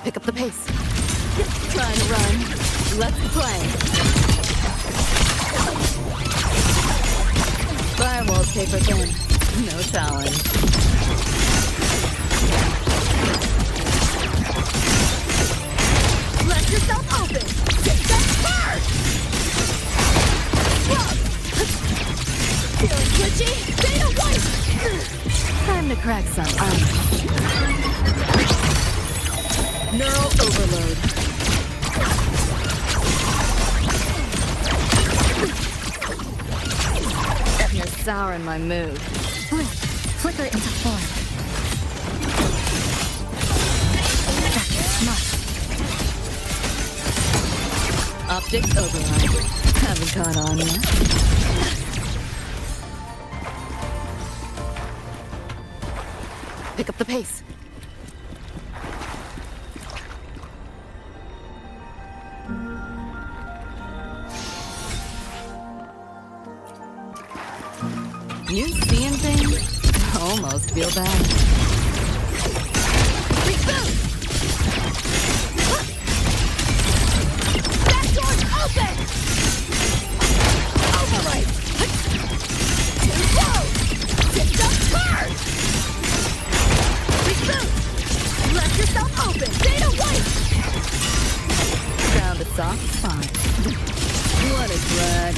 Pick up the pace. Trying to run. Let's play. Firewall's paper thin. No challenge. Let yourself open. Get that hard. Feeling twitchy? Data white. Time to crack some ice. Neural overload. You're souring my mood. Blue, flicker it into form. That's smart. Optics override. Haven't caught on yet. Pick up the pace. You seeing things? Almost feel bad. Reboot! Back door's open! Override! Too slow! Take up card! Reboot! Let yourself open! Data white! Found a soft spot. What a drag.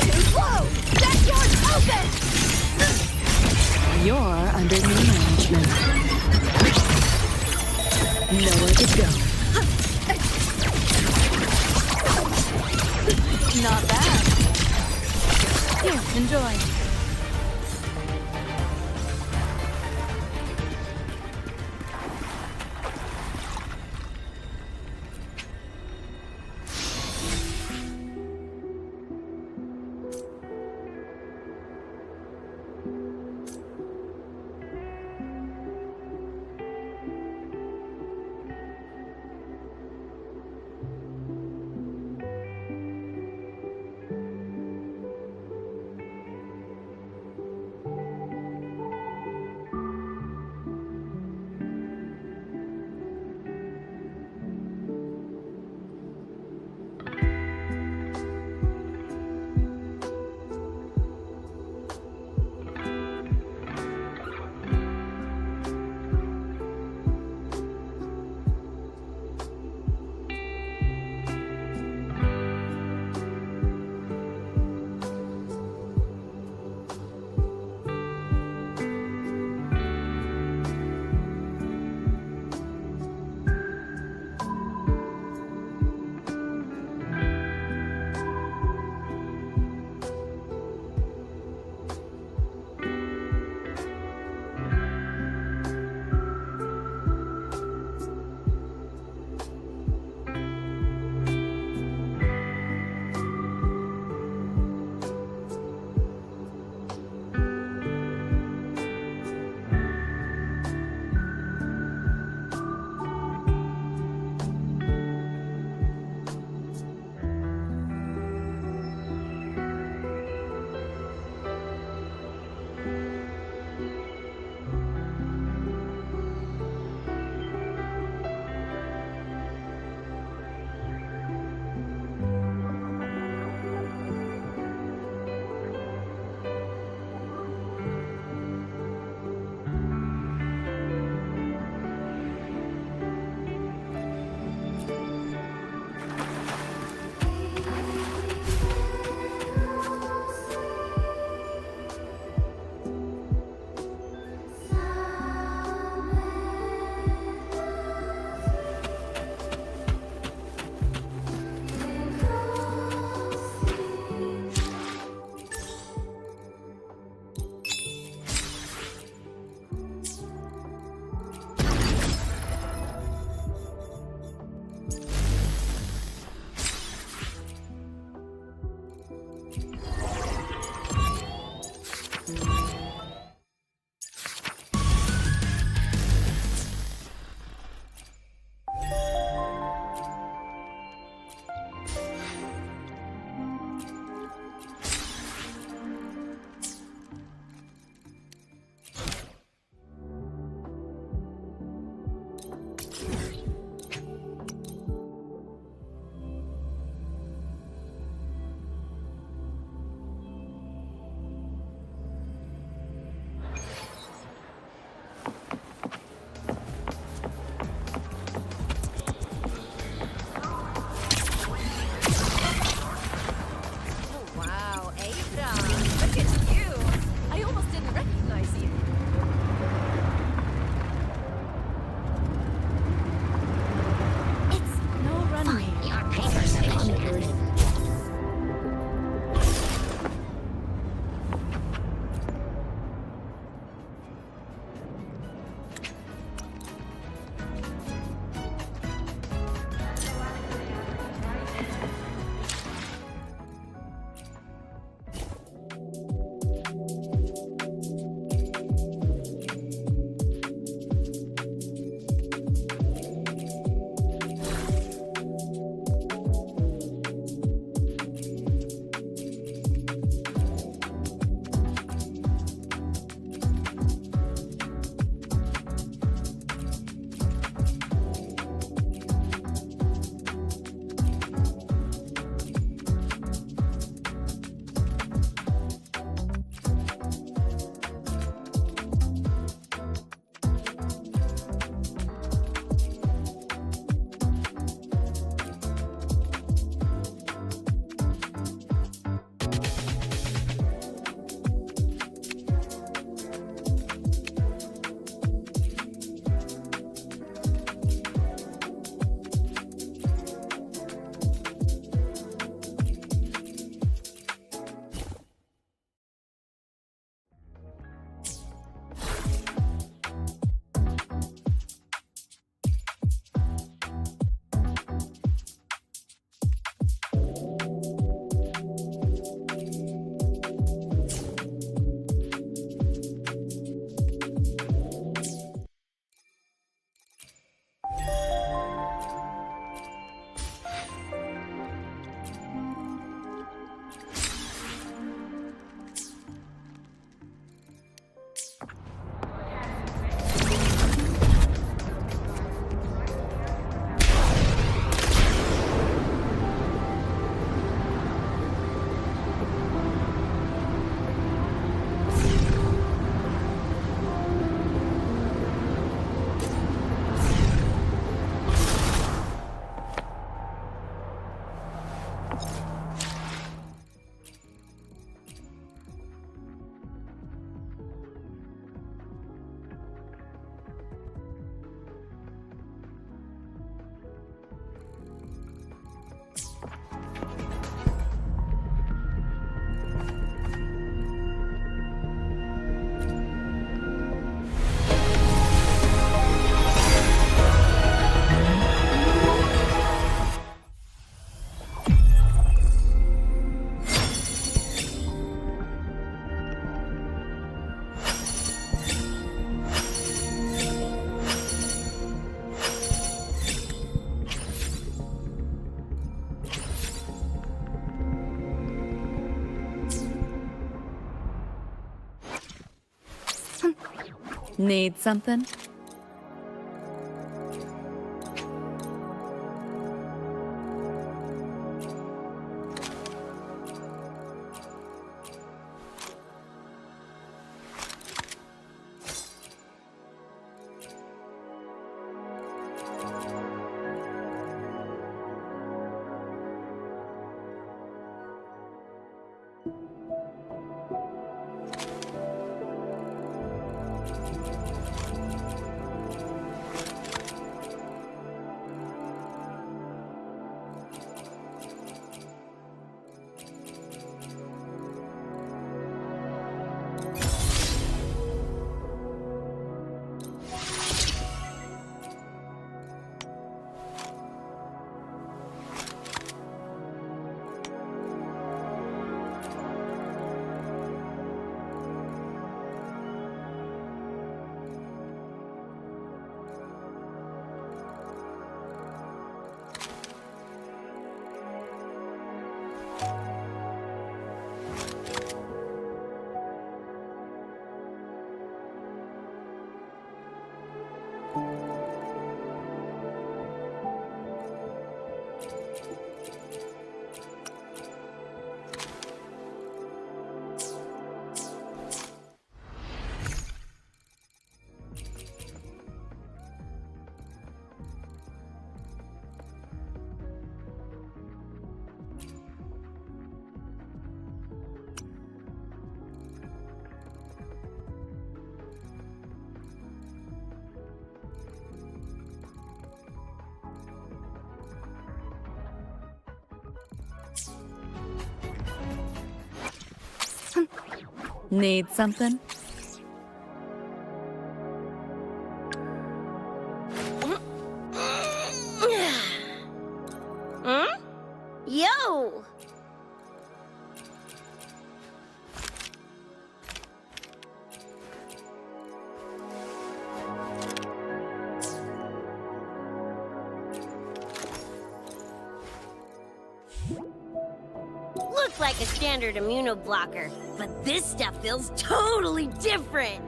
Too slow! That door's open! You're under new management. Nowhere to go. Not bad. Here, enjoy. Need something? Need something? Hmm? Yo! Looks like a standard immunoblocker, but this stuff feels totally different!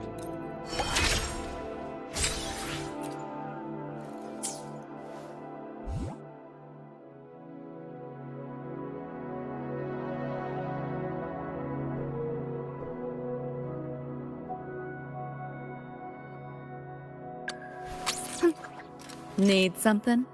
Need something?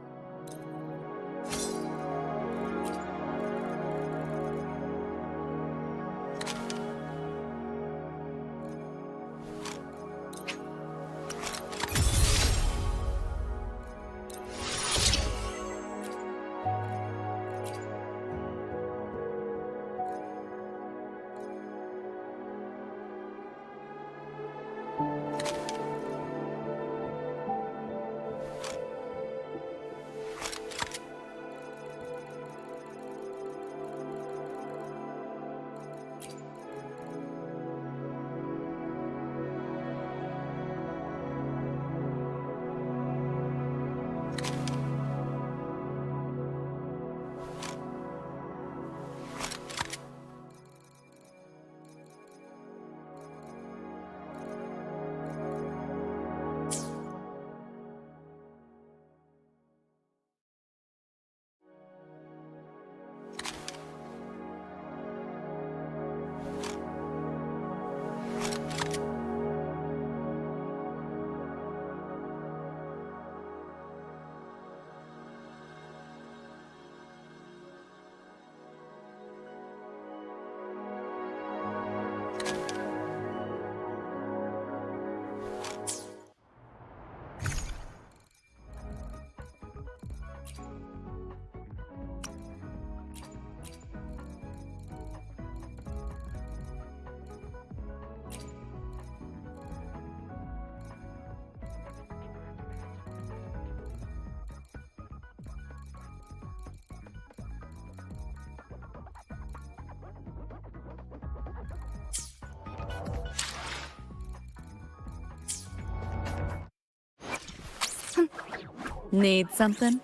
Need something?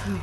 Woo!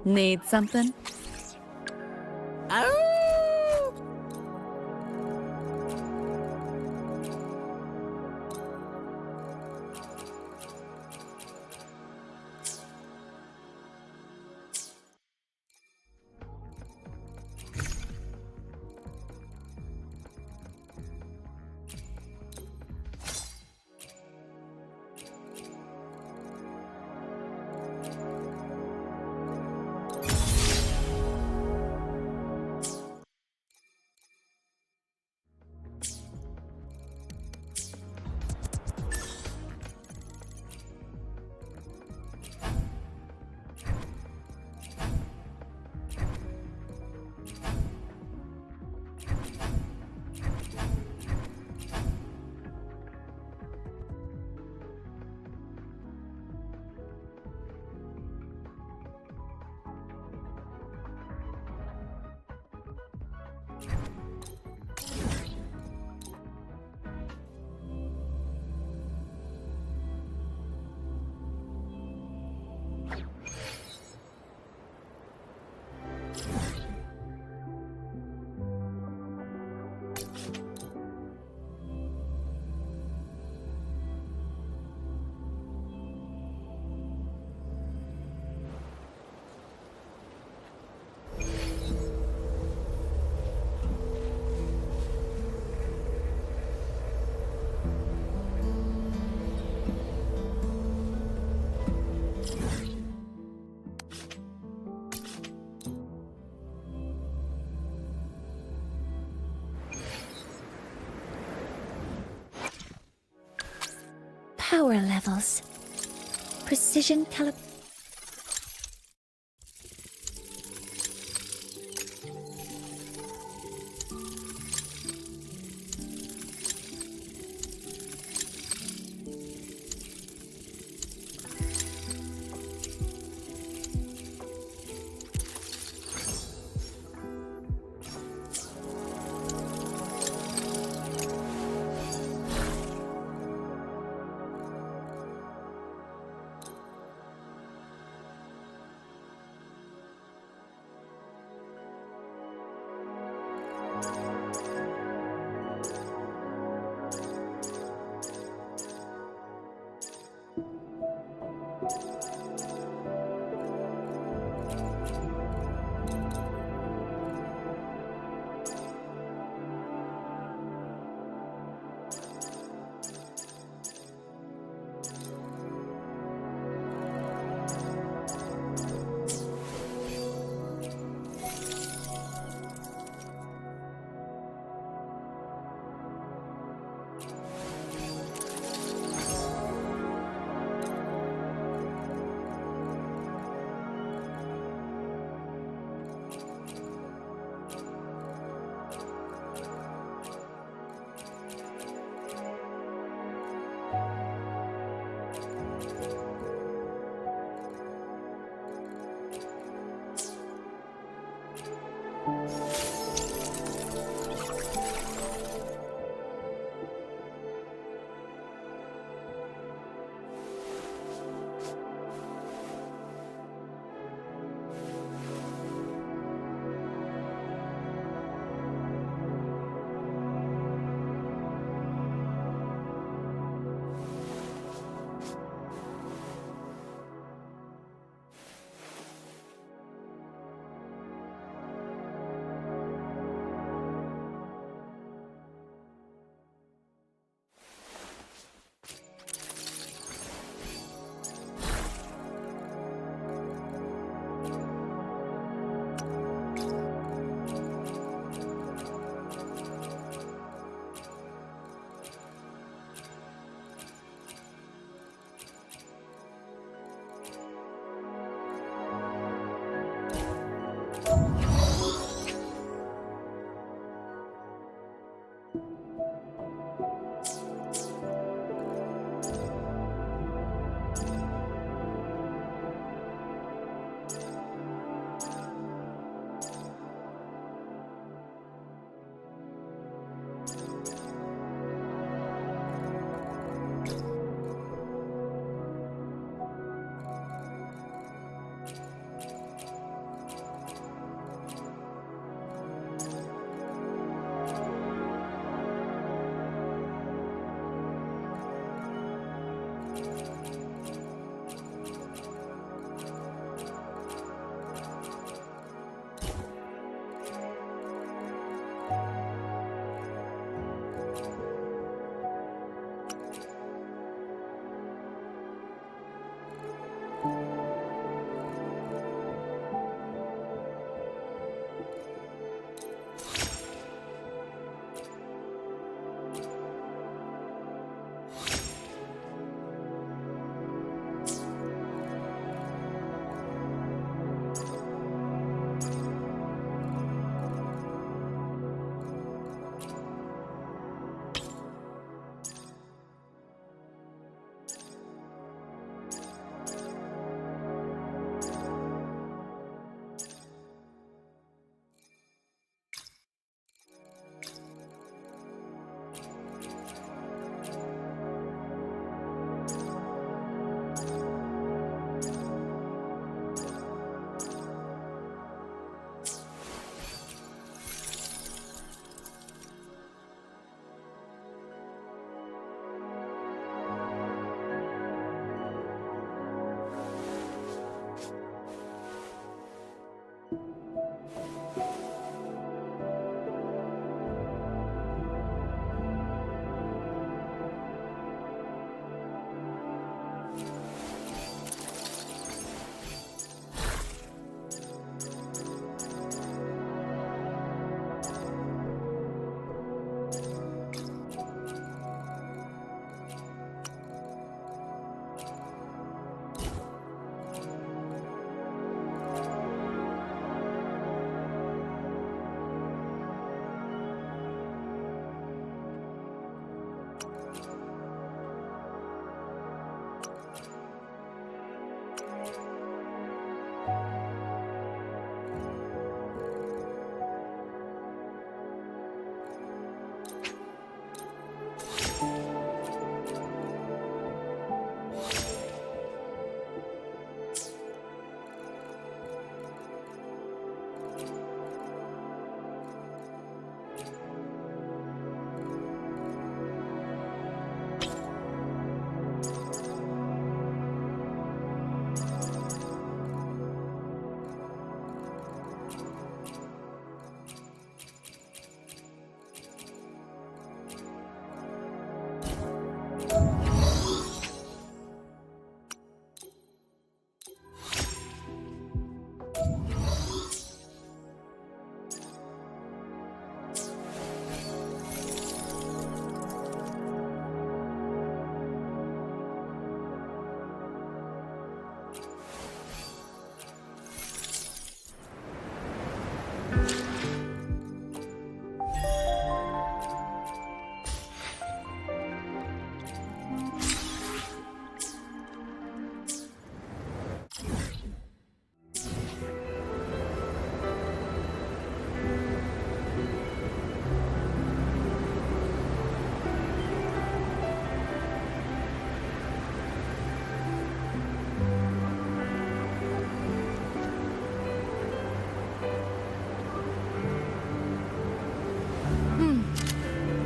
Need something? Power levels. Precision calib...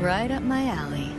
right up my alley.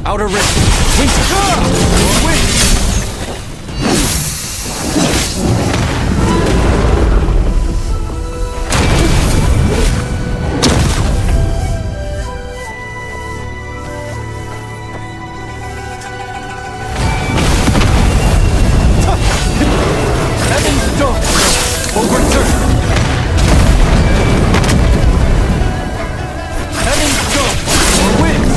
Outer Rift! Winter! Wind! Heaven's Door! Overturn! Heaven's Door! Or wind!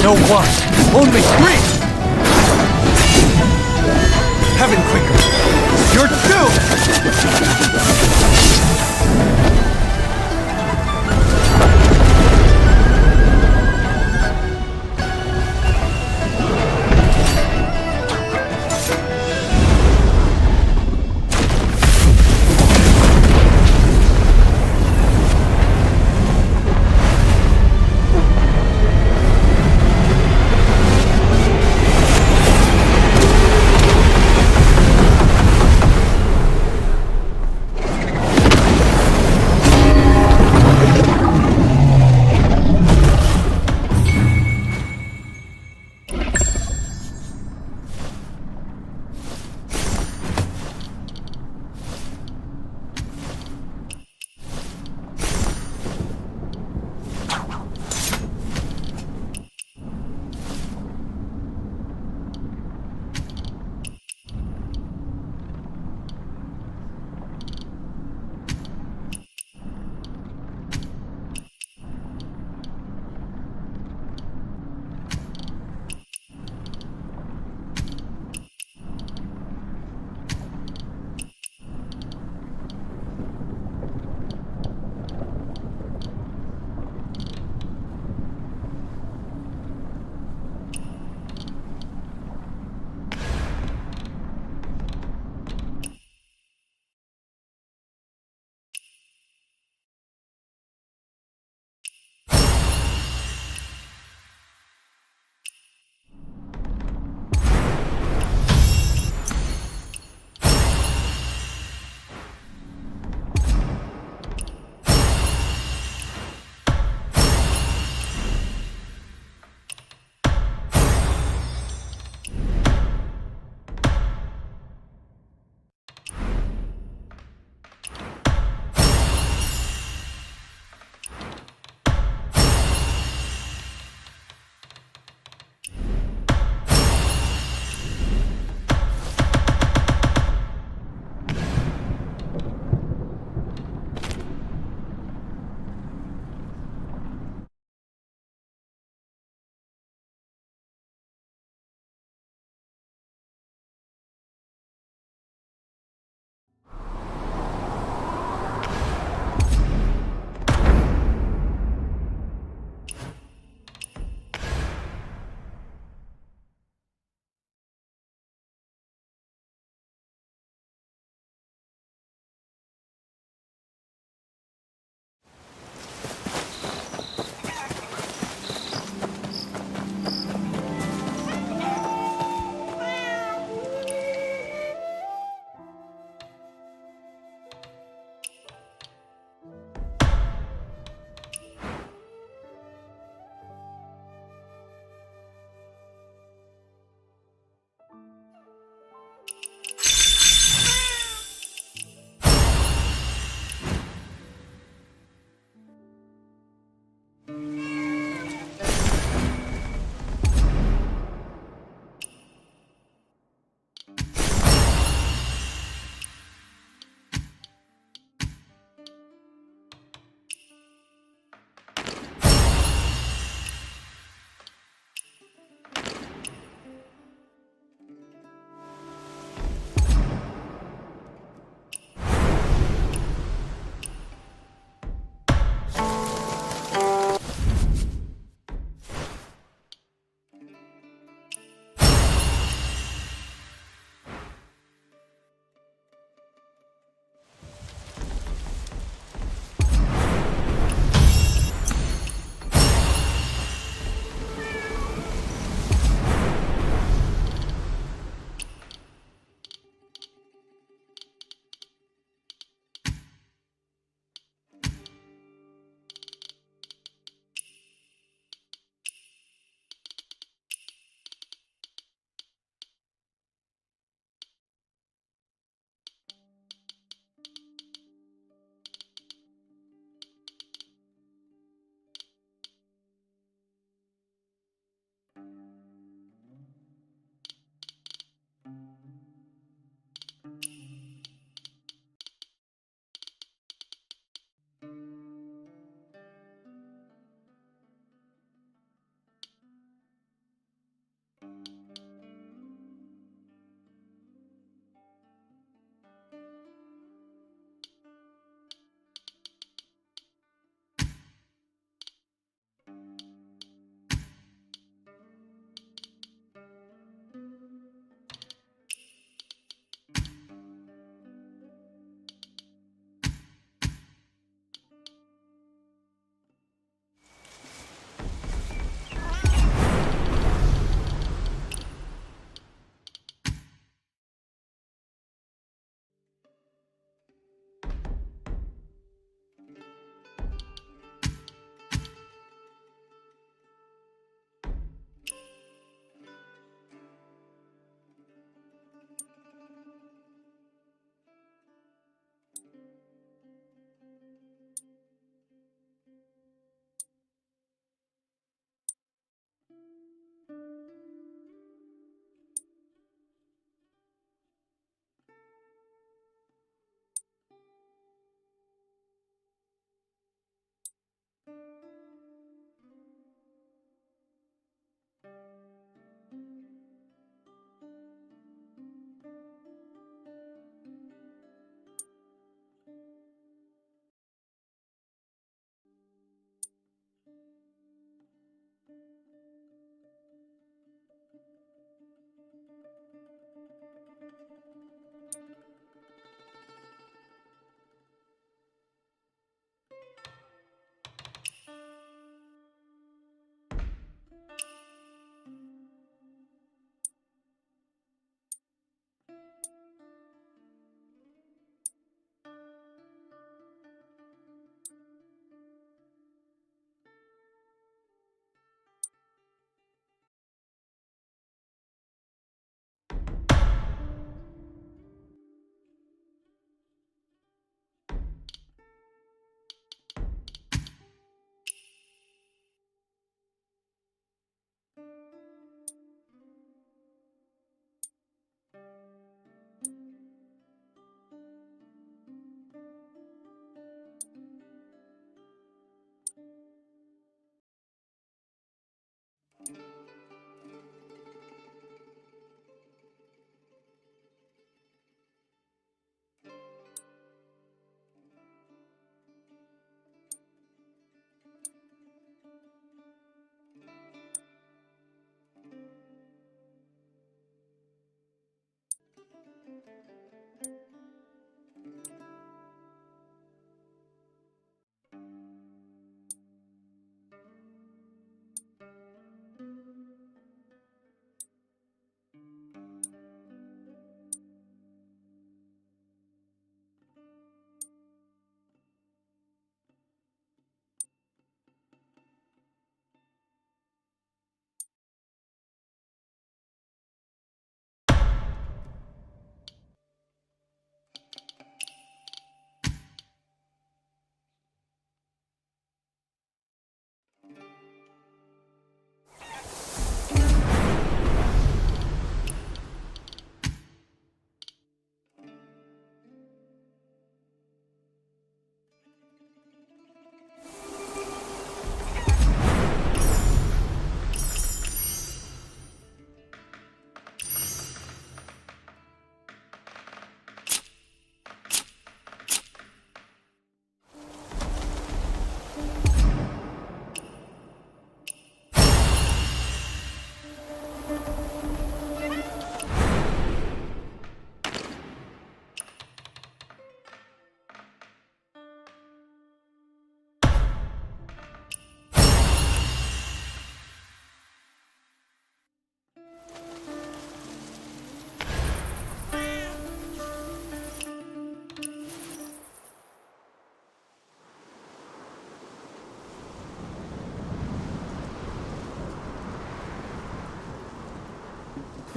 No one, only three! Heaven Quaker, you're doomed!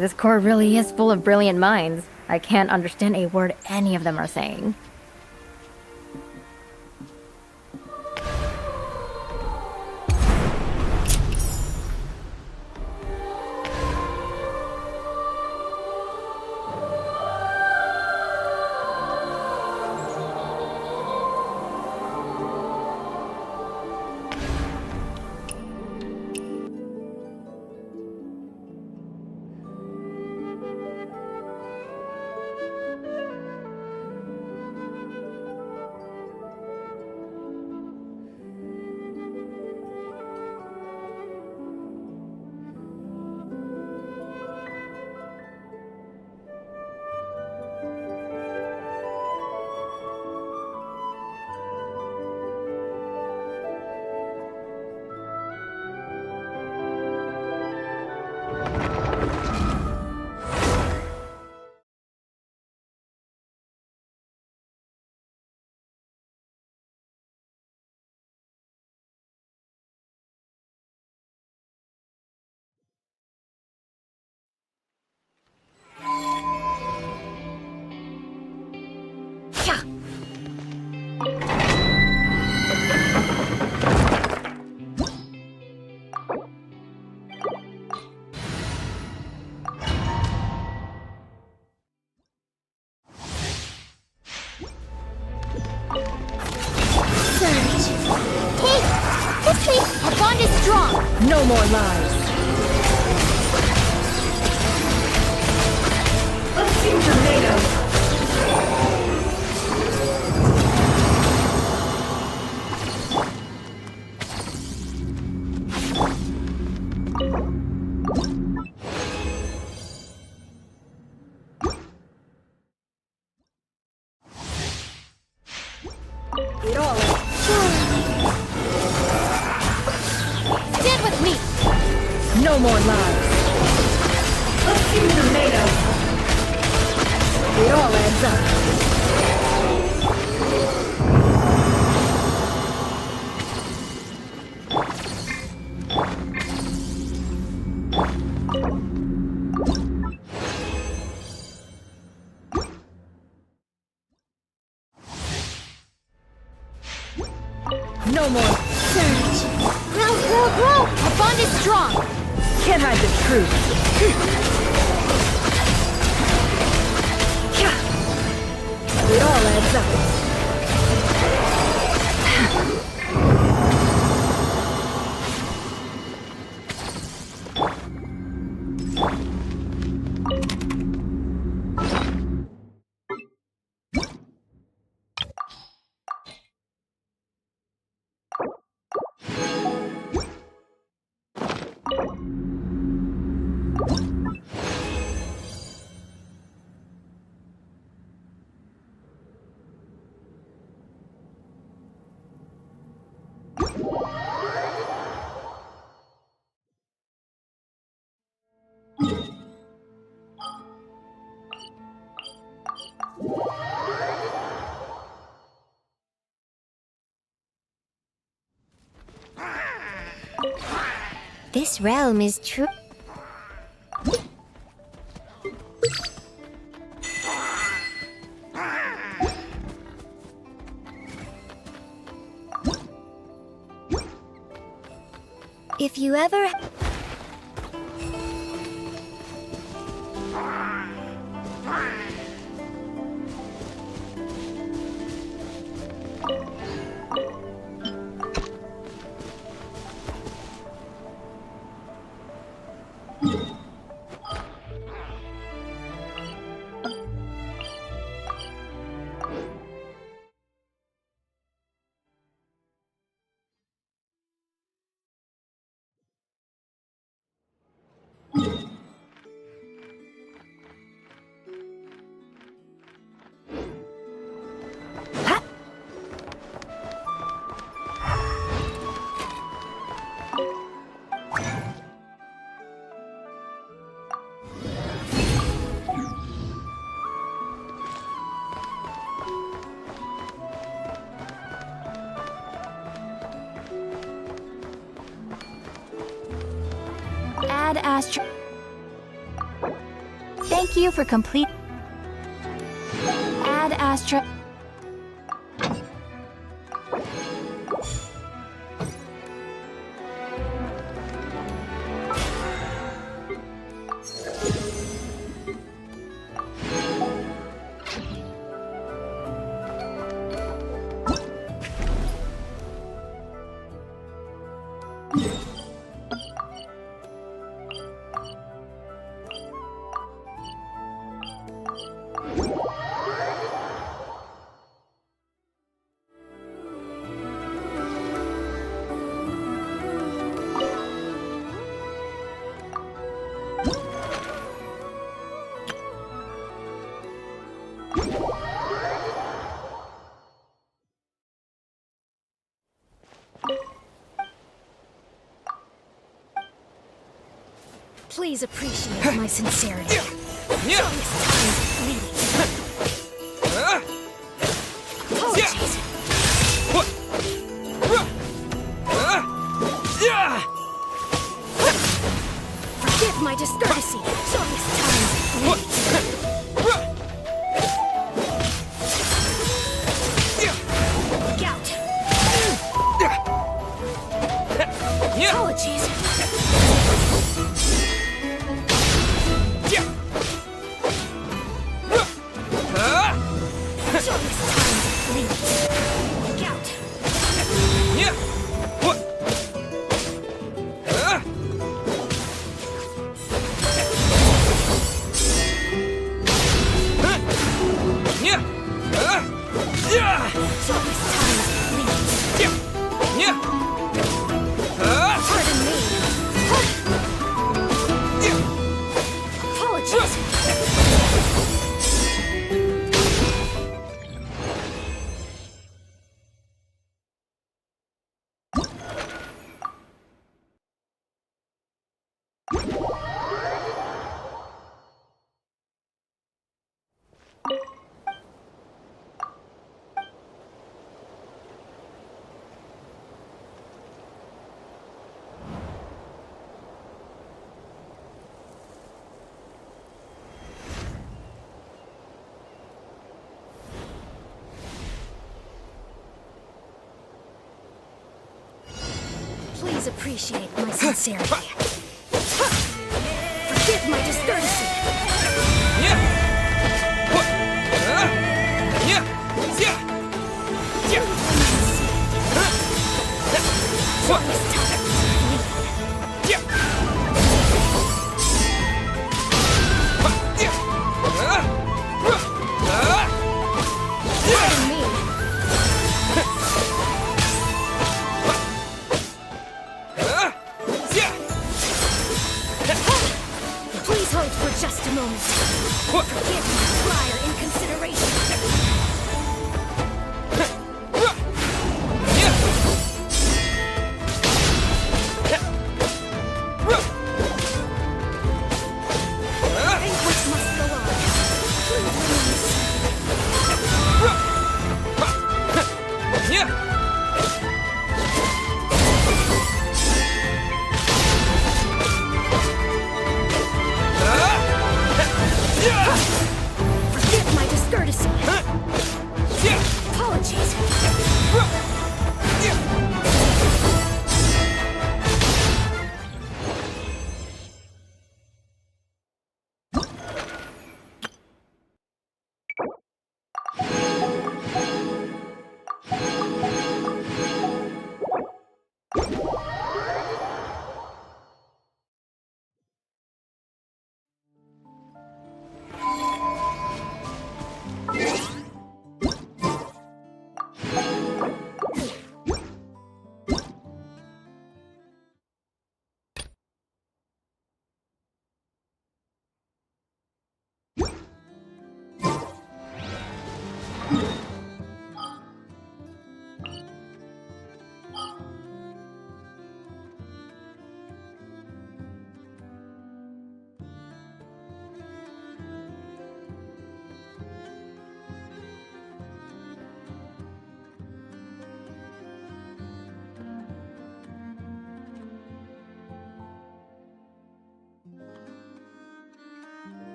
This core really is full of brilliant minds. I can't understand a word any of them are saying. Our bond is strong! No more lies! Stand with me! No more lies! It all adds up. No more. Surge! Grow! Our bond is strong! Can't hide the truth. It all adds up. This realm is true. If you ever... Ad Astra... Thank you for complete. Ad Astra. Please appreciate my sincerity. Strongest times leading. Apologies. Forgive my discourtesy. Strongest times leading. Gout. Apologies. Strongest times leading. Gout. Strongest times leading. Pardon me. Apologies. Please appreciate my sincerity. Forgive my discourtesy. Strongest times pardon me. Please hold for just a moment. Forgive my prior inconsideration. Banquets must go on. Forgive my discourtesy. Apologies.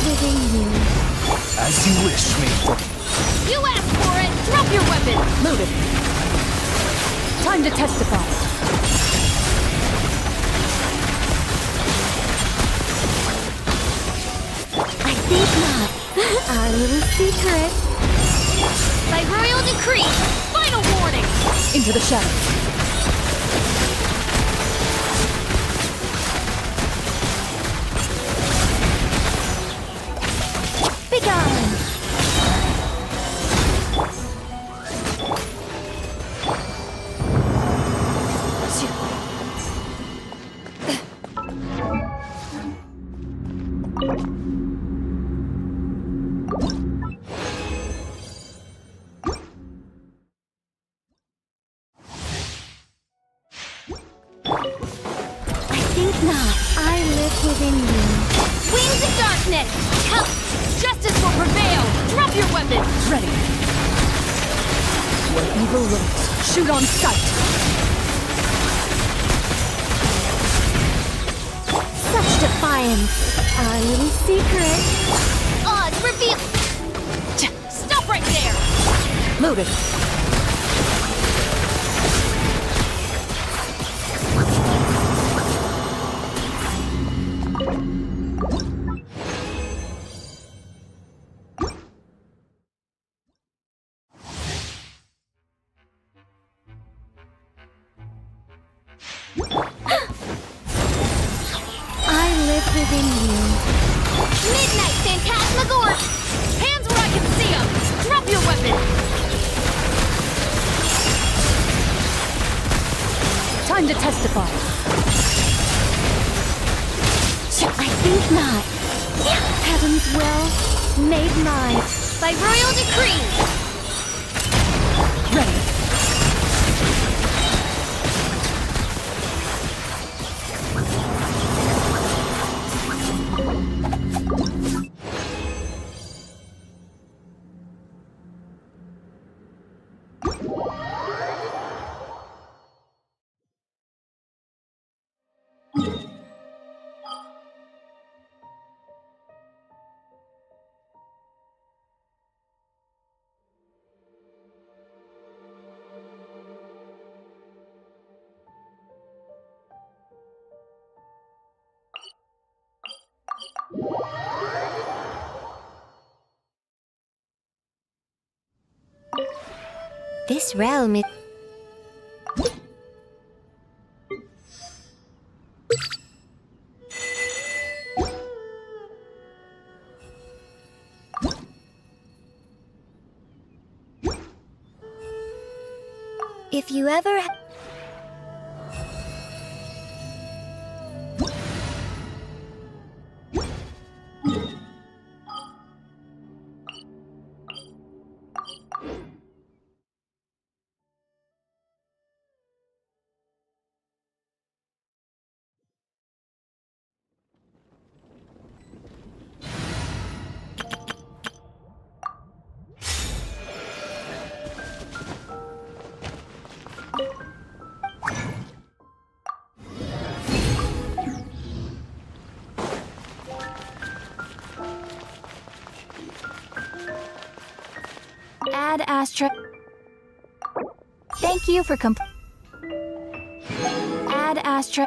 within you. As you wish, maid. You asked for it! Drop your weapon! Loaded. Time to testify. I think not. Our little secret. By royal decree, final warning! Into the shadows. Begone! I think not. I live within you. Wings of darkness! Help! Justice will prevail! Drop your weapon! Ready. Where evil lurks, shoot on sight! Such defiance. Our little secret. Odds reveal! Stop right there! Loaded. I live within you. Midnight Phantasmagor! Hands where I can see them! Drop your weapon! Time to testify. I think not. Heaven's will, made mine. By royal decree! Ready. This realm is... If you ever... Ad Astra... Thank you for Ad Astra...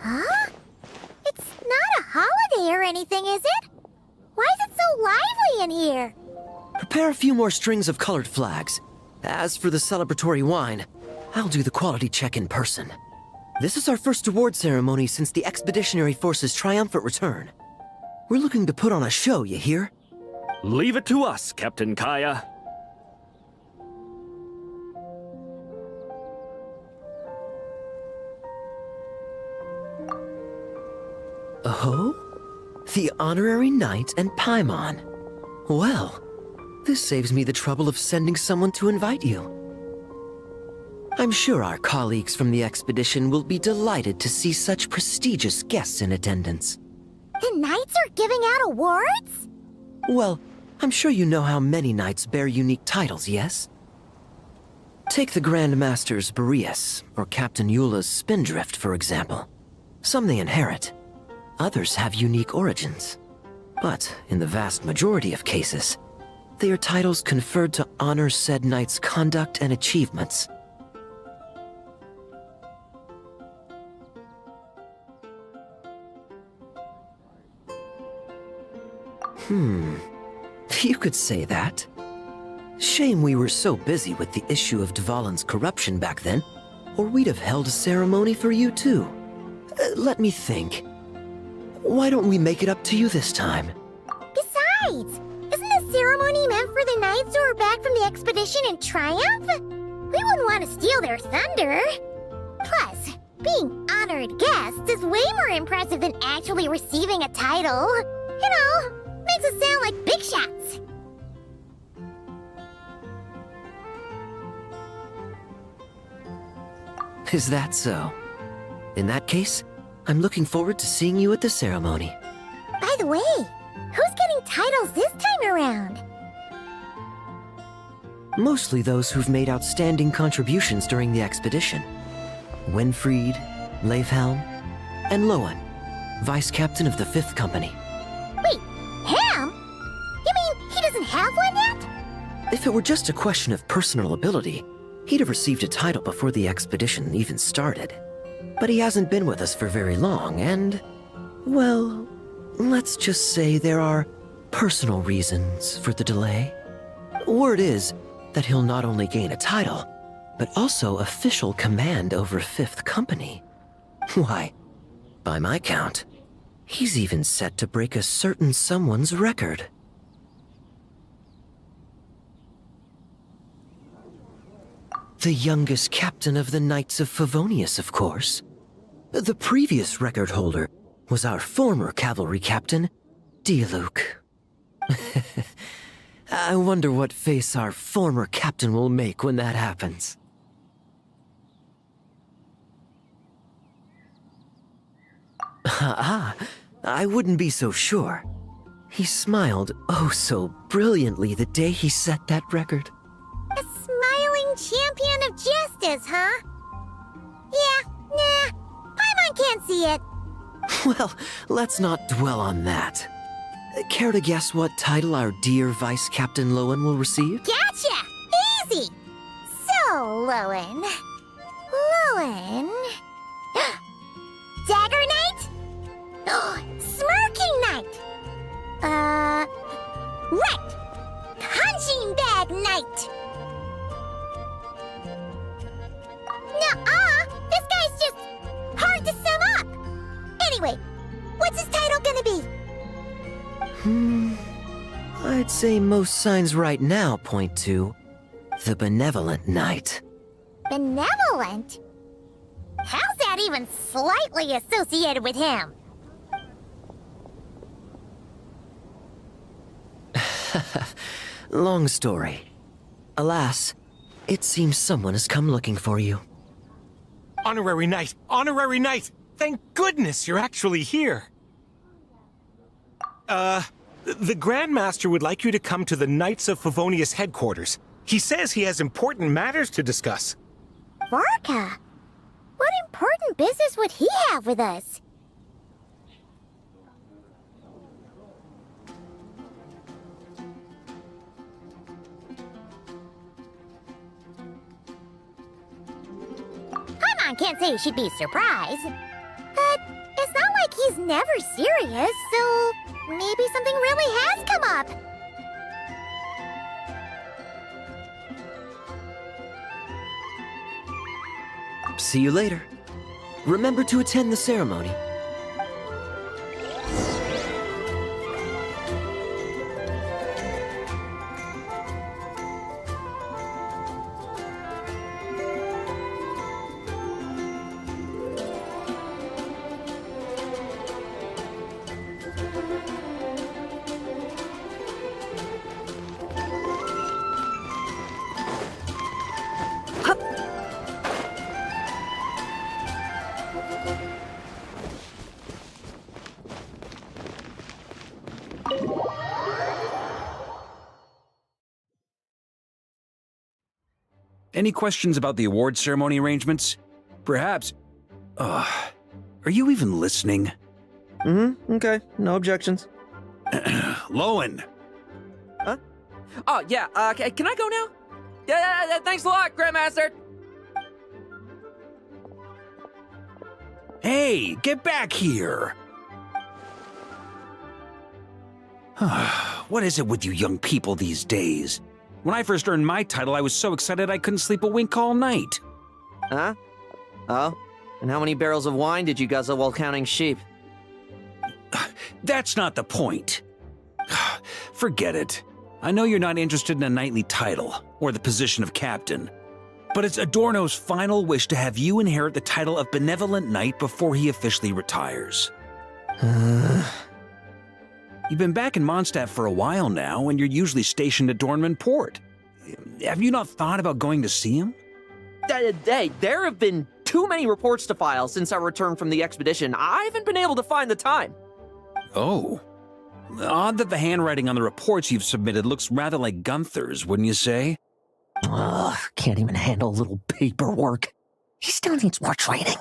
Huh? It's not a holiday or anything, is it? Why is it so lively in here? Prepare a few more strings of colored flags. As for the celebratory wine, I'll do the quality check in person. This is our first award ceremony since the Expeditionary Force's triumphant return. We're looking to put on a show, you hear? Leave it to us, Captain Kaya. Oh? The Honorary Knight and Paimon. Well, this saves me the trouble of sending someone to invite you. I'm sure our colleagues from the expedition will be delighted to see such prestigious guests in attendance. The knights are giving out awards? Well, I'm sure you know how many knights bear unique titles, yes? Take the Grand Masters Boreas or Captain Eula's Spindrift, for example. Some they inherit. Others have unique origins. But in the vast majority of cases, they are titles conferred to honor said knight's conduct and achievements. You could say that. Shame we were so busy with the issue of Dvalin's corruption back then, or we'd have held a ceremony for you too. Let me think. Why don't we make it up to you this time? Besides, isn't the ceremony meant for the knights who are back from the expedition in triumph? We wouldn't want to steal their thunder. Plus, being honored guests is way more impressive than actually receiving a title. You know, makes us sound like big shots. Is that so? In that case, I'm looking forward to seeing you at the ceremony. By the way, who's getting titles this time around? Mostly those who've made outstanding contributions during the expedition. Winfried, Leifhelm, and Lowen, Vice Captain of the 5th Company. Wait, Ham? You mean he doesn't have one yet? If it were just a question of personal ability, he'd have received a title before the expedition even started. But he hasn't been with us for very long, and, well, let's just say there are personal reasons for the delay. Word is that he'll not only gain a title, but also official command over 5th Company. Why, by my count, he's even set to break a certain someone's record. The youngest captain of the Knights of Favonius, of course. The previous record holder was our former cavalry captain, Diluc. I wonder what face our former captain will make when that happens. I wouldn't be so sure. He smiled oh so brilliantly the day he set that record. A smiling champion of justice, huh? Yeah, nah. Paimon can't see it. Well, let's not dwell on that. Care to guess what title our dear Vice Captain Lowen will receive? Gotcha! Easy! So, Lowen... Dagger Knight? Smirking Knight! Right! Punching Bag Knight! Nuh-uh! This guy's just hard to sum up! Anyway, what's his title gonna be? I'd say most signs right now point to the Benevolent Knight. Benevolent? How's that even slightly associated with him? Long story. Alas, it seems someone has come looking for you. Honorary Knight! Honorary Knight! Thank goodness you're actually here! The Grand Master would like you to come to the Knights of Favonius headquarters. He says he has important matters to discuss. Varka? What important business would he have with us? Paimon can't say she'd be surprised. But it's not like he's never serious, so maybe something really has come up. See you later. Remember to attend the ceremony. Any questions about the award ceremony arrangements? Perhaps... are you even listening? Okay. No objections. Lowen! Huh? Oh, yeah, can I go now? Yeah, thanks a lot, Grandmaster! Hey, get back here! What is it with you young people these days? When I first earned my title, I was so excited I couldn't sleep a wink all night. Huh? Oh? And how many barrels of wine did you guzzle while counting sheep? That's not the point. Forget it. I know you're not interested in a knightly title, or the position of captain. But it's Adorno's final wish to have you inherit the title of Benevolent Knight before he officially retires. You've been back in Mondstadt for a while now, and you're usually stationed at Dornman Port. Have you not thought about going to see him? Hey, there have been too many reports to file since our return from the expedition. I haven't been able to find the time. Oh. Odd that the handwriting on the reports you've submitted looks rather like Gunther's, wouldn't you say? Ugh, can't even handle a little paperwork. He still needs more training.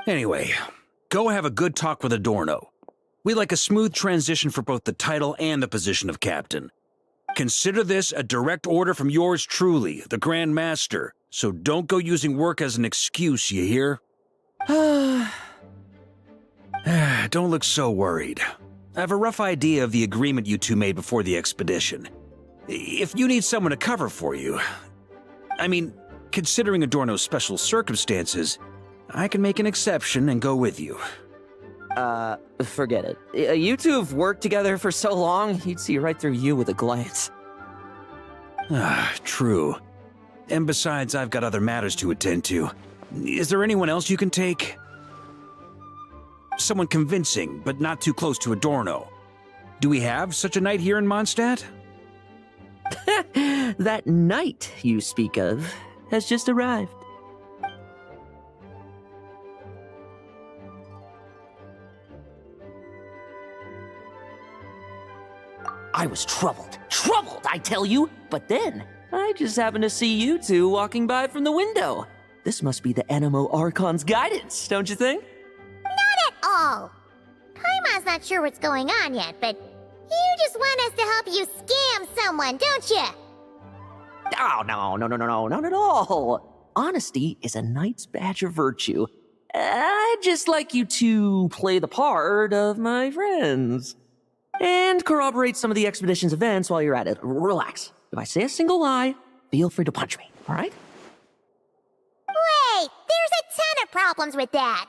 Anyway, go have a good talk with Adorno. We'd like a smooth transition for both the title and the position of captain. Consider this a direct order from yours truly, the Grand Master, so don't go using work as an excuse, you hear? Don't look so worried. I have a rough idea of the agreement you two made before the expedition. If you need someone to cover for you, I mean, considering Adorno's special circumstances, I can make an exception and go with you. Forget it. You two have worked together for so long, he'd see right through you with a glance. True. And besides, I've got other matters to attend to. Is there anyone else you can take? Someone convincing, but not too close to Adorno. Do we have such a knight here in Mondstadt? That knight you speak of has just arrived. I was troubled, I tell you. But then, I just happened to see you two walking by from the window. This must be the Animo Archon's guidance, don't you think? Not at all. Paimon's not sure what's going on yet, but you just want us to help you scam someone, don't you? Oh, no, not at all. Honesty is a knight's badge of virtue. I'd just like you to play the part of my friends. And corroborate some of the expedition's events while you're at it. Relax. If I say a single lie, feel free to punch me, alright? Wait, there's a ton of problems with that.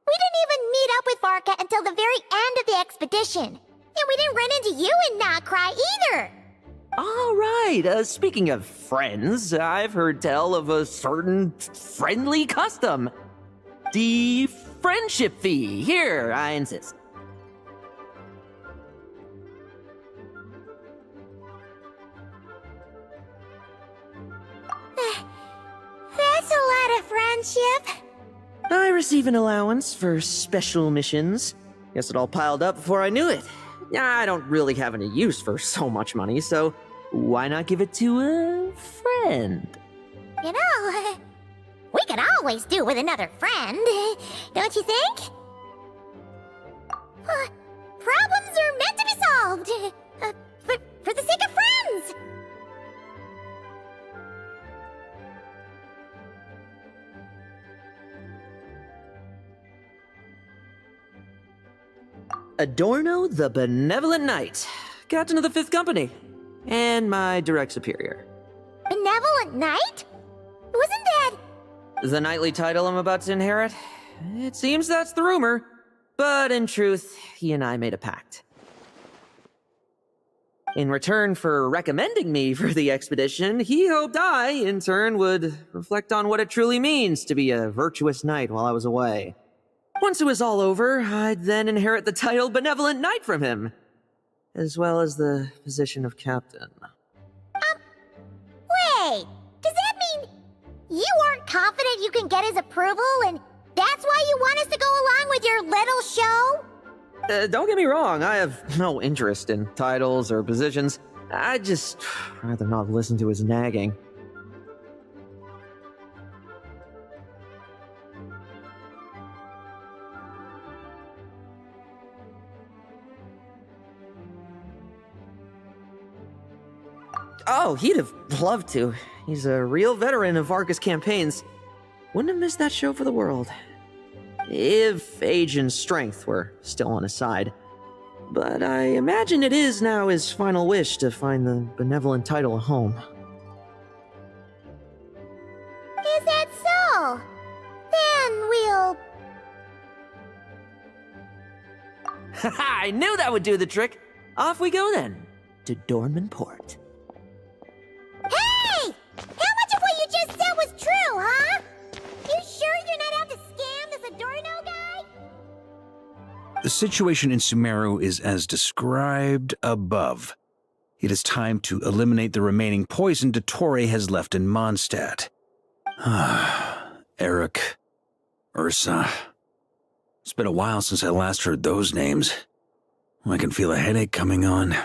We didn't even meet up with Varka until the very end of the expedition. And we didn't run into you in Nokrai either. Alright, speaking of friends, I've heard tell of a certain friendly custom. The friendship fee. Here, I insist. That's a lot of friendship. I receive an allowance for special missions. Guess it all piled up before I knew it. I don't really have any use for so much money, so why not give it to a friend? You know, we could always do with another friend, don't you think? Problems are meant to be solved. For the sake of friends. Adorno the Benevolent Knight, Captain of the 5th Company, and my direct superior. Benevolent Knight? Wasn't that... The knightly title I'm about to inherit? It seems that's the rumor, but in truth, he and I made a pact. In return for recommending me for the expedition, he hoped I, in turn, would reflect on what it truly means to be a virtuous knight while I was away. Once it was all over, I'd then inherit the title Benevolent Knight from him, as well as the position of captain. Wait, does that mean you aren't confident you can get his approval and that's why you want us to go along with your little show? Don't get me wrong, I have no interest in titles or positions. I'd just rather not listen to his nagging. Oh, he'd have loved to. He's a real veteran of Varka's campaigns. Wouldn't have missed that show for the world. If age and strength were still on his side. But I imagine it is now his final wish to find the benevolent title a home. Is that so? Then we'll... Haha, I knew that would do the trick! Off we go then, to Dornman Port. Hey! How much of what you just said was true, huh? You sure you're not out to scam this Adorno guy? The situation in Sumeru is as described above. It is time to eliminate the remaining poison Dottore has left in Mondstadt. Eric, Ursa. It's been a while since I last heard those names. I can feel a headache coming on.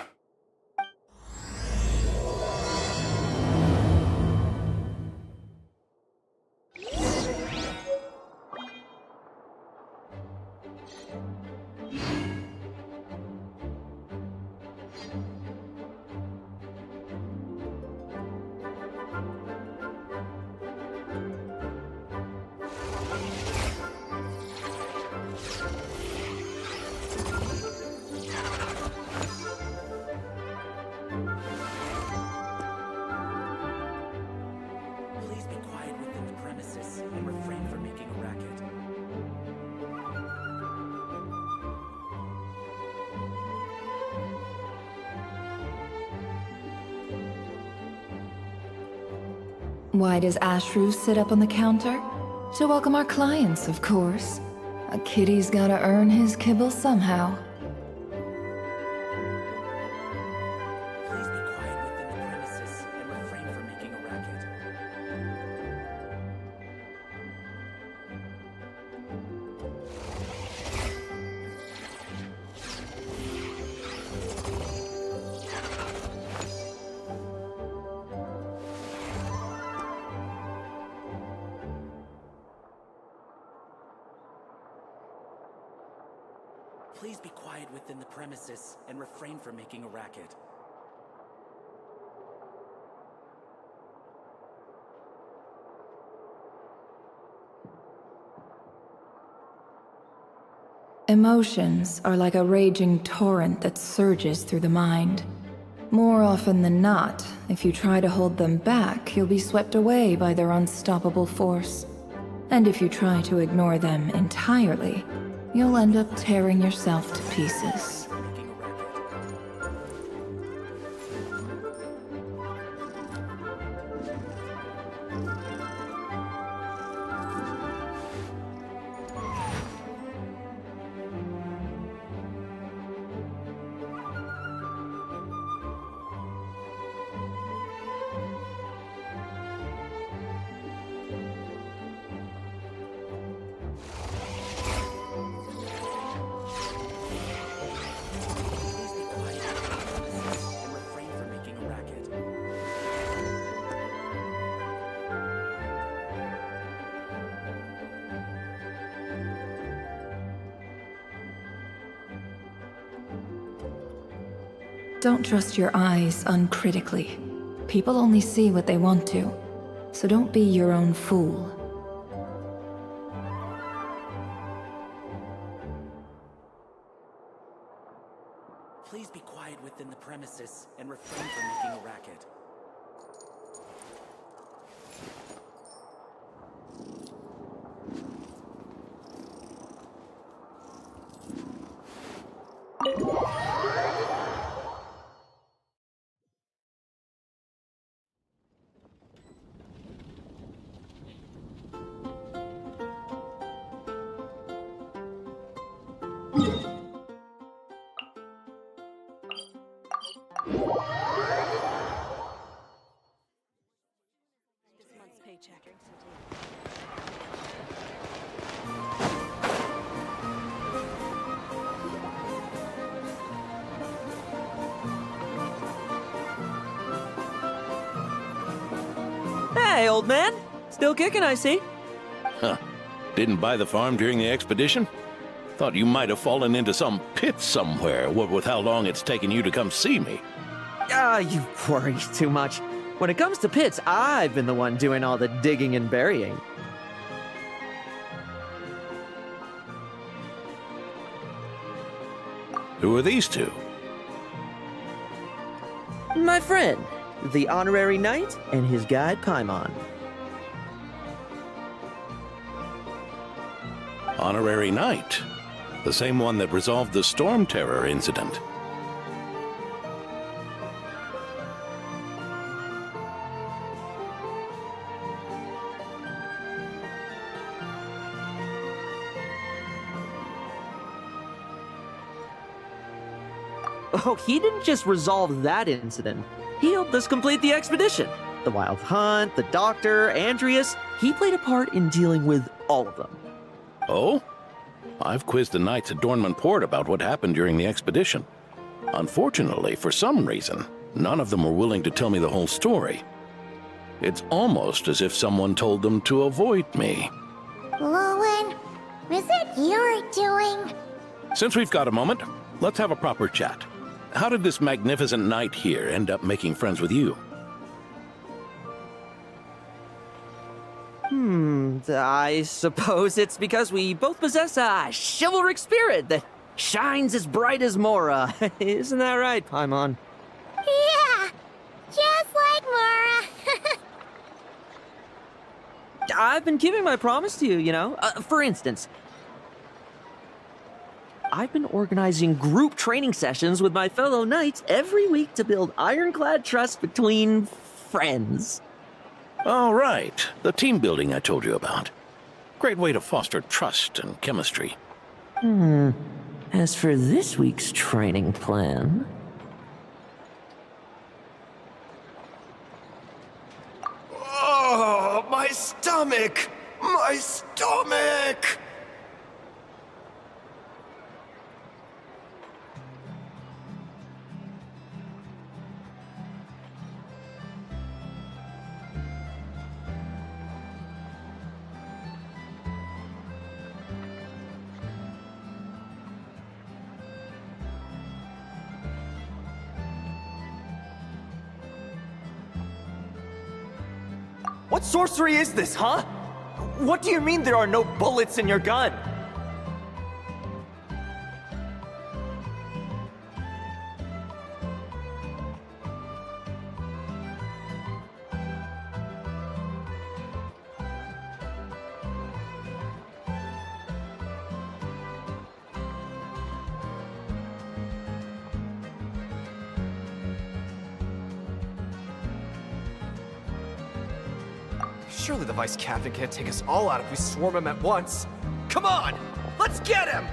Please be quiet within the premises and refrain from making a racket. Why does Ashru sit up on the counter? To welcome our clients, of course. A kitty's gotta earn his kibble somehow. Please be quiet within the premises Please be quiet within the premises and refrain from making a racket. Emotions are like a raging torrent that surges through the mind. More often than not, if you try to hold them back, you'll be swept away by their unstoppable force. And if you try to ignore them entirely, you'll end up tearing yourself to pieces. Don't trust your eyes uncritically. People only see what they want to, so don't be your own fool. Please be quiet within the premises and refrain from making a racket. Hey, old man. Still kicking, I see. Huh. Didn't buy the farm during the expedition? Thought you might have fallen into some pit somewhere, what with how long it's taken you to come see me. You worry too much. When it comes to pits, I've been the one doing all the digging and burying. Who are these two? My friend, the honorary knight, and his guide Paimon. Honorary Knight. The same one that resolved the Storm Terror incident. Oh, he didn't just resolve that incident. He helped us complete the expedition. The Wild Hunt, the Doctor, Andreas. He played a part in dealing with all of them. Oh? I've quizzed the knights at Dornman Port about what happened during the expedition. Unfortunately, for some reason, none of them were willing to tell me the whole story. It's almost as if someone told them to avoid me. Lowen, is it your doing? Since we've got a moment, let's have a proper chat. How did this magnificent knight here end up making friends with you? I suppose it's because we both possess a chivalric spirit that shines as bright as Mora. Isn't that right, Paimon? Yeah, just like Mora. I've been keeping my promise to you, you know. For instance, I've been organizing group training sessions with my fellow knights every week to build ironclad trust between friends. All right, the team building I told you about. Great way to foster trust and chemistry. As for this week's training plan... Oh, my stomach! My stomach! What sorcery is this, huh? What do you mean there are no bullets in your gun? Surely the Vice Captain can't take us all out if we swarm him at once. Come on! Let's get him!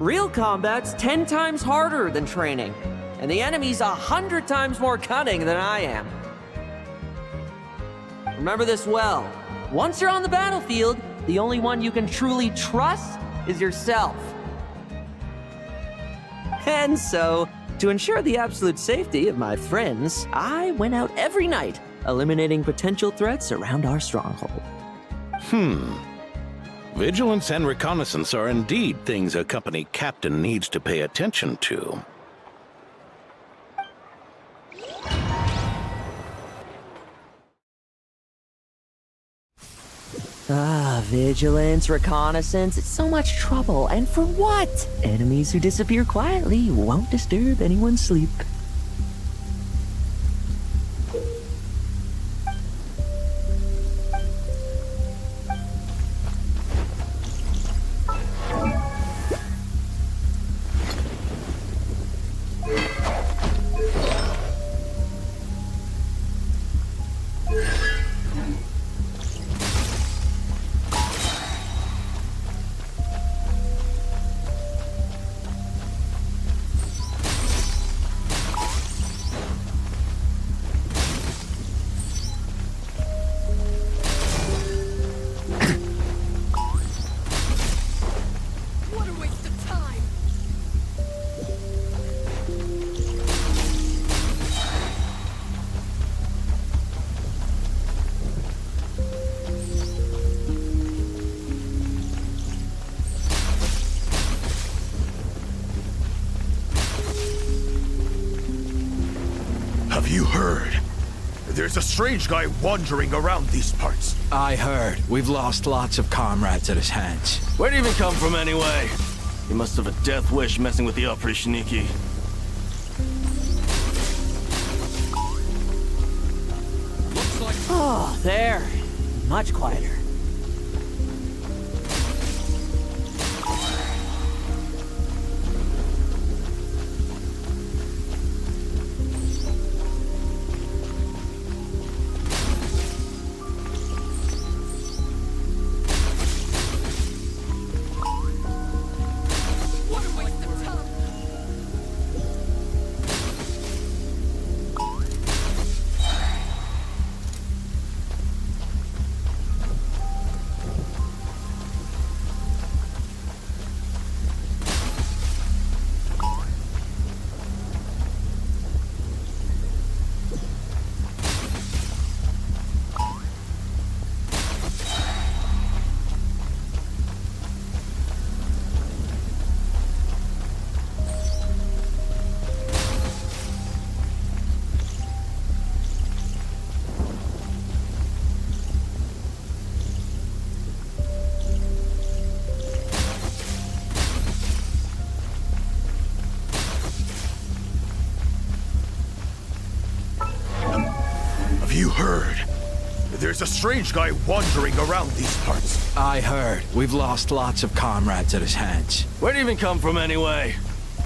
Real combat's 10 times harder than training, and the enemy's 100 times more cunning than I am. Remember this well. Once you're on the battlefield, the only one you can truly trust is yourself. And so, to ensure the absolute safety of my friends, I went out every night, eliminating potential threats around our stronghold. Vigilance and reconnaissance are indeed things a company captain needs to pay attention to. Vigilance, reconnaissance, it's so much trouble, and for what? Enemies who disappear quietly won't disturb anyone's sleep. Have you heard? There's a strange guy wandering around these parts. I heard. We've lost lots of comrades at his hands. Where'd he even come from anyway? He must have a death wish messing with the Oprichniki. Oh, there. Much quieter. Have you heard? There's a strange guy wandering around these parts. I heard. We've lost lots of comrades at his hands. Where'd he even come from anyway?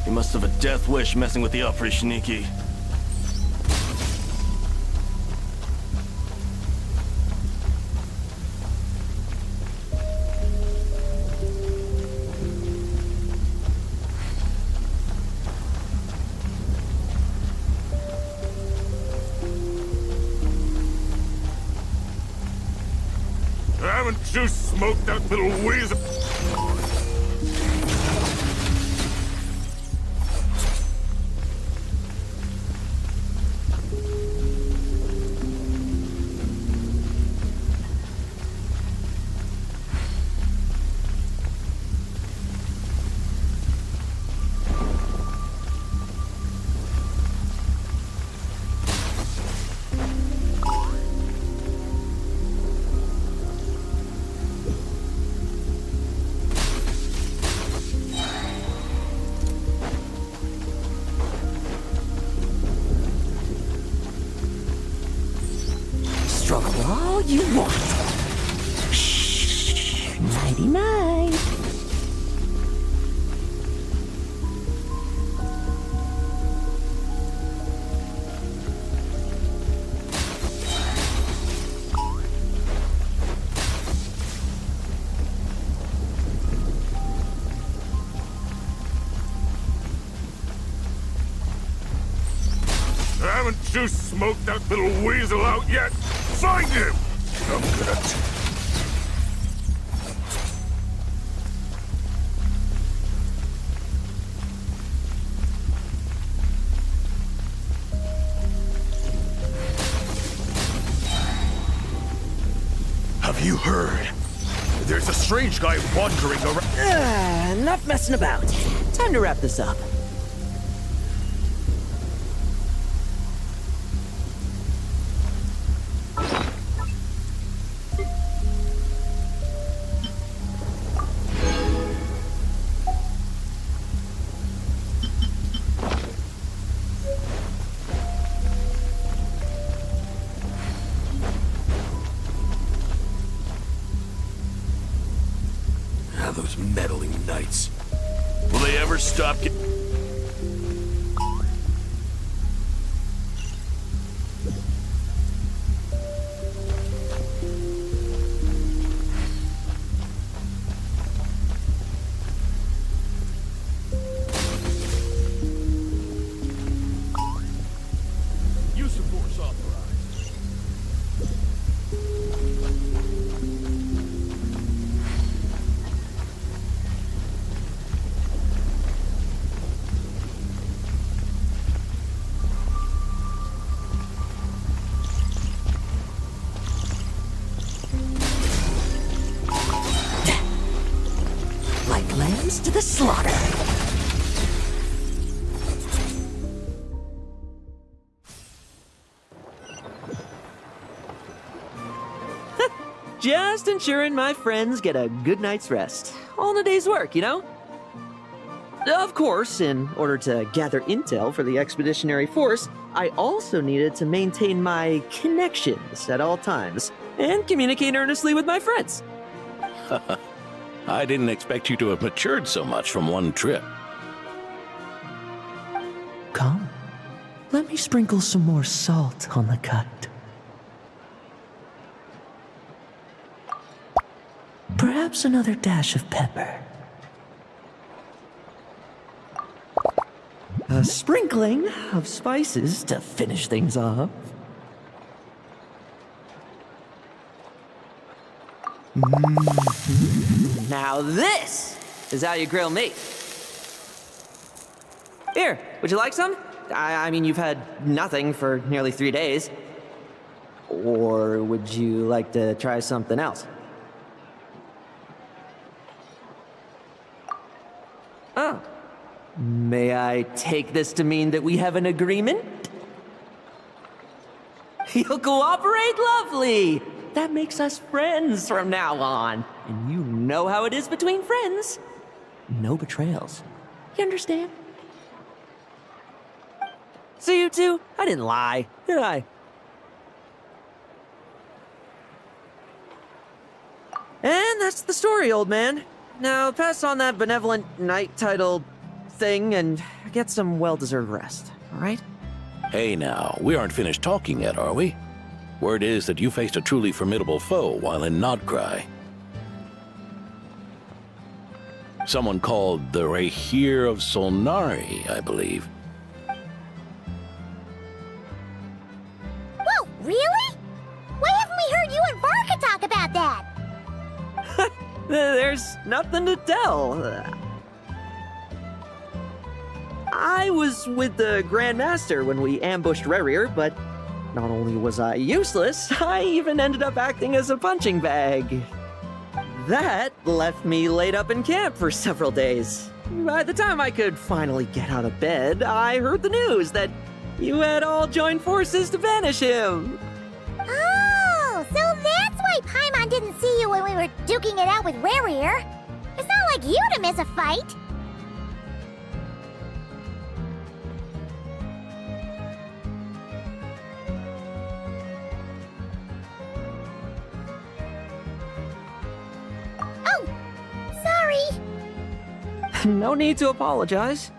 He must have a death wish messing with the Oprichniki. Haven't you smoked that little weasel? all you want. Shh. Nighty-night. Haven't you smoked that little weasel out yet? Find him! I'm gonna... Have you heard? There's a strange guy wandering around... Enough messing about. Time to wrap this up. Those meddling knights. Will they ever stop Use of force authorized. Like lambs to the slaughter. Just ensuring my friends get a good night's rest. All in a day's work, you know? Of course, in order to gather intel for the expeditionary force, I also needed to maintain my connections at all times and communicate earnestly with my friends. I didn't expect you to have matured so much from one trip. Come. Let me sprinkle some more salt on the cut. Perhaps another dash of pepper. A sprinkling of spices to finish things off. Now this is how you grill meat. Here, would you like some? I mean, you've had nothing for nearly 3 days. Or would you like to try something else? Oh. May I take this to mean that we have an agreement? You'll cooperate? Lovely! That makes us friends from now on. And you know how it is between friends. No betrayals. You understand? So you two, I didn't lie, did I? And that's the story, old man. Now pass on that benevolent knight title thing and get some well-deserved rest, all right? Hey now, we aren't finished talking yet, are we? Word is that you faced a truly formidable foe while in Nodcry. Someone called the Rahir of Solnari, I believe. Whoa, really? Why haven't we heard you and Varka talk about that? There's nothing to tell. I was with the Grand Master when we ambushed Rerir, but not only was I useless, I even ended up acting as a punching bag. That left me laid up in camp for several days. By the time I could finally get out of bed, I heard the news that you had all joined forces to banish him. Oh, so that's why Paimon didn't see you when we were duking it out with Rerir. It's not like you to miss a fight. No need to apologize.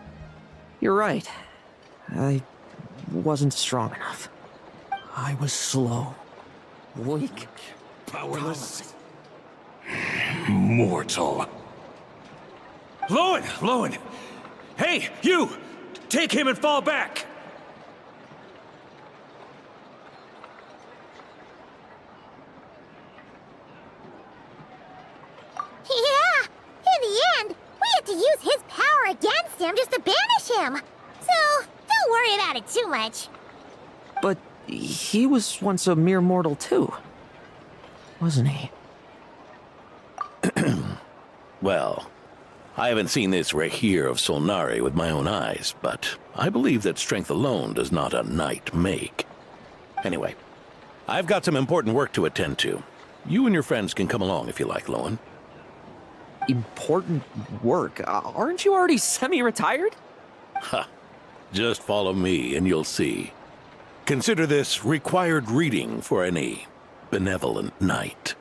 You're right. I wasn't strong enough. I was slow, weak, Powerless. Mortal. Lowen! Hey, you! Take him and fall back! Yeah! In the end, we had to use his power against him just to banish him. So, don't worry about it too much. But he was once a mere mortal too, wasn't he? Well, I haven't seen this Rahir of Solnari with my own eyes, but I believe that strength alone does not a knight make. Anyway, I've got some important work to attend to. You and your friends can come along if you like, Lowen. Important work? Aren't you already semi-retired? Ha! Just follow me and you'll see. Consider this required reading for any benevolent knight.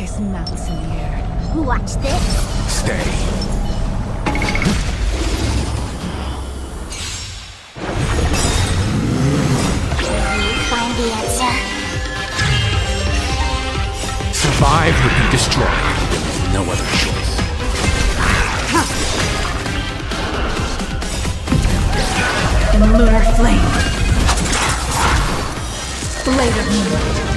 chasing mounts in the air. Watch this. Stay. Find the answer. Survive or be destroyed. There's no other choice. In lunar flame. Blade of moonlight.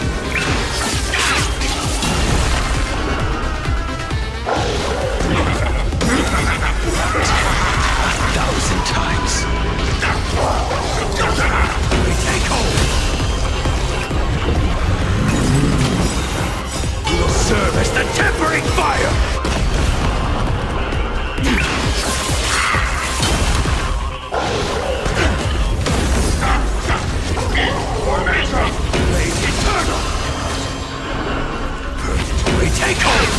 Thousand times. We take hold. We will serve as the tempering fire. Blade eternal. We take hold.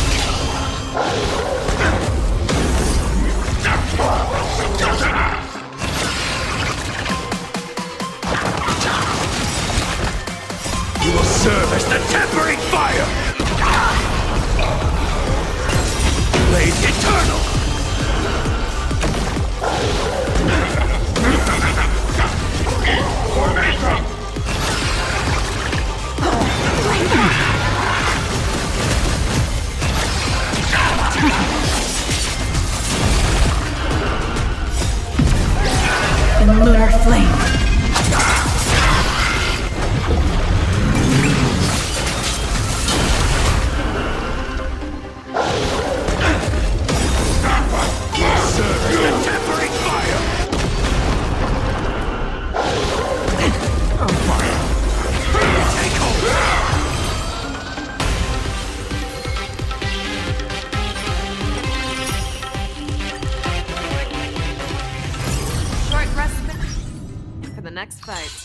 You will serve as the tempering fire! Blade eternal! In lunar flame. Short respite for the next fight.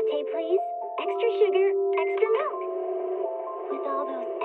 latte, please? Extra sugar, extra milk. With all those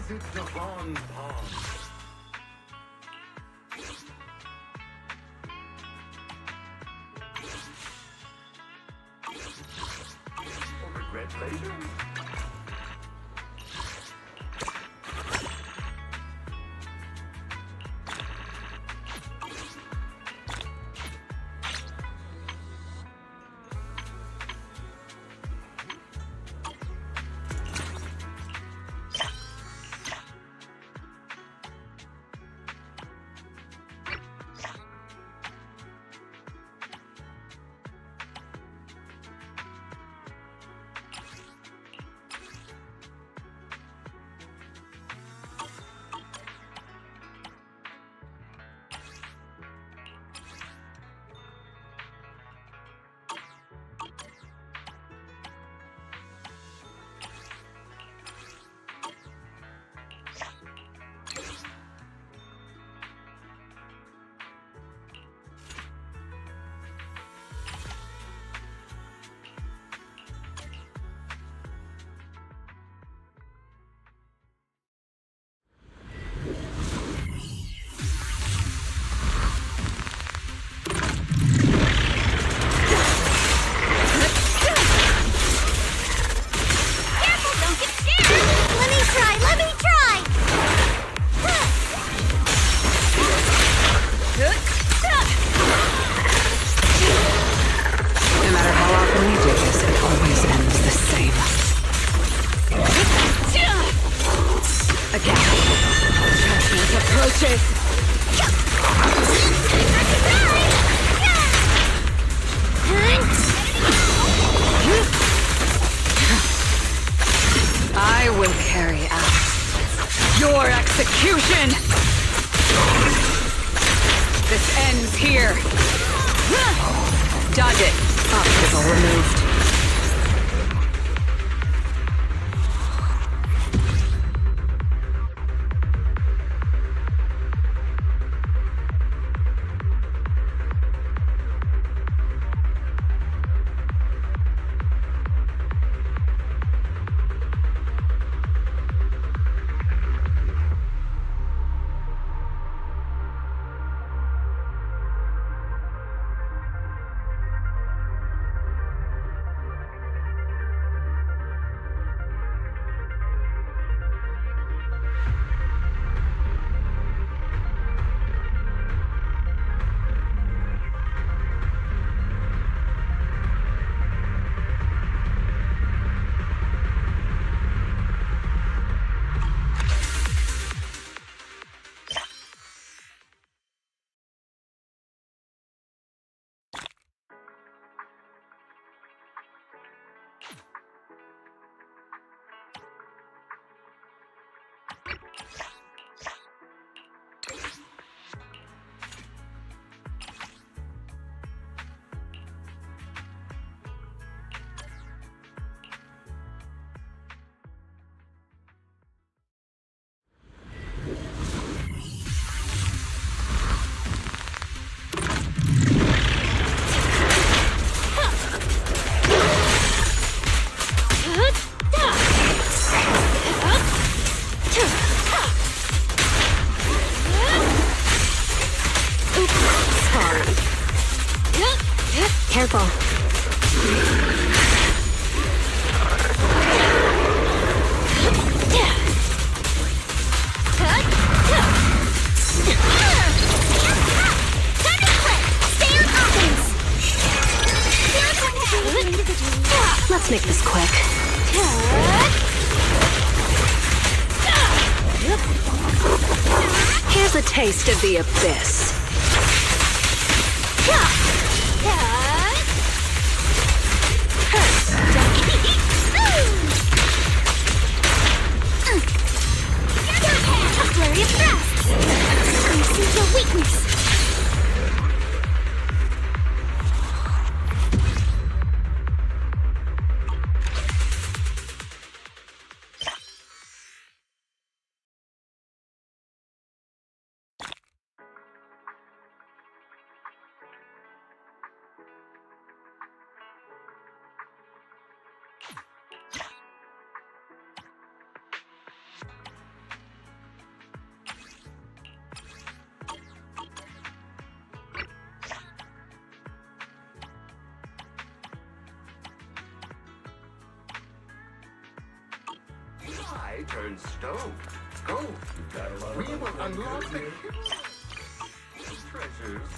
Visit the Bon Pond. Regret later? bitches! I will carry out your execution! This ends here. Dodge it. Obstacle removed. Careful. Let's make this quick. Here's a taste of the abyss. Flurry of thrusts! I see your weakness! I turn stone. Go. We will unlock the treasures.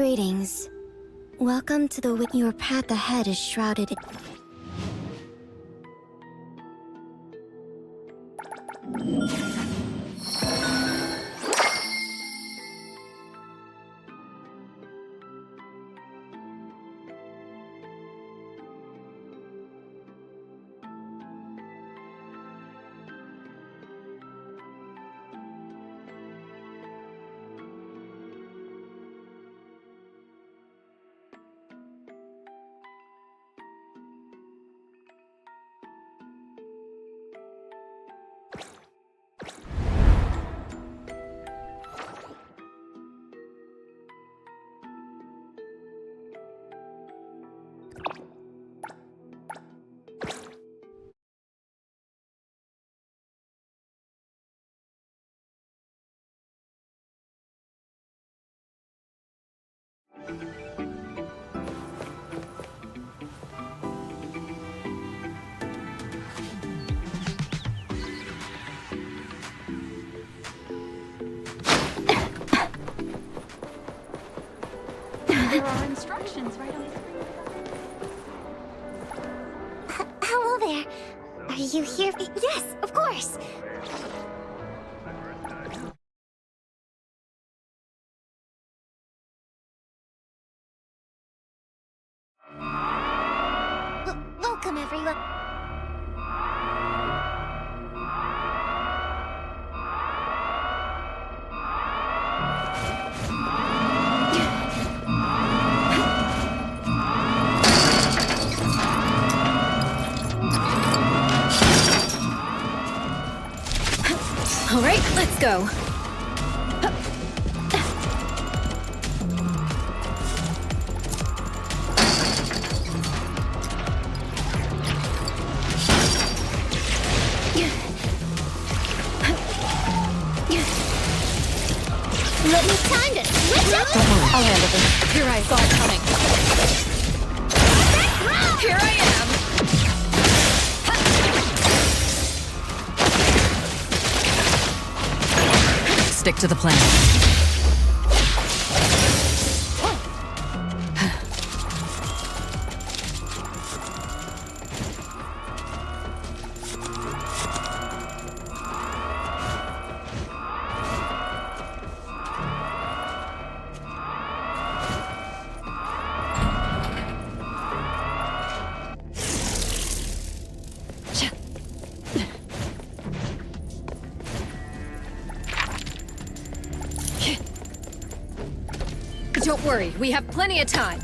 Greetings. Welcome to the Your path ahead is shrouded in... There are instructions right on the screen. Hello there. Are you here? Yes, of course. Welcome, everyone. All right, let's go. Let me time to switch up. Don't worry, I'll handle this. Here I saw it coming. Here I am. Stick to the plan. Don't worry, we have plenty of time.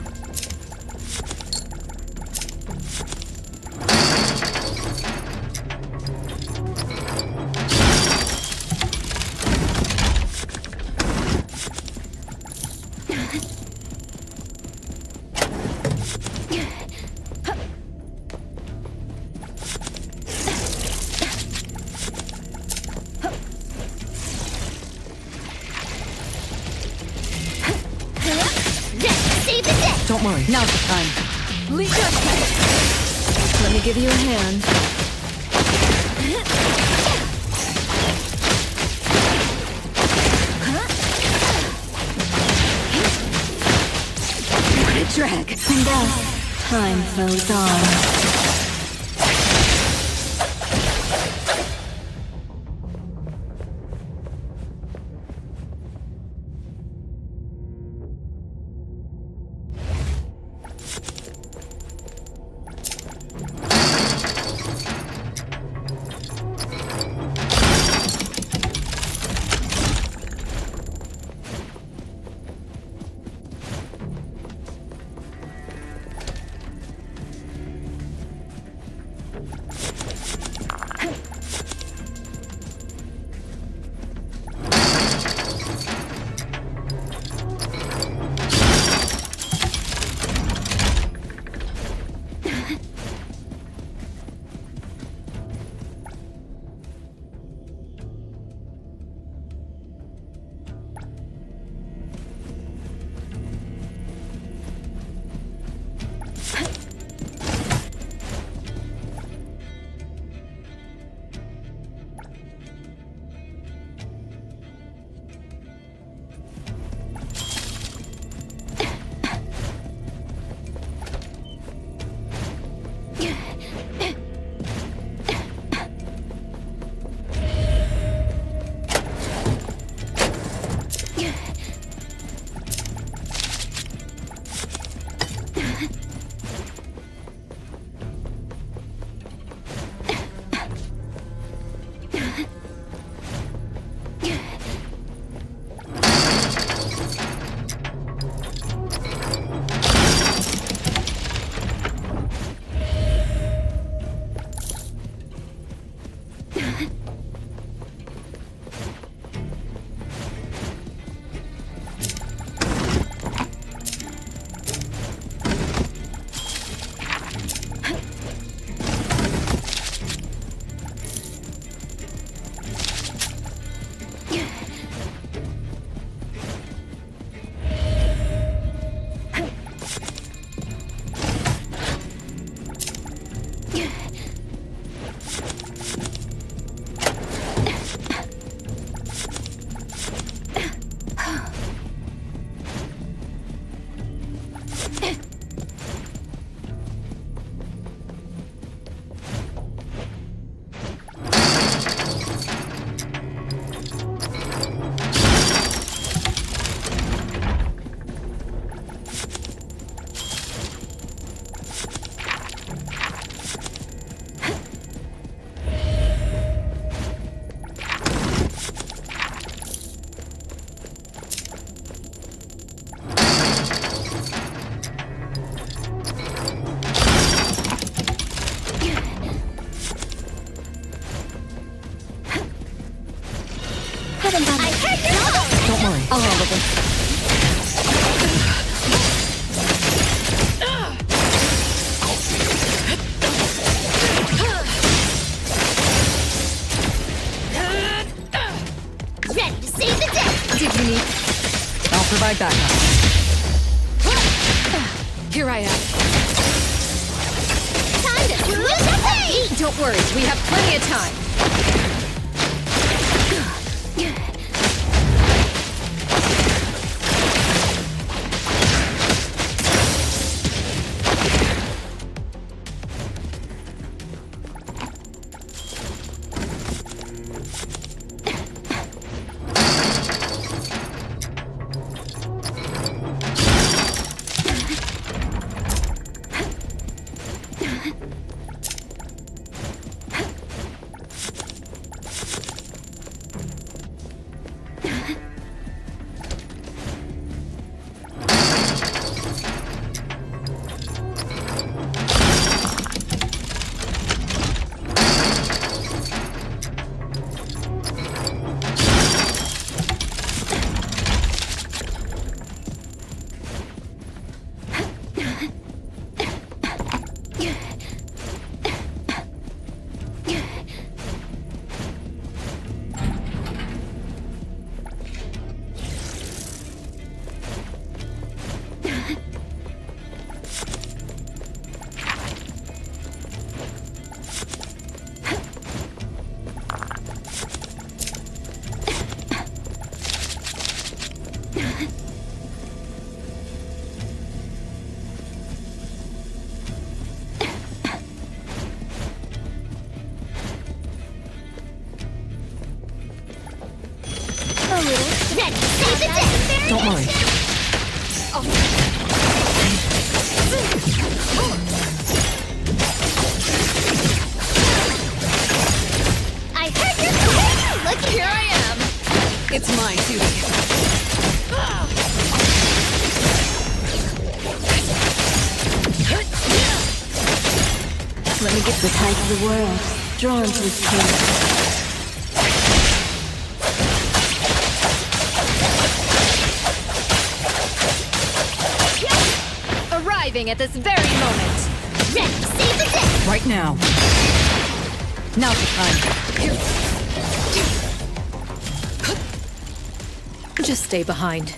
Don't worry, now's the time. Lead us! Let me give you a hand. What a drag. And thus, time flows on. Better than I heard your call. Don't worry, I'll handle this. Ready to save the day. What did you need? I'll provide backup. Here I am. Time to smooth the way. Don't worry, we have plenty of time. Don't worry. I heard your call. Look Here I am. It's my duty. Let me get the tides of the world drawn to this kingdom. Arriving at this very moment. Ready to save the day. Right now. Now's the time. Here. Just stay behind.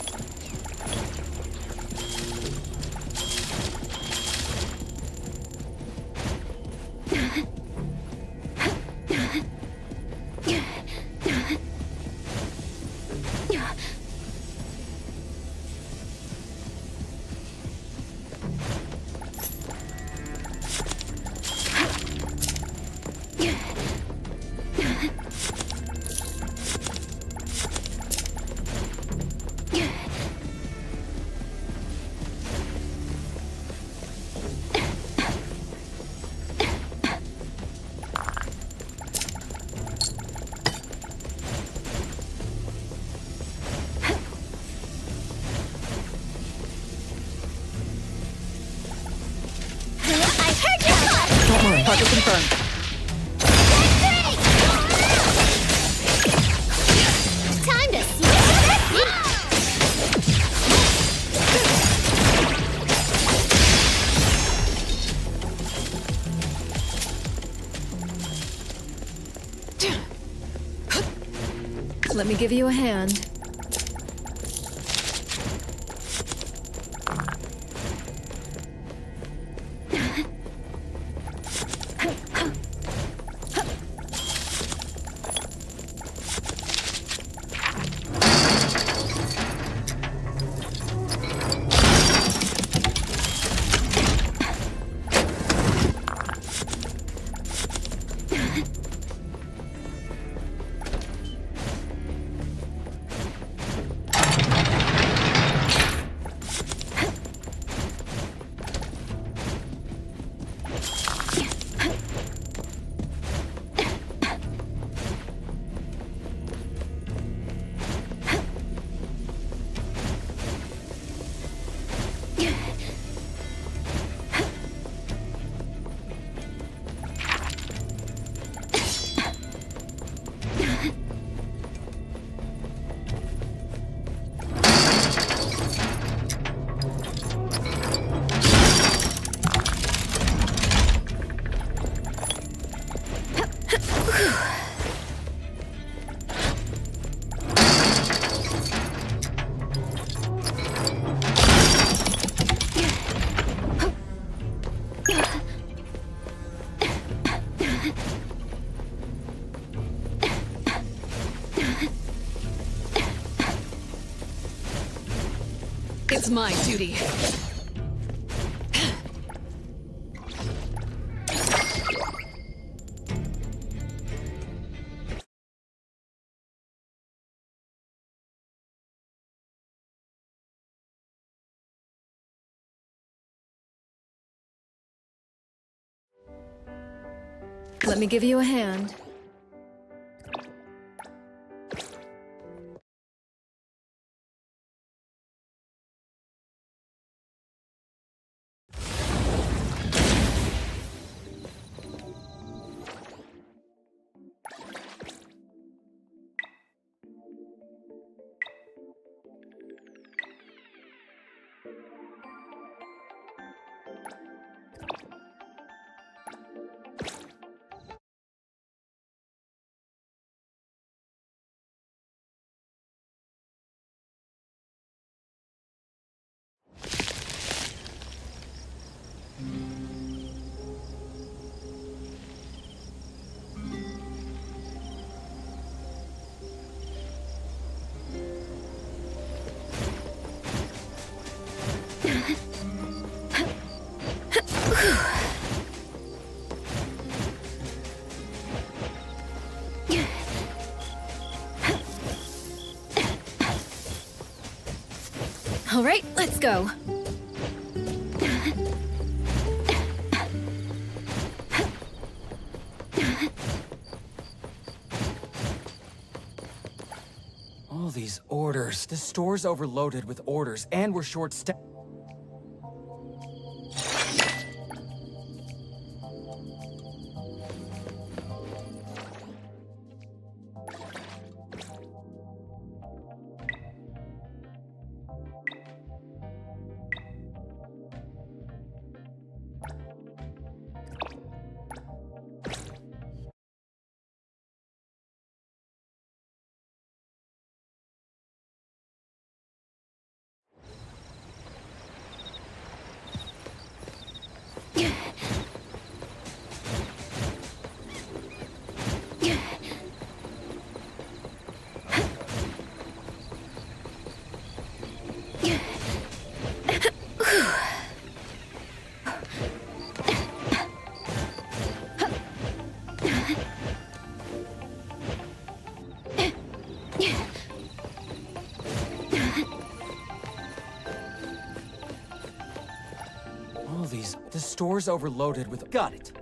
Don't worry, target confirmed. Time to smooth the Let me give you a hand. It's my duty. Let me give you a hand. All right, let's go. All these orders. The store's overloaded with orders, and we're short-staffed. The store's overloaded with... Got it.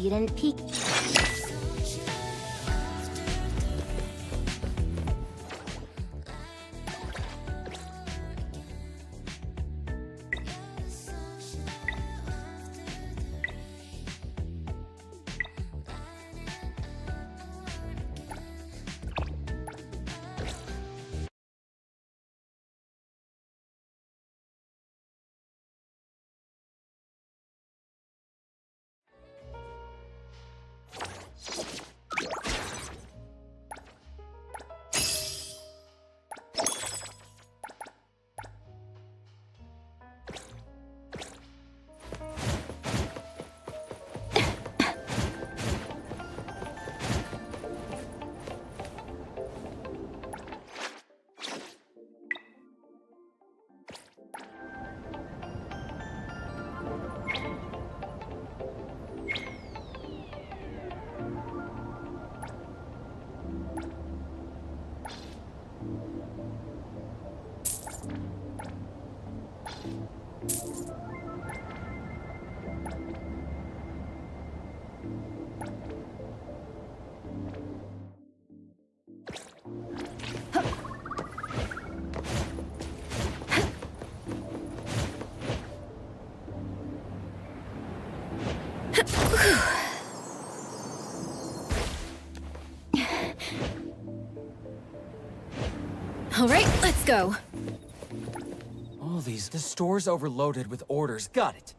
You didn't peek. All right, let's go. All these... The store's overloaded with orders. Got it.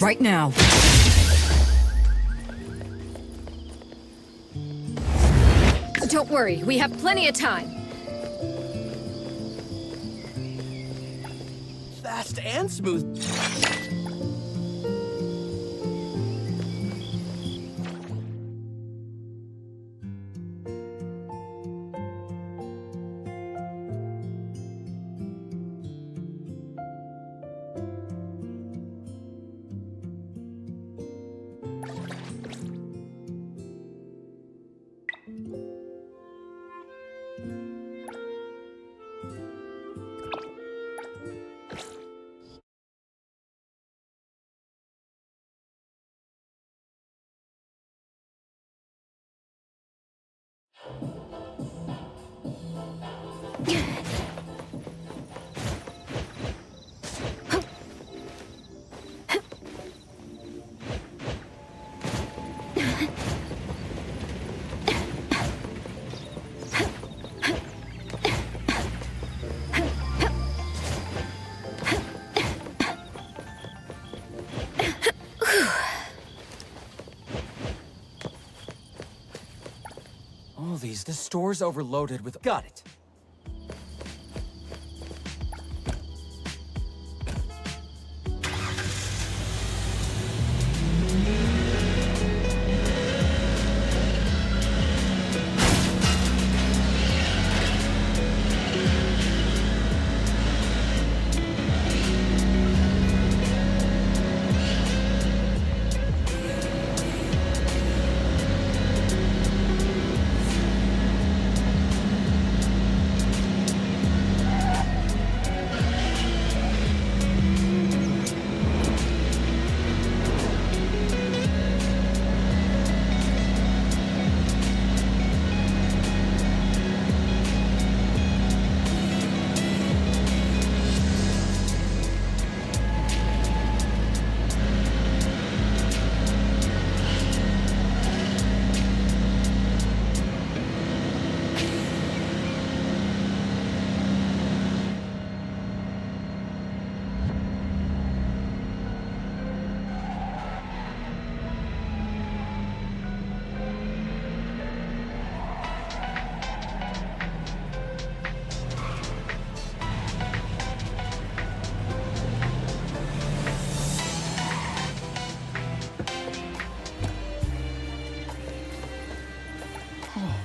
Right now. Don't worry, we have plenty of time. Fast and smooth. All these, the store's overloaded with... Got it.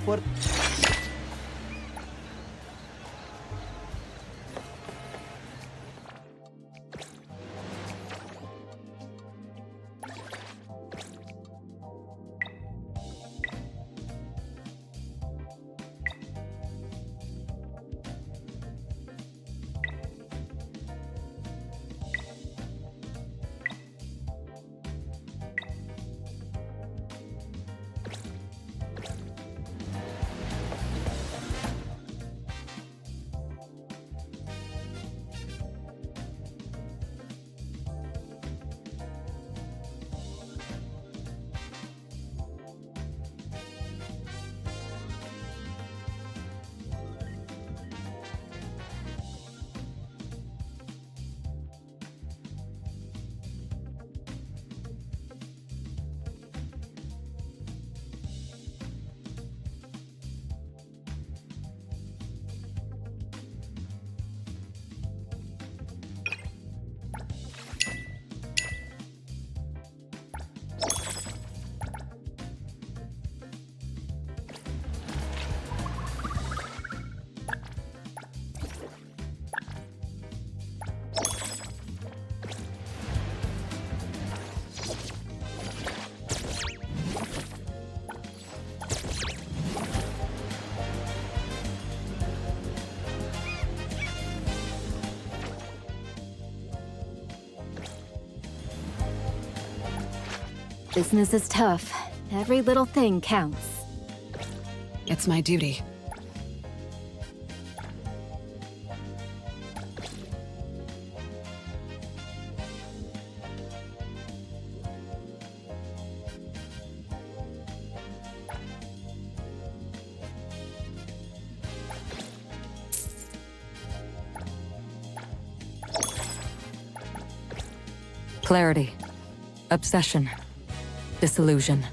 What? Business is tough. Every little thing counts. It's my duty. Clarity. Obsession. Disillusion.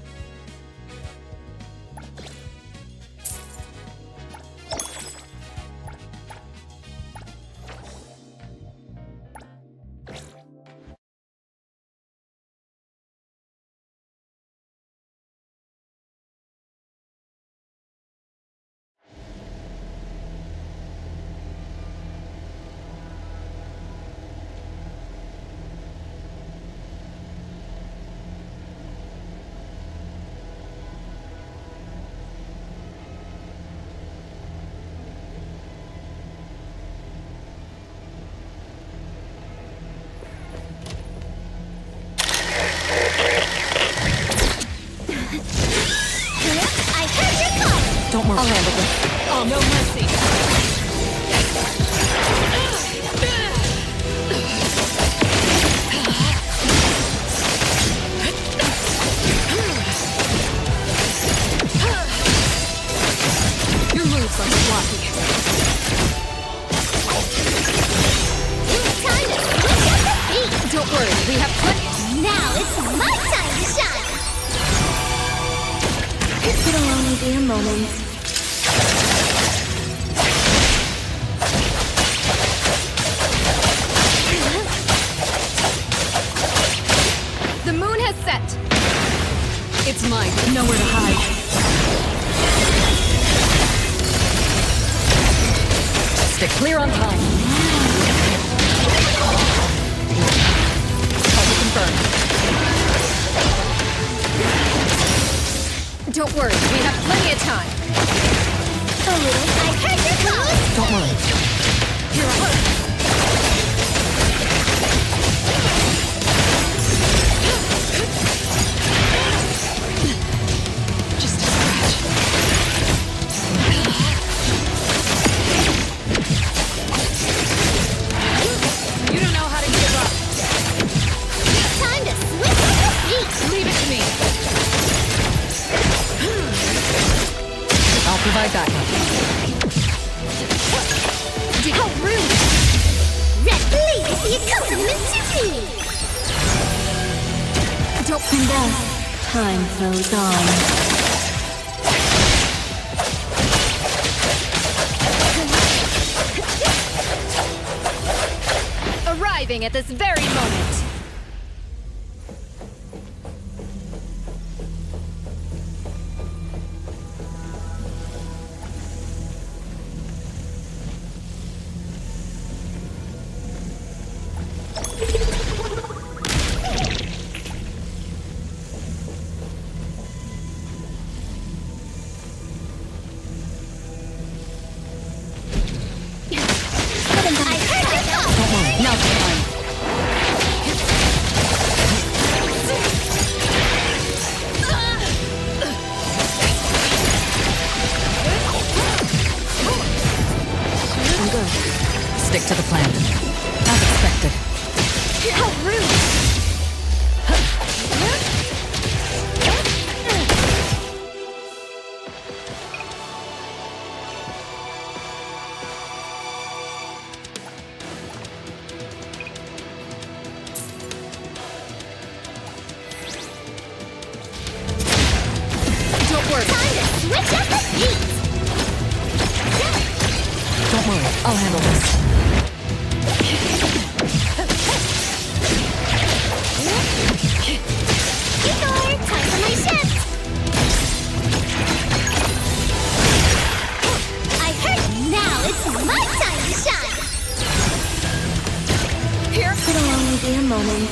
Don't worry. I'll handle this. Oh, no mercy. be a moment. The moon has set. It's mine. Nowhere to hide. Stick clear on time. Target confirmed. Don't worry, we have plenty of time. A little. I heard your call. Don't worry. Here I am. Just a scratch. You don't know how to give up. Time to switch up the beat. Leave it to me. I'll provide backup. How rude! Red blaze the accompaniment to me! Don't come back. Time flows on. Arriving at this very moment. Now's the time. I'm good. Stick to the plan. As expected. How rude! Don't worry. Time to switch up the beat! Don't worry, I'll handle this. Igor, time for my shift! I heard now it's my time to shine! Here. It'll only be a moment.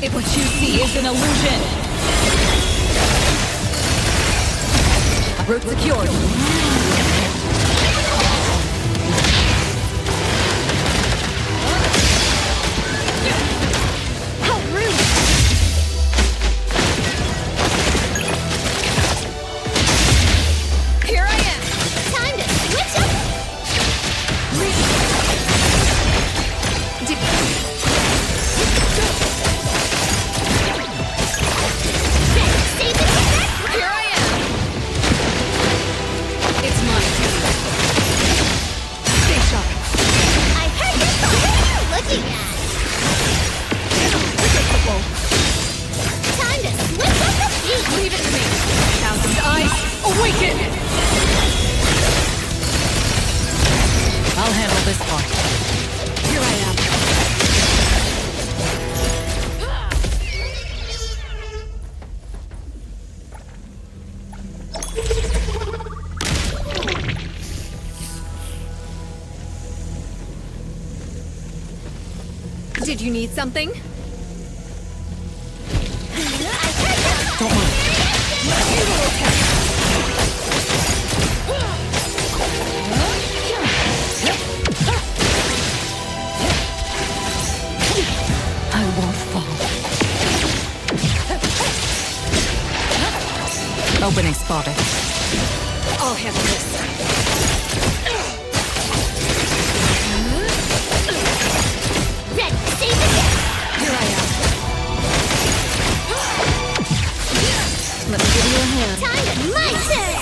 If what you see is an illusion. Route secured. How rude! Here I am. Time to switch up! Save the kicker! Here I am. It's mine. Stay sharp. I heard your thought. What are you looking at? Predictable. Time to switch up the beat! Leave it to me. Thousand eyes, awaken! I'll handle this part. Here I am. Did you need something? Don't worry. I won't fall. Opening spotted. I'll handle this. Red, save the kick! Here I am. Let me give you a hand. Time to my turn!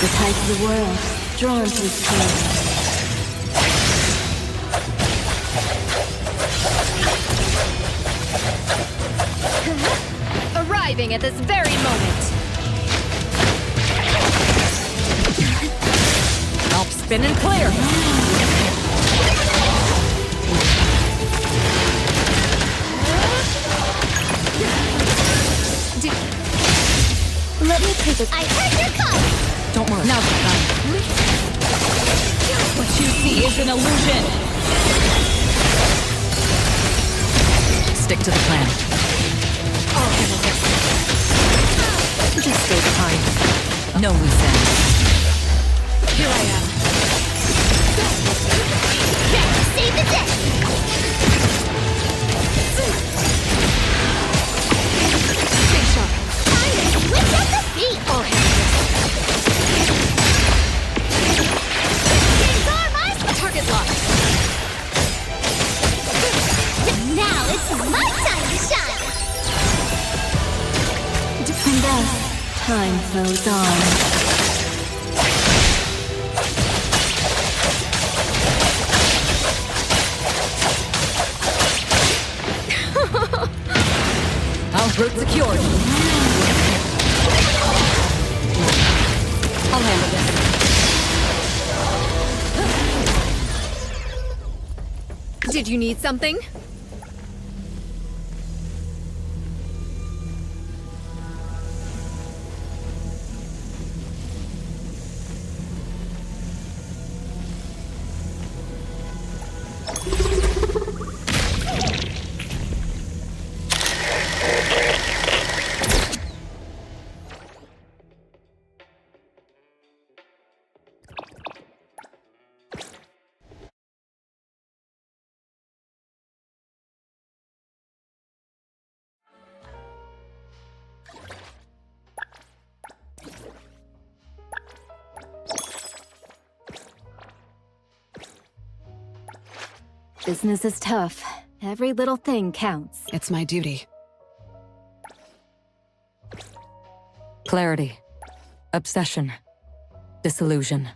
The fly through the world, drawn to its shore. Arriving at this very moment. Help spin and clear. Let me take a... I heard your call! Don't worry. Now's the time. What you see is an illusion. Stick to the plan. Just stay behind. No loose ends. Here I am. Save the day! Stay sharp. Time to switch up the beat! All hands. These are my Target locked. Now it's my time to shine! And as time flows on. Route secured. I'll handle this. Did you need something? Business is tough. Every little thing counts. It's my duty. Clarity. Obsession. Disillusion.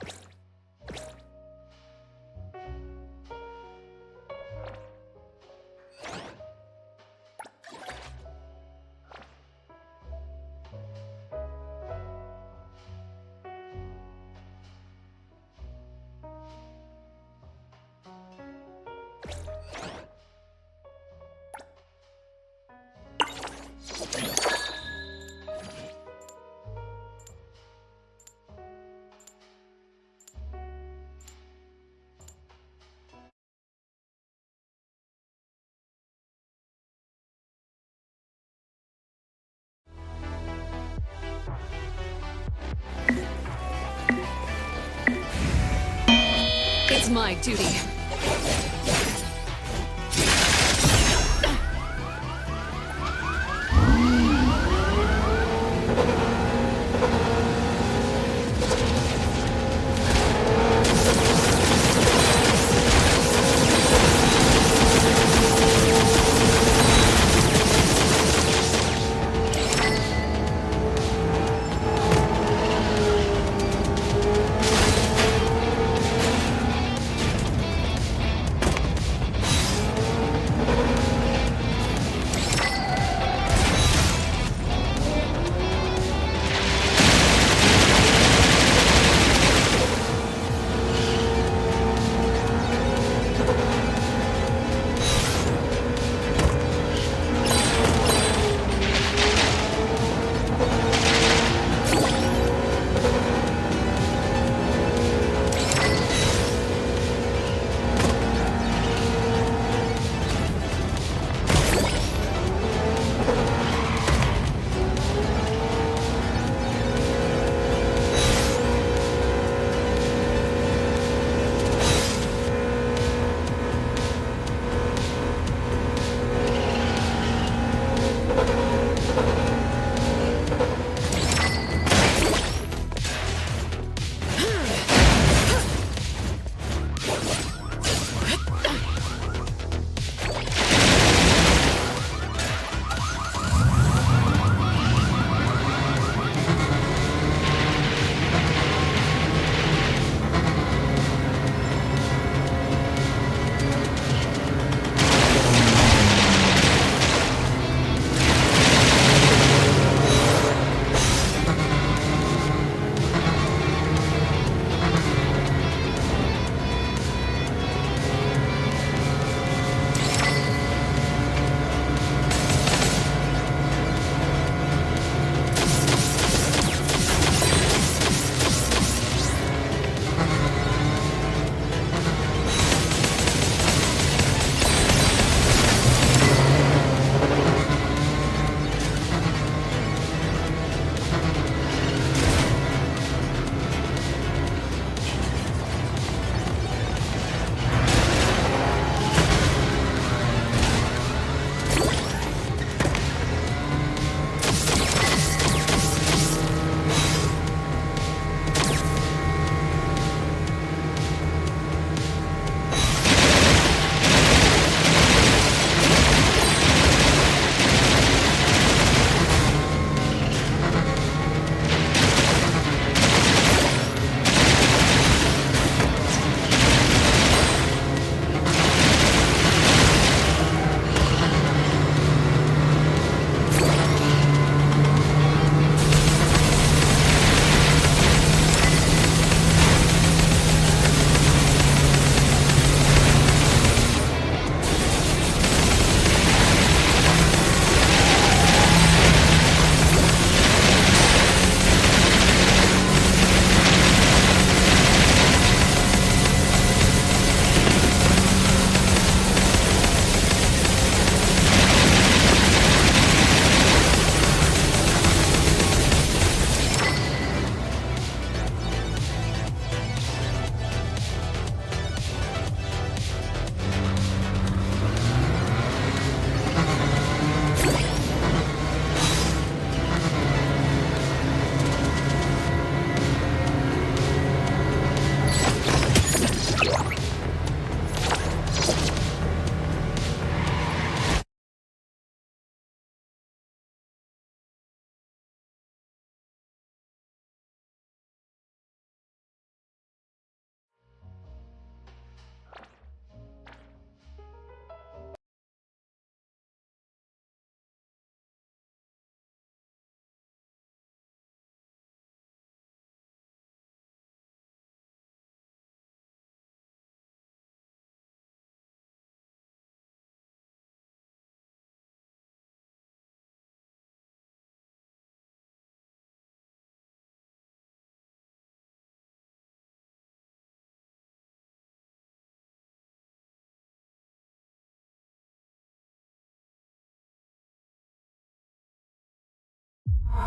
It's my duty.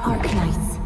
Arknights.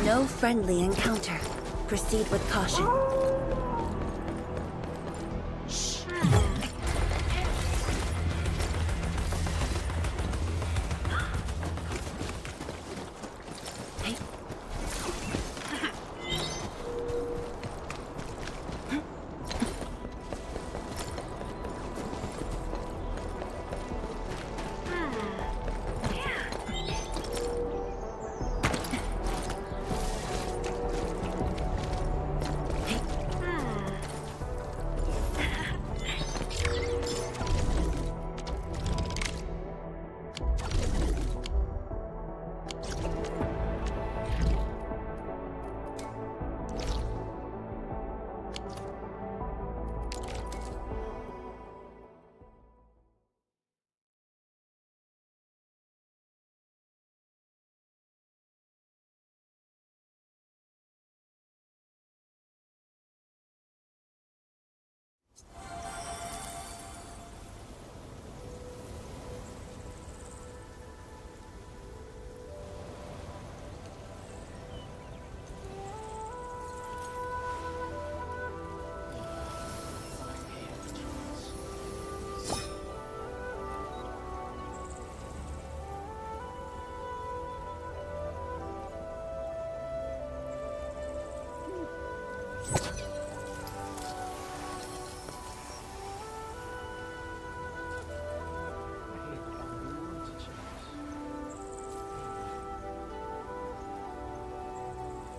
No friendly encounter. Proceed with caution.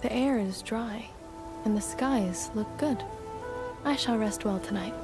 The air is dry, and the skies look good. I shall rest well tonight.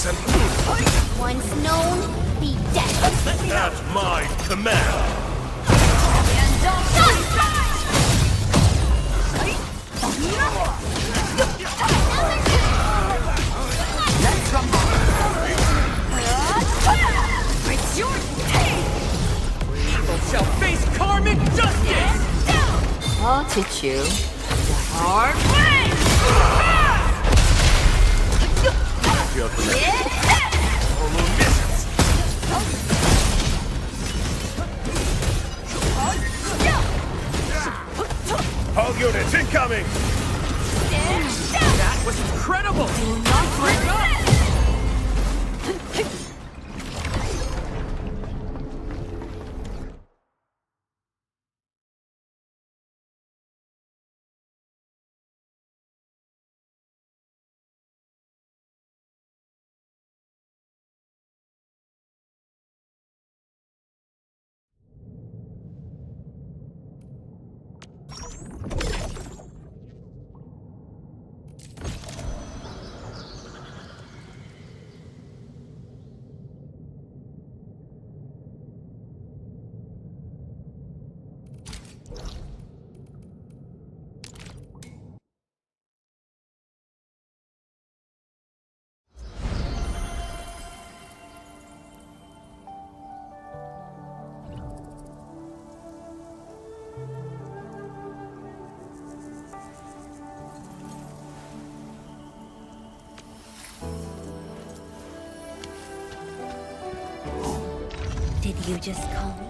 listen. Once known, be dead. At my command. Let's rumble. It's your day. Evil shall face karmic justice! I'll teach you the hard way. All units incoming! That was incredible! Do not break up. Did you just call me?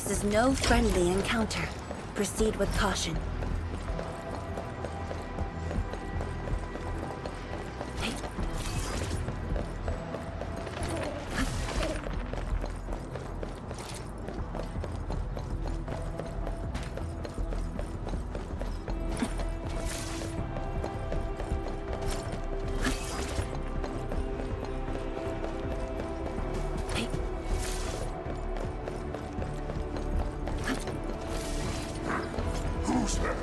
This is no friendly encounter. Proceed with caution. Who's there?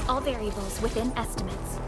All variables within estimates.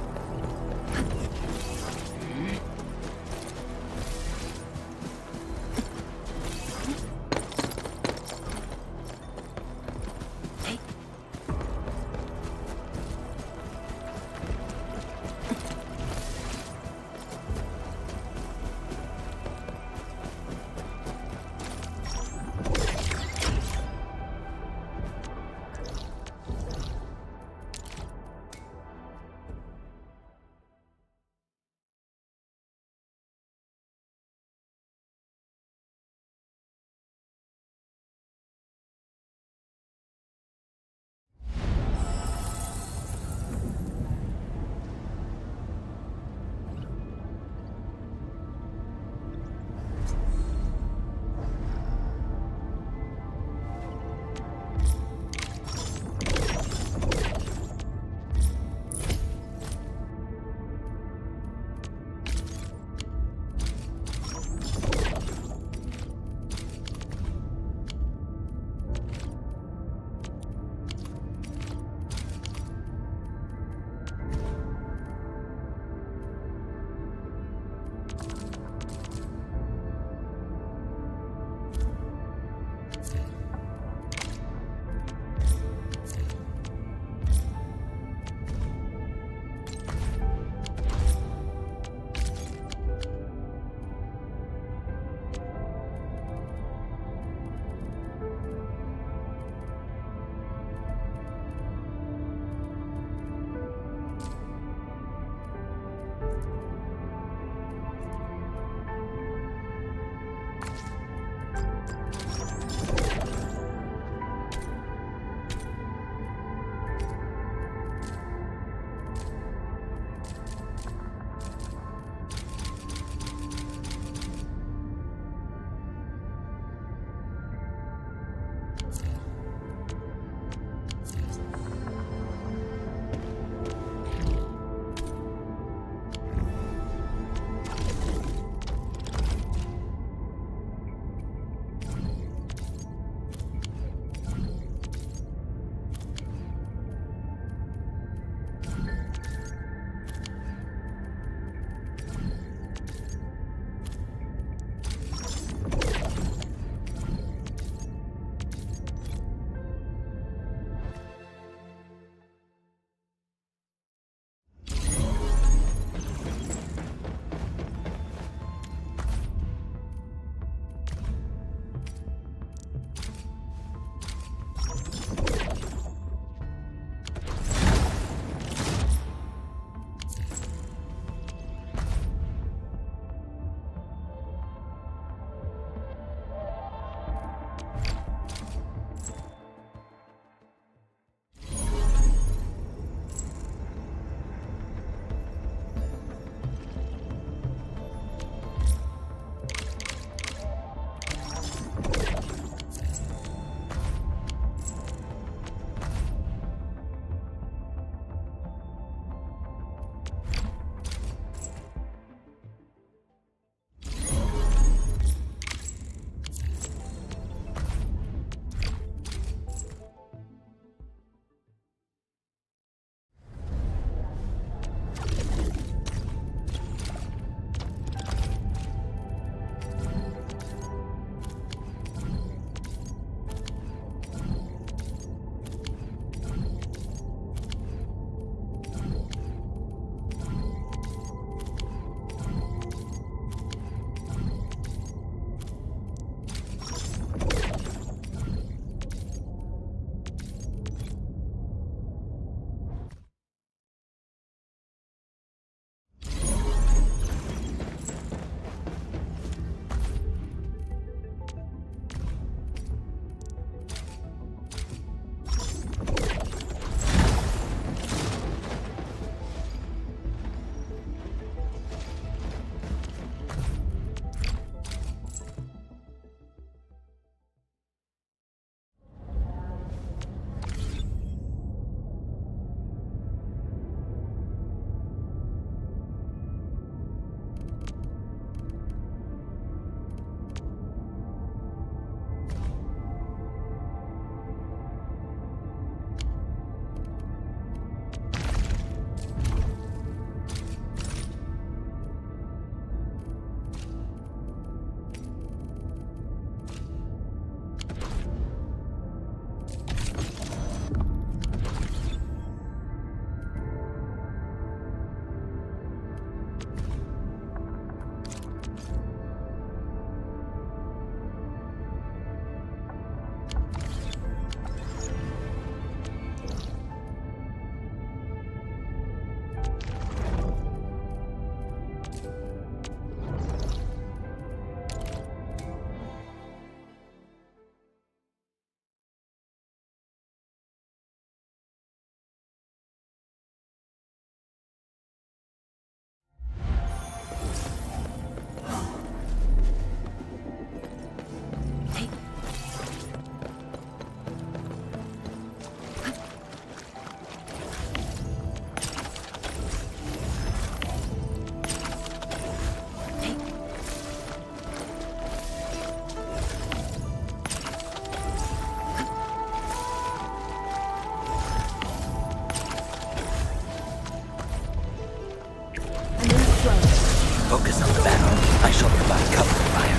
I shall provide cover and fire.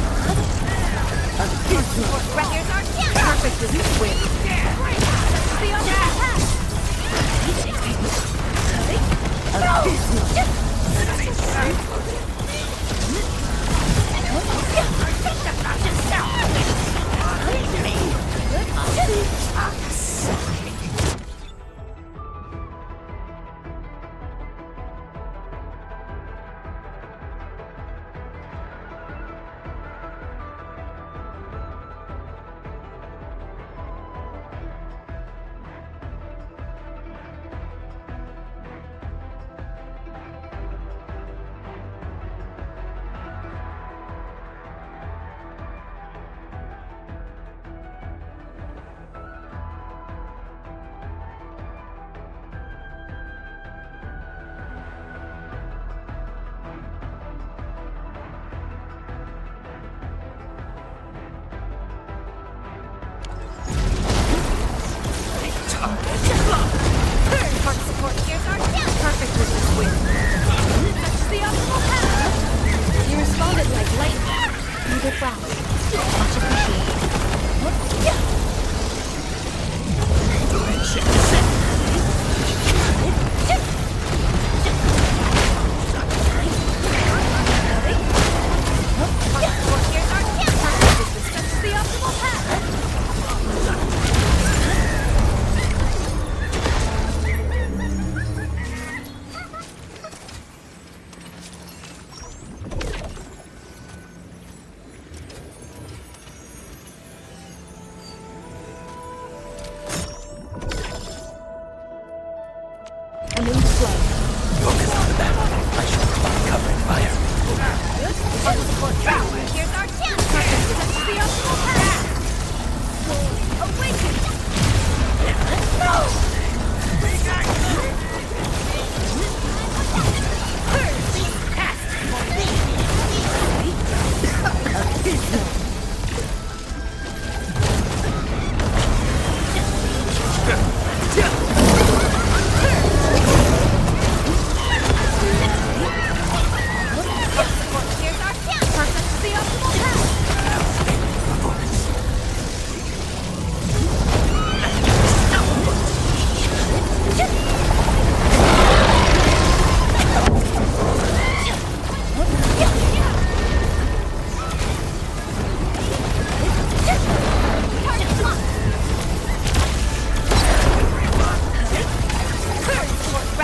Perfect as this wind. Perfect with this wind. That's the optimal path. You responded like lightning. You did well. Much appreciated. That's the optimal path. I'm in flow. Focus on the battle. I shall provide cover and fire. Here's our chance. That's the optimal path. Awaken. Here's our chance. That's the optimal path.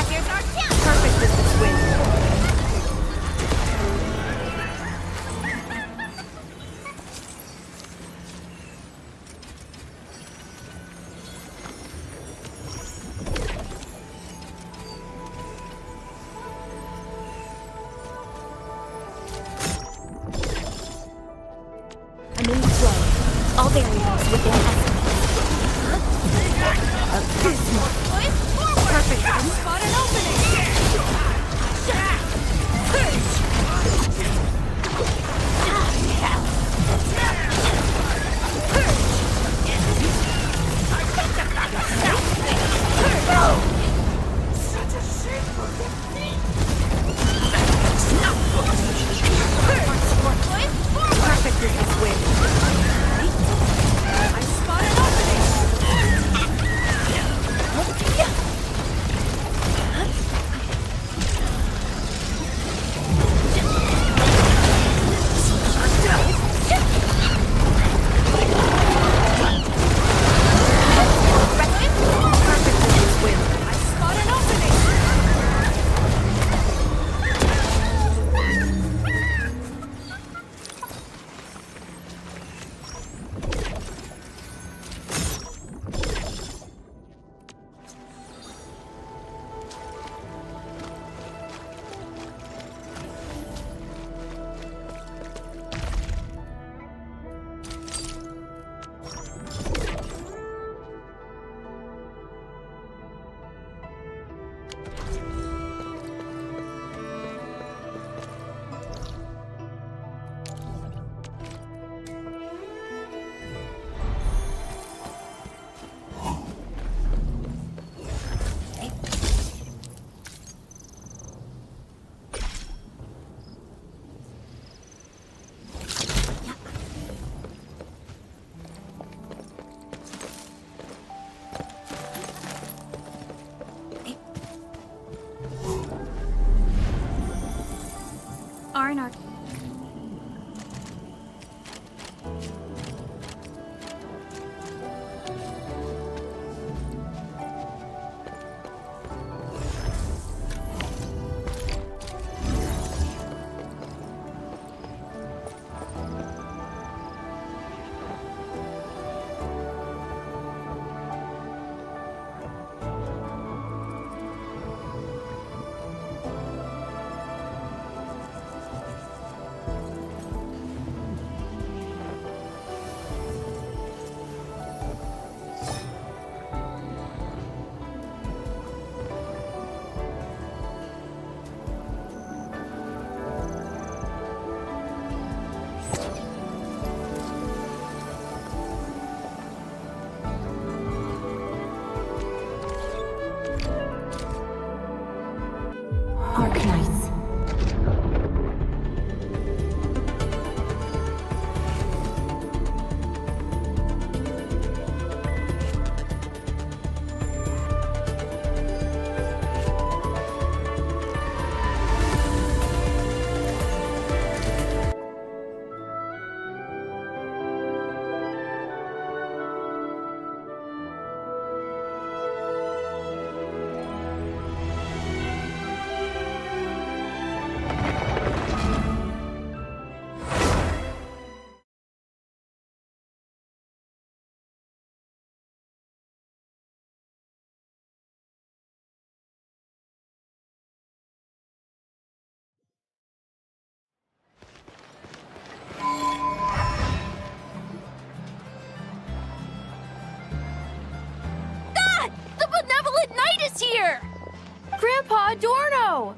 Here's our chance. Perfect with this wind. I'm in flow. All variables within estimate. Perfect. Spot an opening. Perfect with this wind. I spot an opening. Arknights. Ah! The benevolent knight is here! Grandpa Adorno!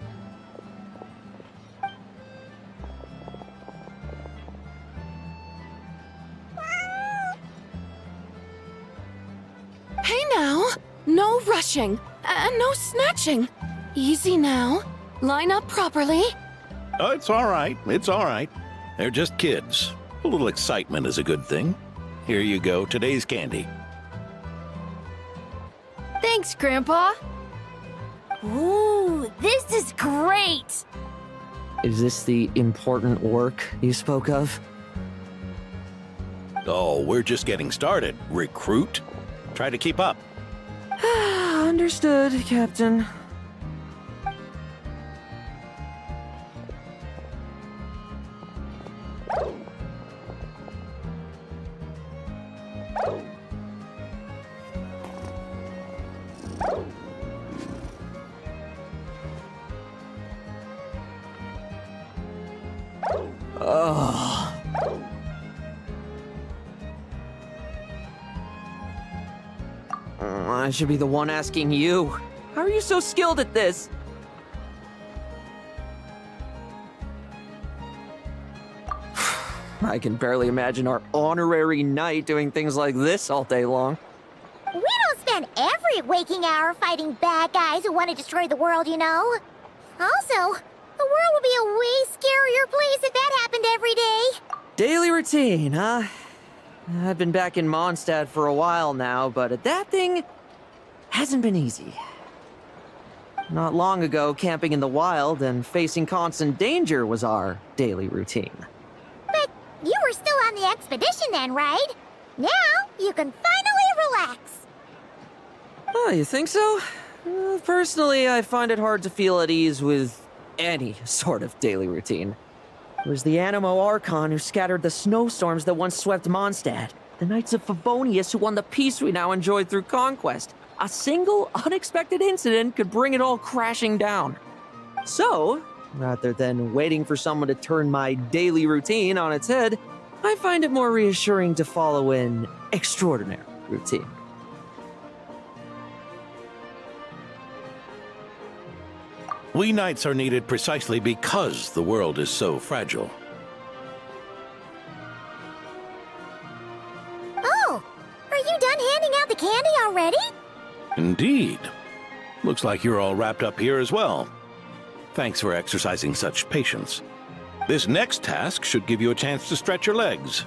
Hey now! No rushing, and no snatching. Easy now. Line up properly. Oh, it's all right. It's all right. They're just kids. A little excitement is a good thing. Here you go, today's candy. Thanks, Grandpa. Ooh, this is great! Is this the important work you spoke of? Oh, we're just getting started. Recruit. Try to keep up. Understood, Captain. Oh. I should be the one asking you. How are you so skilled at this? I can barely imagine our honorary knight doing things like this all day long. We don't spend every waking hour fighting bad guys who want to destroy the world, you know. Also, the world would be a way scarier place if that happened every day. Daily routine, huh? I've been back in Mondstadt for a while now, but adapting hasn't been easy. Not long ago, camping in the wild and facing constant danger was our daily routine. But you were still on the expedition then, right? Now you can finally relax. Oh, you think so? Personally, I find it hard to feel at ease with any sort of daily routine. It was the Animo Archon who scattered the snowstorms that once swept Mondstadt. The Knights of Favonius who won the peace we now enjoy through conquest. A single, unexpected incident could bring it all crashing down. So, rather than waiting for someone to turn my daily routine on its head, I find it more reassuring to follow an extraordinary routine. We knights are needed precisely because the world is so fragile. Oh, are you done handing out the candy already? Indeed. Looks like you're all wrapped up here as well. Thanks for exercising such patience. This next task should give you a chance to stretch your legs.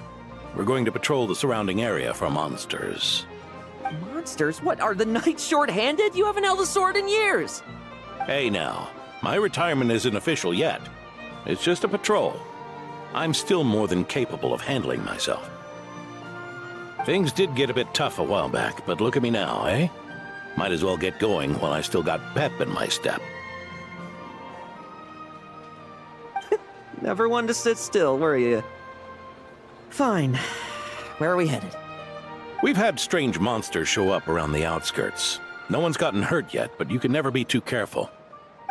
We're going to patrol the surrounding area for monsters. Monsters? What, are the knights short-handed? You haven't held a sword in years! Hey now, my retirement isn't official yet. It's just a patrol. I'm still more than capable of handling myself. Things did get a bit tough a while back, but look at me now, eh? Might as well get going while I still got pep in my step. Never one to sit still, were you? Fine. Where are we headed? We've had strange monsters show up around the outskirts. No one's gotten hurt yet, but you can never be too careful.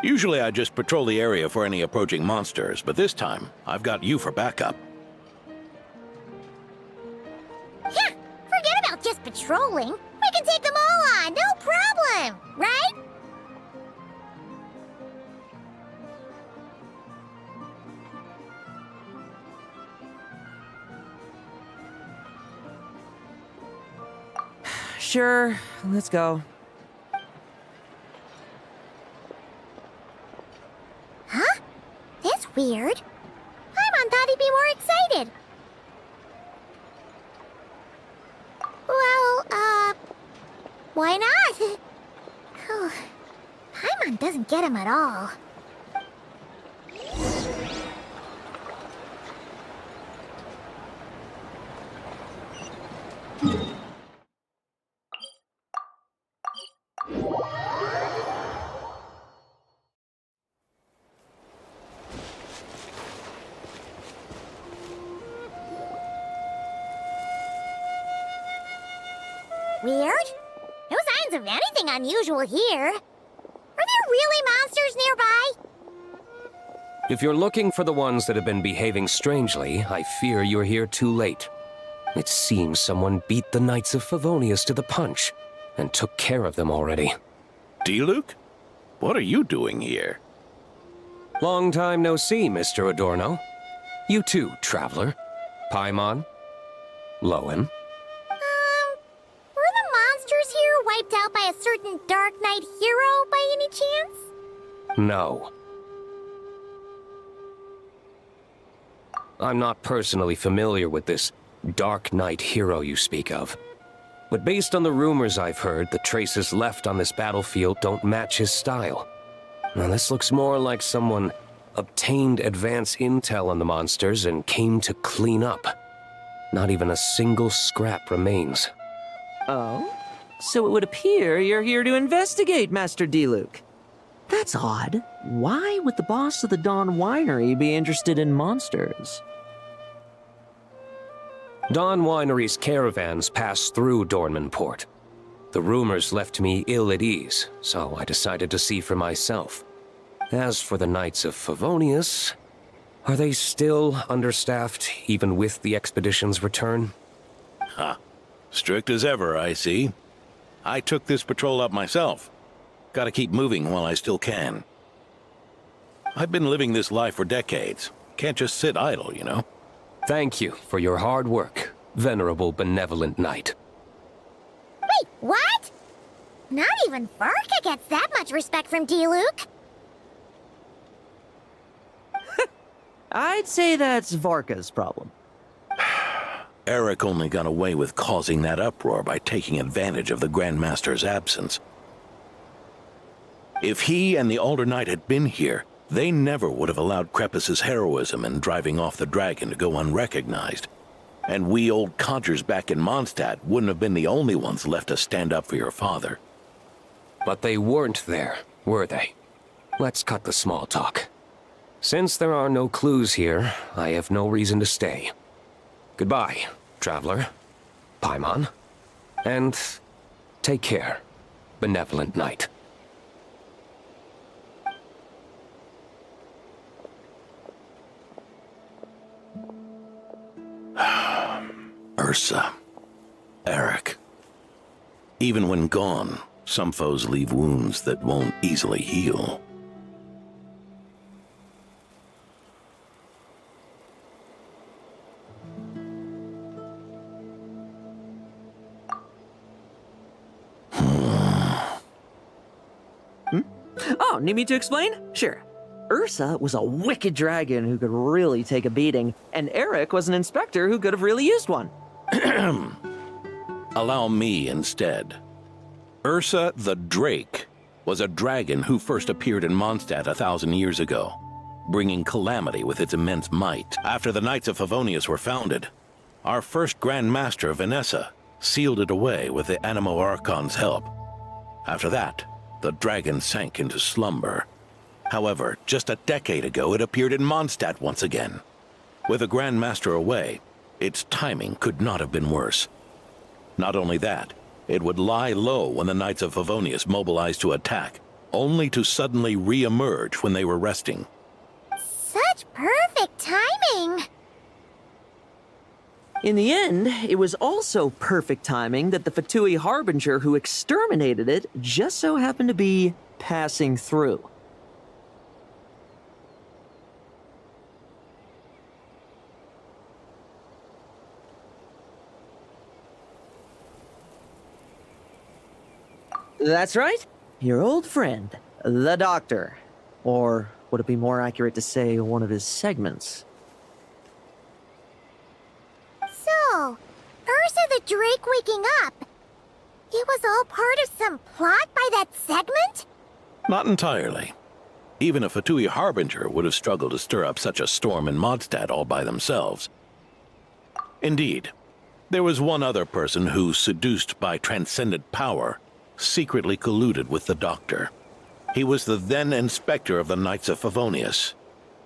Usually I just patrol the area for any approaching monsters, but this time, I've got you for backup. Yeah, forget about just patrolling. We can take them all on, no problem, right? Sure, let's go. Huh? That's weird. Paimon thought he'd be more excited. Well, why not? Oh, Paimon doesn't get him at all. Weird? No signs of anything unusual here. Are there really monsters nearby? If you're looking for the ones that have been behaving strangely, I fear you're here too late. It seems someone beat the Knights of Favonius to the punch, and took care of them already. Diluc? What are you doing here? Long time no see, Mr. Adorno. You too, traveler. Paimon? Lowen? Were the monsters here wiped out by a certain Dark Knight hero by any chance? No. I'm not personally familiar with this Dark Knight hero you speak of. But based on the rumors I've heard, the traces left on this battlefield don't match his style. Now this looks more like someone obtained advance intel on the monsters and came to clean up. Not even a single scrap remains. Oh? So it would appear you're here to investigate, Master Diluc. That's odd. Why would the boss of the Dawn Winery be interested in monsters? Dawn Winery's caravans pass through Dornman Port. The rumors left me ill at ease, so I decided to see for myself. As for the Knights of Favonius, are they still understaffed, even with the expedition's return? Ha. Strict as ever, I see. I took this patrol up myself. Gotta keep moving while I still can. I've been living this life for decades. Can't just sit idle, you know? Thank you for your hard work, venerable benevolent knight. Wait, what? Not even Varka gets that much respect from Diluc. I'd say that's Varka's problem. Eric only got away with causing that uproar by taking advantage of the Grandmaster's absence. If he and the Alder Knight had been here, they never would have allowed Krepus's heroism in driving off the dragon to go unrecognized. And we old codgers back in Mondstadt wouldn't have been the only ones left to stand up for your father. But they weren't there, were they? Let's cut the small talk. Since there are no clues here, I have no reason to stay. Goodbye, traveler, Paimon, and take care, benevolent knight. Ursa. Eric. Even when gone, some foes leave wounds that won't easily heal. Oh, need me to explain? Sure. Ursa was a wicked dragon who could really take a beating, and Eric was an inspector who could have really used one. Allow me instead. Ursa the Drake was a dragon who first appeared in Mondstadt 1,000 years ago. bringing calamity with its immense might. After the Knights of Favonius were founded, our first Grand Master, Vanessa, sealed it away with the Animo Archon's help. After that, the dragon sank into slumber. However, just a decade ago, it appeared in Mondstadt once again. With the Grand Master away, its timing could not have been worse. Not only that, it would lie low when the Knights of Favonius mobilized to attack, only to suddenly re-emerge when they were resting. Such perfect timing! In the end, it was also perfect timing that the Fatui Harbinger who exterminated it just so happened to be passing through. That's right. Your old friend, the Doctor. Or would it be more accurate to say one of his segments? So, Ursa the Drake waking up. It was all part of some plot by that segment? Not entirely. Even a Fatui Harbinger would have struggled to stir up such a storm in Mondstadt all by themselves. Indeed, there was one other person who, seduced by transcendent power, secretly colluded with the Doctor. He was the then Inspector of the Knights of Favonius,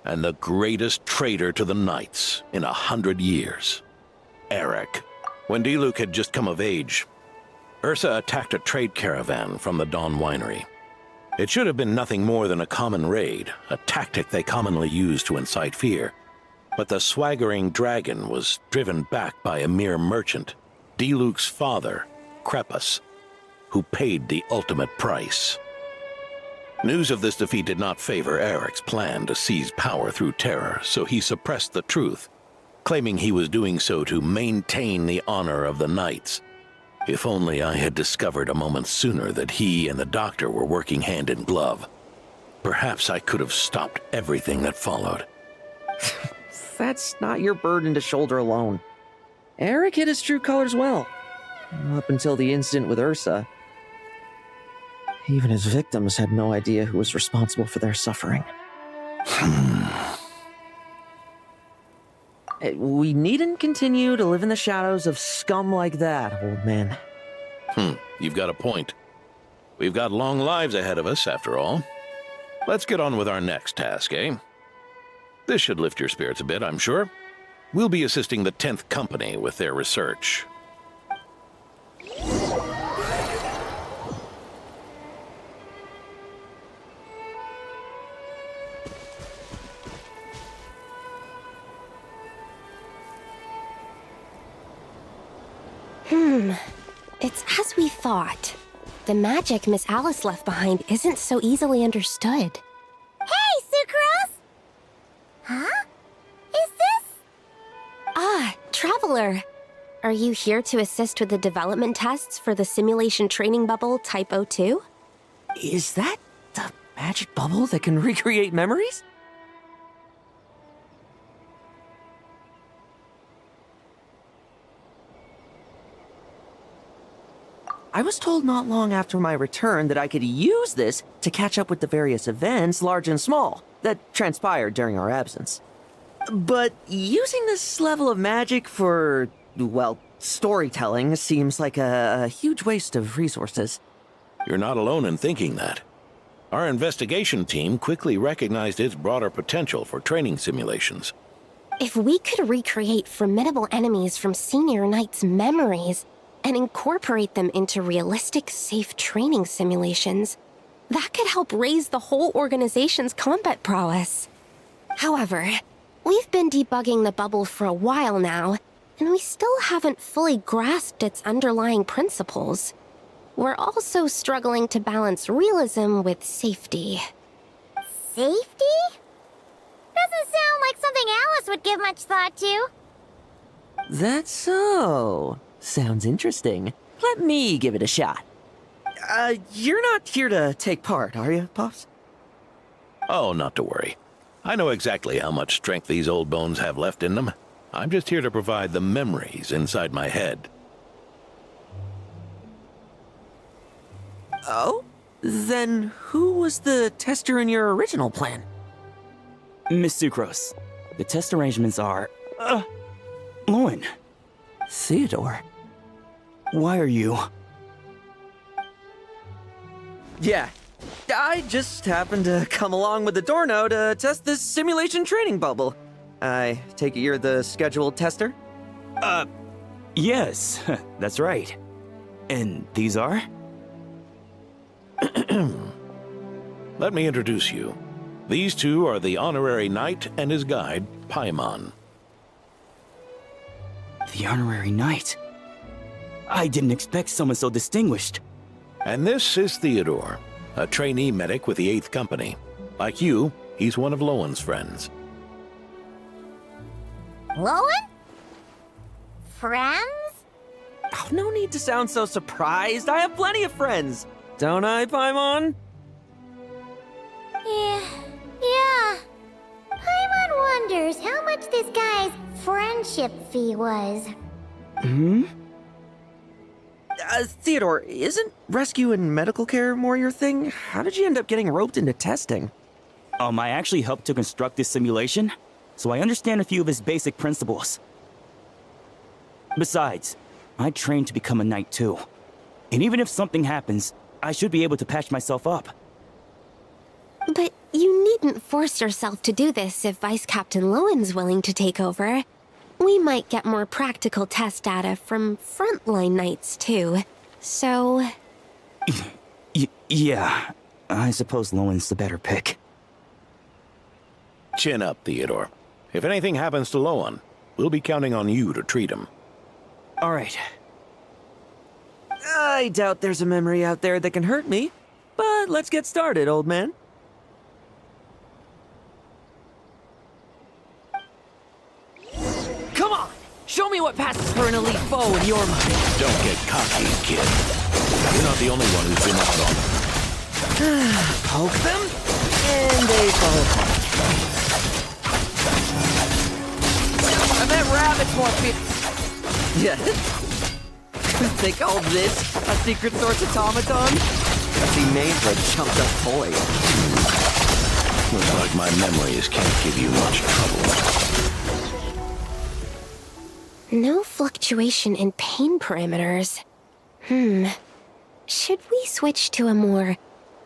and the greatest traitor to the Knights in 100 years. Eric. When Diluc had just come of age, Ursa attacked a trade caravan from the Dawn Winery. It should have been nothing more than a common raid, a tactic they commonly use to incite fear. But the swaggering dragon was driven back by a mere merchant, Diluc's father, Crepus, who paid the ultimate price. News of this defeat did not favor Eric's plan to seize power through terror, so he suppressed the truth, claiming he was doing so to maintain the honor of the Knights. If only I had discovered a moment sooner that he and the Doctor were working hand in glove. Perhaps I could have stopped everything that followed. That's not your burden to shoulder alone. Eric hid his true colors well. Up until the incident with Ursa. Even his victims had no idea who was responsible for their suffering. We needn't continue to live in the shadows of scum like that, old man. You've got a point. We've got long lives ahead of us, after all. Let's get on with our next task, eh? This should lift your spirits a bit, I'm sure. We'll be assisting the 10th Company with their research. It's as we thought. The magic Miss Alice left behind isn't so easily understood. Hey, Sucrose! Huh? Is this? Ah, Traveler. Are you here to assist with the development tests for the simulation training bubble Type 02? Is that the magic bubble that can recreate memories? I was told not long after my return that I could use this to catch up with the various events, large and small, that transpired during our absence. But using this level of magic for, well, storytelling seems like a huge waste of resources. You're not alone in thinking that. Our investigation team quickly recognized its broader potential for training simulations. If we could recreate formidable enemies from Senior Knight's memories and incorporate them into realistic, safe training simulations, that could help raise the whole organization's combat prowess. However, we've been debugging the bubble for a while now, and we still haven't fully grasped its underlying principles. We're also struggling to balance realism with safety. Safety? Doesn't sound like something Alice would give much thought to. That's so. Sounds interesting. Let me give it a shot. You're not here to take part, are you, Pops? Oh, not to worry. I know exactly how much strength these old bones have left in them. I'm just here to provide the memories inside my head. Oh? Then who was the tester in your original plan? Miss Sucrose, the test arrangements are... Lowen. Theodore. Why are you... Yeah, I just happened to come along with the Dorno to test this simulation training bubble. I take it you're the scheduled tester? Yes, that's right. And these are? Let me introduce you. These two are the honorary knight and his guide, Paimon. The honorary knight? I didn't expect someone so distinguished. And this is Theodore, a trainee medic with the 8th Company. Like you, he's one of Lowen's friends. Lowen? Friends? Oh, no need to sound so surprised. I have plenty of friends. Don't I, Paimon? Yeah. Paimon wonders how much this guy's friendship fee was. Theodore, isn't rescue and medical care more your thing? How did you end up getting roped into testing? I actually helped to construct this simulation, so I understand a few of its basic principles. Besides, I trained to become a knight too. And even if something happens, I should be able to patch myself up. But you needn't force yourself to do this if Vice Captain Lowen's willing to take over. We might get more practical test data from frontline knights too, so... Yeah, I suppose Lowen's the better pick. Chin up, Theodore. If anything happens to Lowen, we'll be counting on you to treat him. All right. I doubt there's a memory out there that can hurt me, but let's get started, old man. Come on! Show me what passes for an elite foe in your mind. Don't get cocky, kid. You're not the only one who's been out on them. Poke them, and they fall apart. I bet rabbits more fit. Yeah. They call this a secret source automaton? Must be made for a chumped up toy. Looks like my memories can't give you much trouble. No fluctuation in pain parameters. Should we switch to a more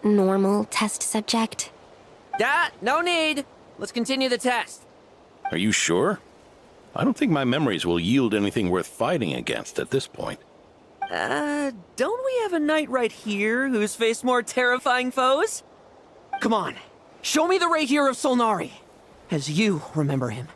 normal test subject? No need. Let's continue the test. Are you sure? I don't think my memories will yield anything worth fighting against at this point. Don't we have a knight right here who's faced more terrifying foes? Come on, show me the Rapier of Solnari, as you remember him.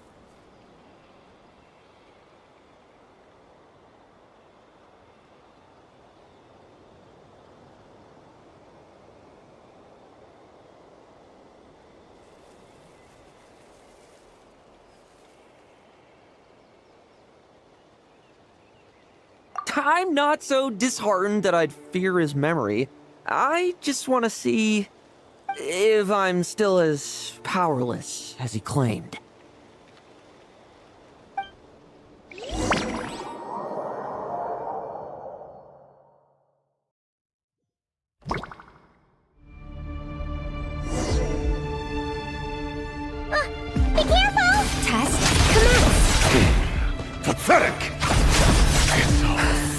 I'm not so disheartened that I'd fear his memory. I just want to see if I'm still as powerless as he claimed. Be careful! Test commence. Pathetic!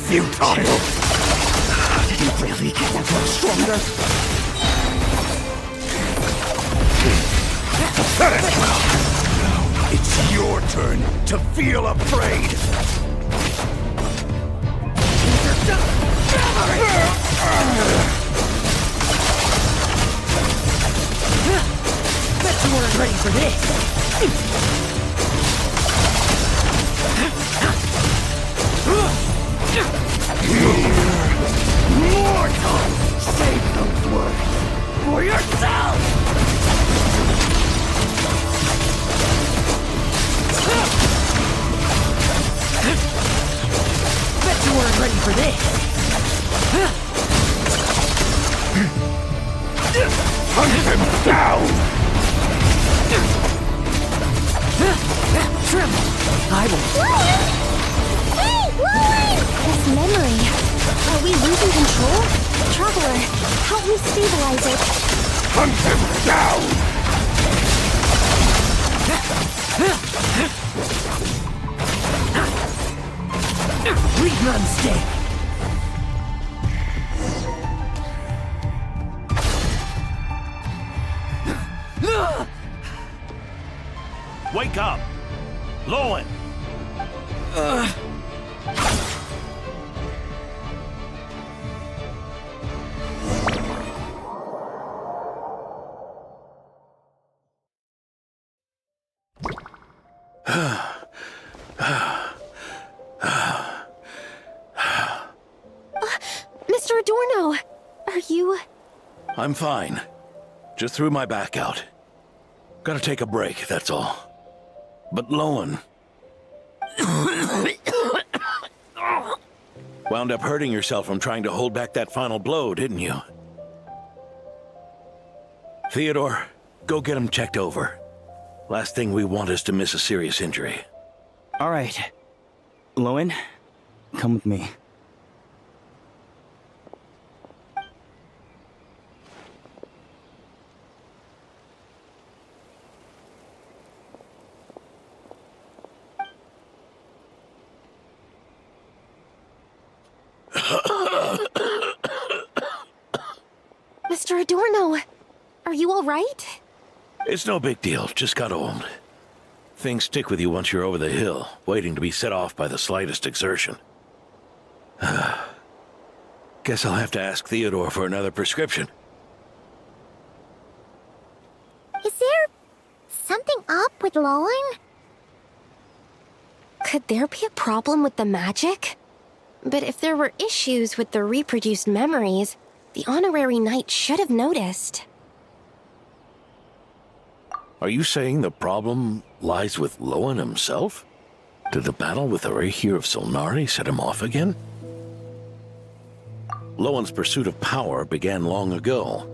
Futile! Did he really get that much stronger? Pathetic! Now it's your turn to feel afraid! Bet you weren't ready for this! Mortal! Save those words for yourself! Bet you weren't ready for this! Hunt him down! Tremble! I will... Hey, Lowen! This memory. Are we losing control? Traveler, help me stabilize it. Hunt him down! Rerun stick! Wake up! Lowen! Mr. Adorno, are you... I'm fine. Just threw my back out. Gotta take a break, that's all. But Lowen... wound up hurting yourself from trying to hold back that final blow, didn't you? Theodore, go get him checked over. Last thing we want is to miss a serious injury. All right. Lowen, come with me. Mr. Adorno, are you all right? It's no big deal, just got old. Things stick with you once you're over the hill, waiting to be set off by the slightest exertion. Guess I'll have to ask Theodore for another prescription. Is there something up with Lowen? Could there be a problem with the magic? But if there were issues with the reproduced memories, the honorary knight should have noticed. Are you saying the problem lies with Lowen himself? Did the battle with the Rahir of Solnari set him off again? Lowen's pursuit of power began long ago.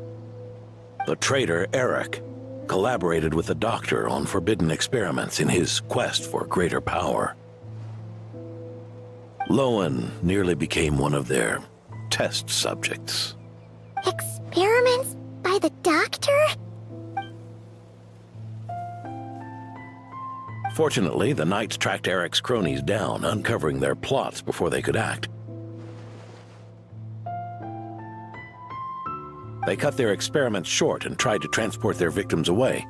The traitor, Eric, collaborated with the Doctor on forbidden experiments in his quest for greater power. Lowen nearly became one of their test subjects. Experiments by the Doctor? Fortunately, the Knights tracked Eric's cronies down, uncovering their plots before they could act. They cut their experiments short and tried to transport their victims away.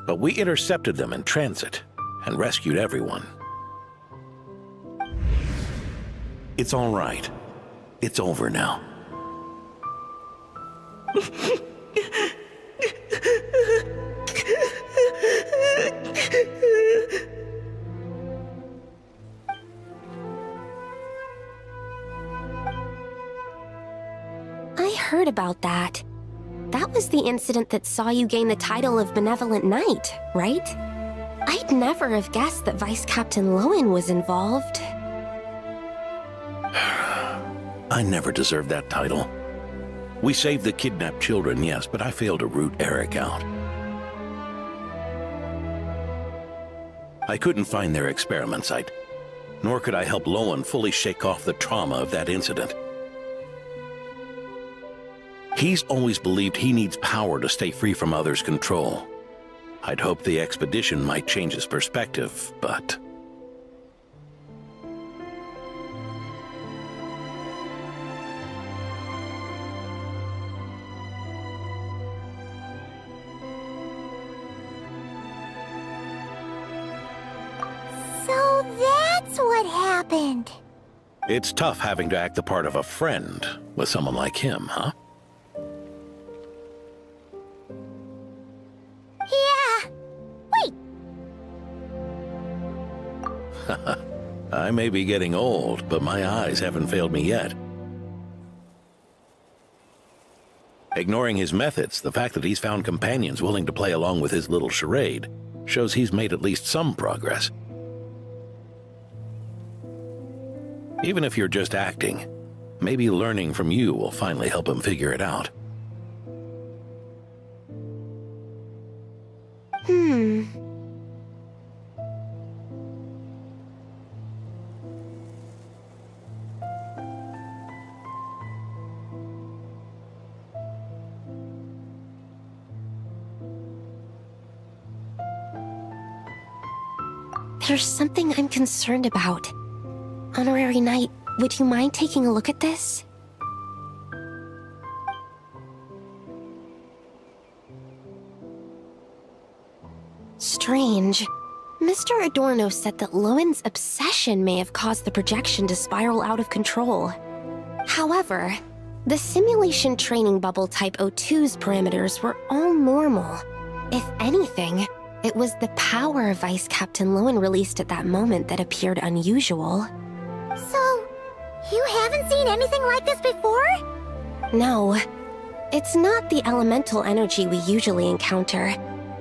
But we intercepted them in transit and rescued everyone. It's all right. It's over now. I heard about that. That was the incident that saw you gain the title of Benevolent Knight, right? I'd never have guessed that Vice Captain Lowen was involved. I never deserved that title. We saved the kidnapped children, yes, but I failed to root Eric out. I couldn't find their experiment site, nor could I help Lowen fully shake off the trauma of that incident. He's always believed he needs power to stay free from others' control. I'd hoped the expedition might change his perspective, but... So that's what happened. It's tough having to act the part of a friend with someone like him, huh? Yeah. Wait. I may be getting old, but my eyes haven't failed me yet. Ignoring his methods, the fact that he's found companions willing to play along with his little charade shows he's made at least some progress. Even if you're just acting, maybe learning from you will finally help him figure it out. There's something I'm concerned about. Honorary Knight, would you mind taking a look at this? Strange. Mr. Adorno said that Lowen's obsession may have caused the projection to spiral out of control. However, the simulation training bubble Type O2's parameters were all normal. If anything, it was the power Vice Captain Lowen released at that moment that appeared unusual. So, you haven't seen anything like this before? No. It's not the elemental energy we usually encounter,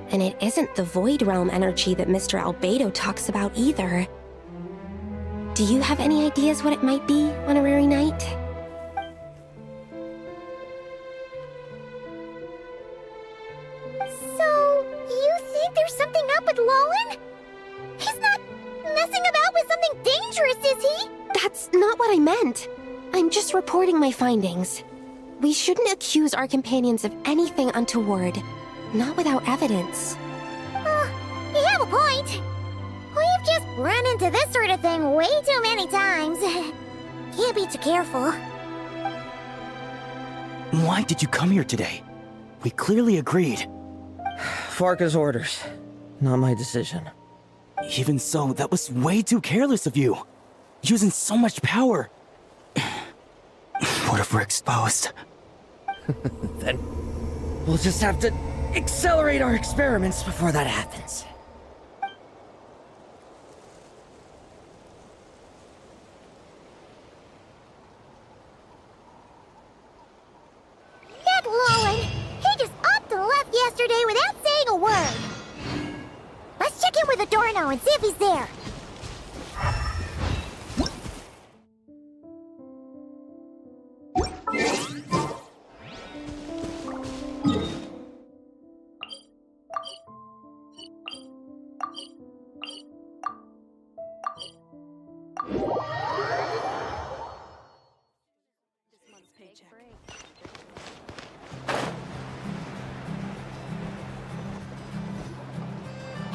and it isn't the Void Realm energy that Mr. Albedo talks about either. Do you have any ideas what it might be, Honorary Knight? So, you think there's something up with Lowen? He's not messing about with something dangerous, is he? That's not what I meant. I'm just reporting my findings. We shouldn't accuse our companions of anything untoward. Not without evidence. You have a point. We've just run into this sort of thing way too many times. Can't be too careful. Why did you come here today? We clearly agreed. Farka's orders. Not my decision. Even so, that was way too careless of you. Using so much power. What if we're exposed? Then we'll just have to accelerate our experiments before that happens. That Lowen! He just upped and left yesterday without saying a word. Let's check in with Adorno and see if he's there.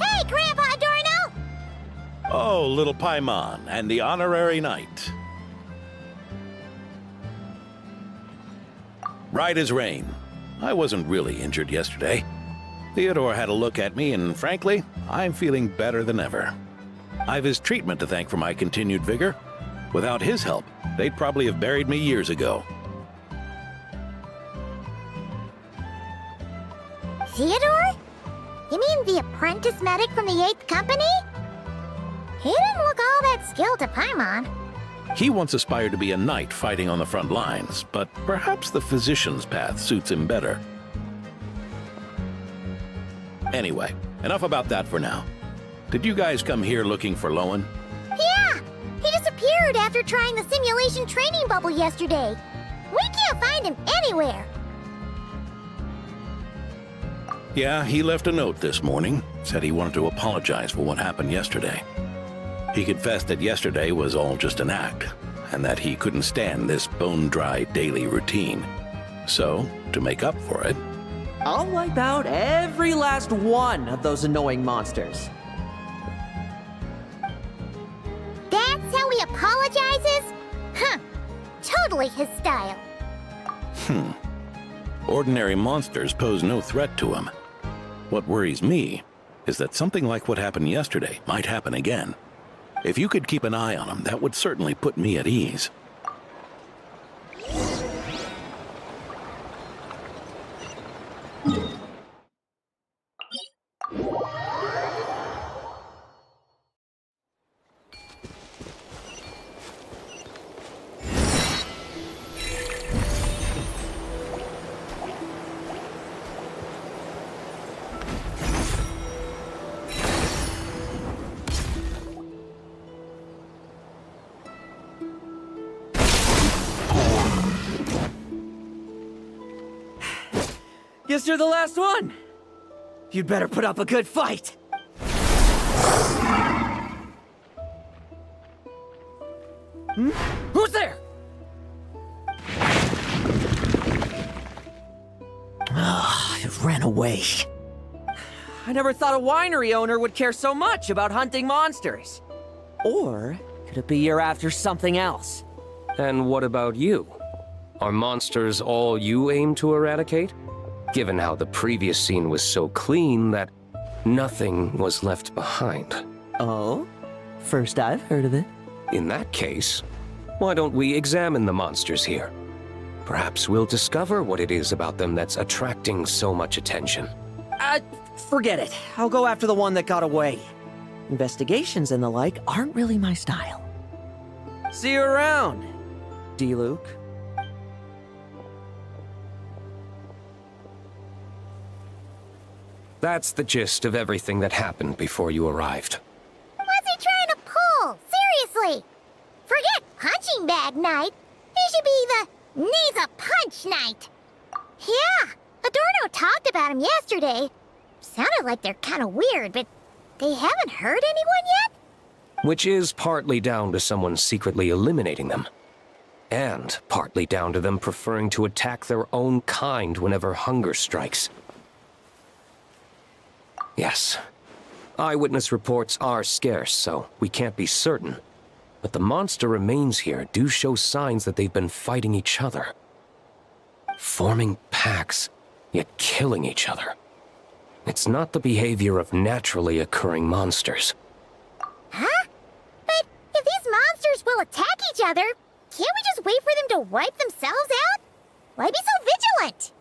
Hey, Grandpa Adorno! Oh, little Paimon and the Honorary Knight. Right as rain. I wasn't really injured yesterday. Theodore had a look at me, and frankly, I'm feeling better than ever. I've his treatment to thank for my continued vigor. Without his help, they'd probably have buried me years ago. Theodore? You mean the apprentice medic from the 8th Company? He didn't look all that skilled to Paimon. He once aspired to be a knight fighting on the front lines, but perhaps the physician's path suits him better. Anyway, enough about that for now. Did you guys come here looking for Lowen? Yeah! He disappeared after trying the simulation training bubble yesterday. We can't find him anywhere. Yeah, he left a note this morning. Said he wanted to apologize for what happened yesterday. He confessed that yesterday was all just an act, and that he couldn't stand this bone-dry daily routine. So, to make up for it, I'll wipe out every last one of those annoying monsters. That's how he apologizes? Huh. Totally his style. Ordinary monsters pose no threat to him. What worries me is that something like what happened yesterday might happen again. If you could keep an eye on him, that would certainly put me at ease. Guess you're the last one. You'd better put up a good fight. Who's there? It ran away. I never thought a winery owner would care so much about hunting monsters. Or could it be you're after something else? And what about you? Are monsters all you aim to eradicate? Given how the previous scene was so clean that nothing was left behind. Oh? First I've heard of it. In that case, why don't we examine the monsters here? Perhaps we'll discover what it is about them that's attracting so much attention. Forget it. I'll go after the one that got away. Investigations and the like aren't really my style. See you around, D-Luke. That's the gist of everything that happened before you arrived. What's he trying to pull? Seriously! Forget punching bag night. It should be the needs a punch night. Yeah, Adorno talked about him yesterday. Sounded like they're kind of weird, but they haven't hurt anyone yet? Which is partly down to someone secretly eliminating them. And partly down to them preferring to attack their own kind whenever hunger strikes. Yes. Eyewitness reports are scarce, so we can't be certain. But the monster remains here do show signs that they've been fighting each other. Forming packs, yet killing each other. It's not the behavior of naturally occurring monsters. Huh? But if these monsters will attack each other, can't we just wait for them to wipe themselves out? Why be so vigilant?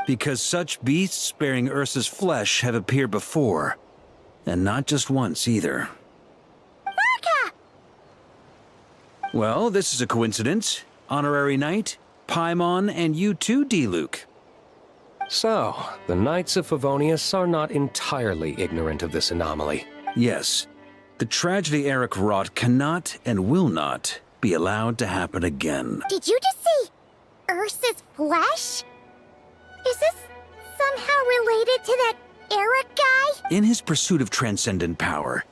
Because such beasts bearing Ursa's flesh have appeared before. And not just once, either. Varka! Well, this is a coincidence. Honorary Knight, Paimon, and you too, D-Luke. So, the Knights of Favonius are not entirely ignorant of this anomaly. Yes. The tragedy Eric wrought cannot and will not be allowed to happen again. Did you just say Ursa's flesh? Is this somehow related to that Eric guy? In his pursuit of transcendent power,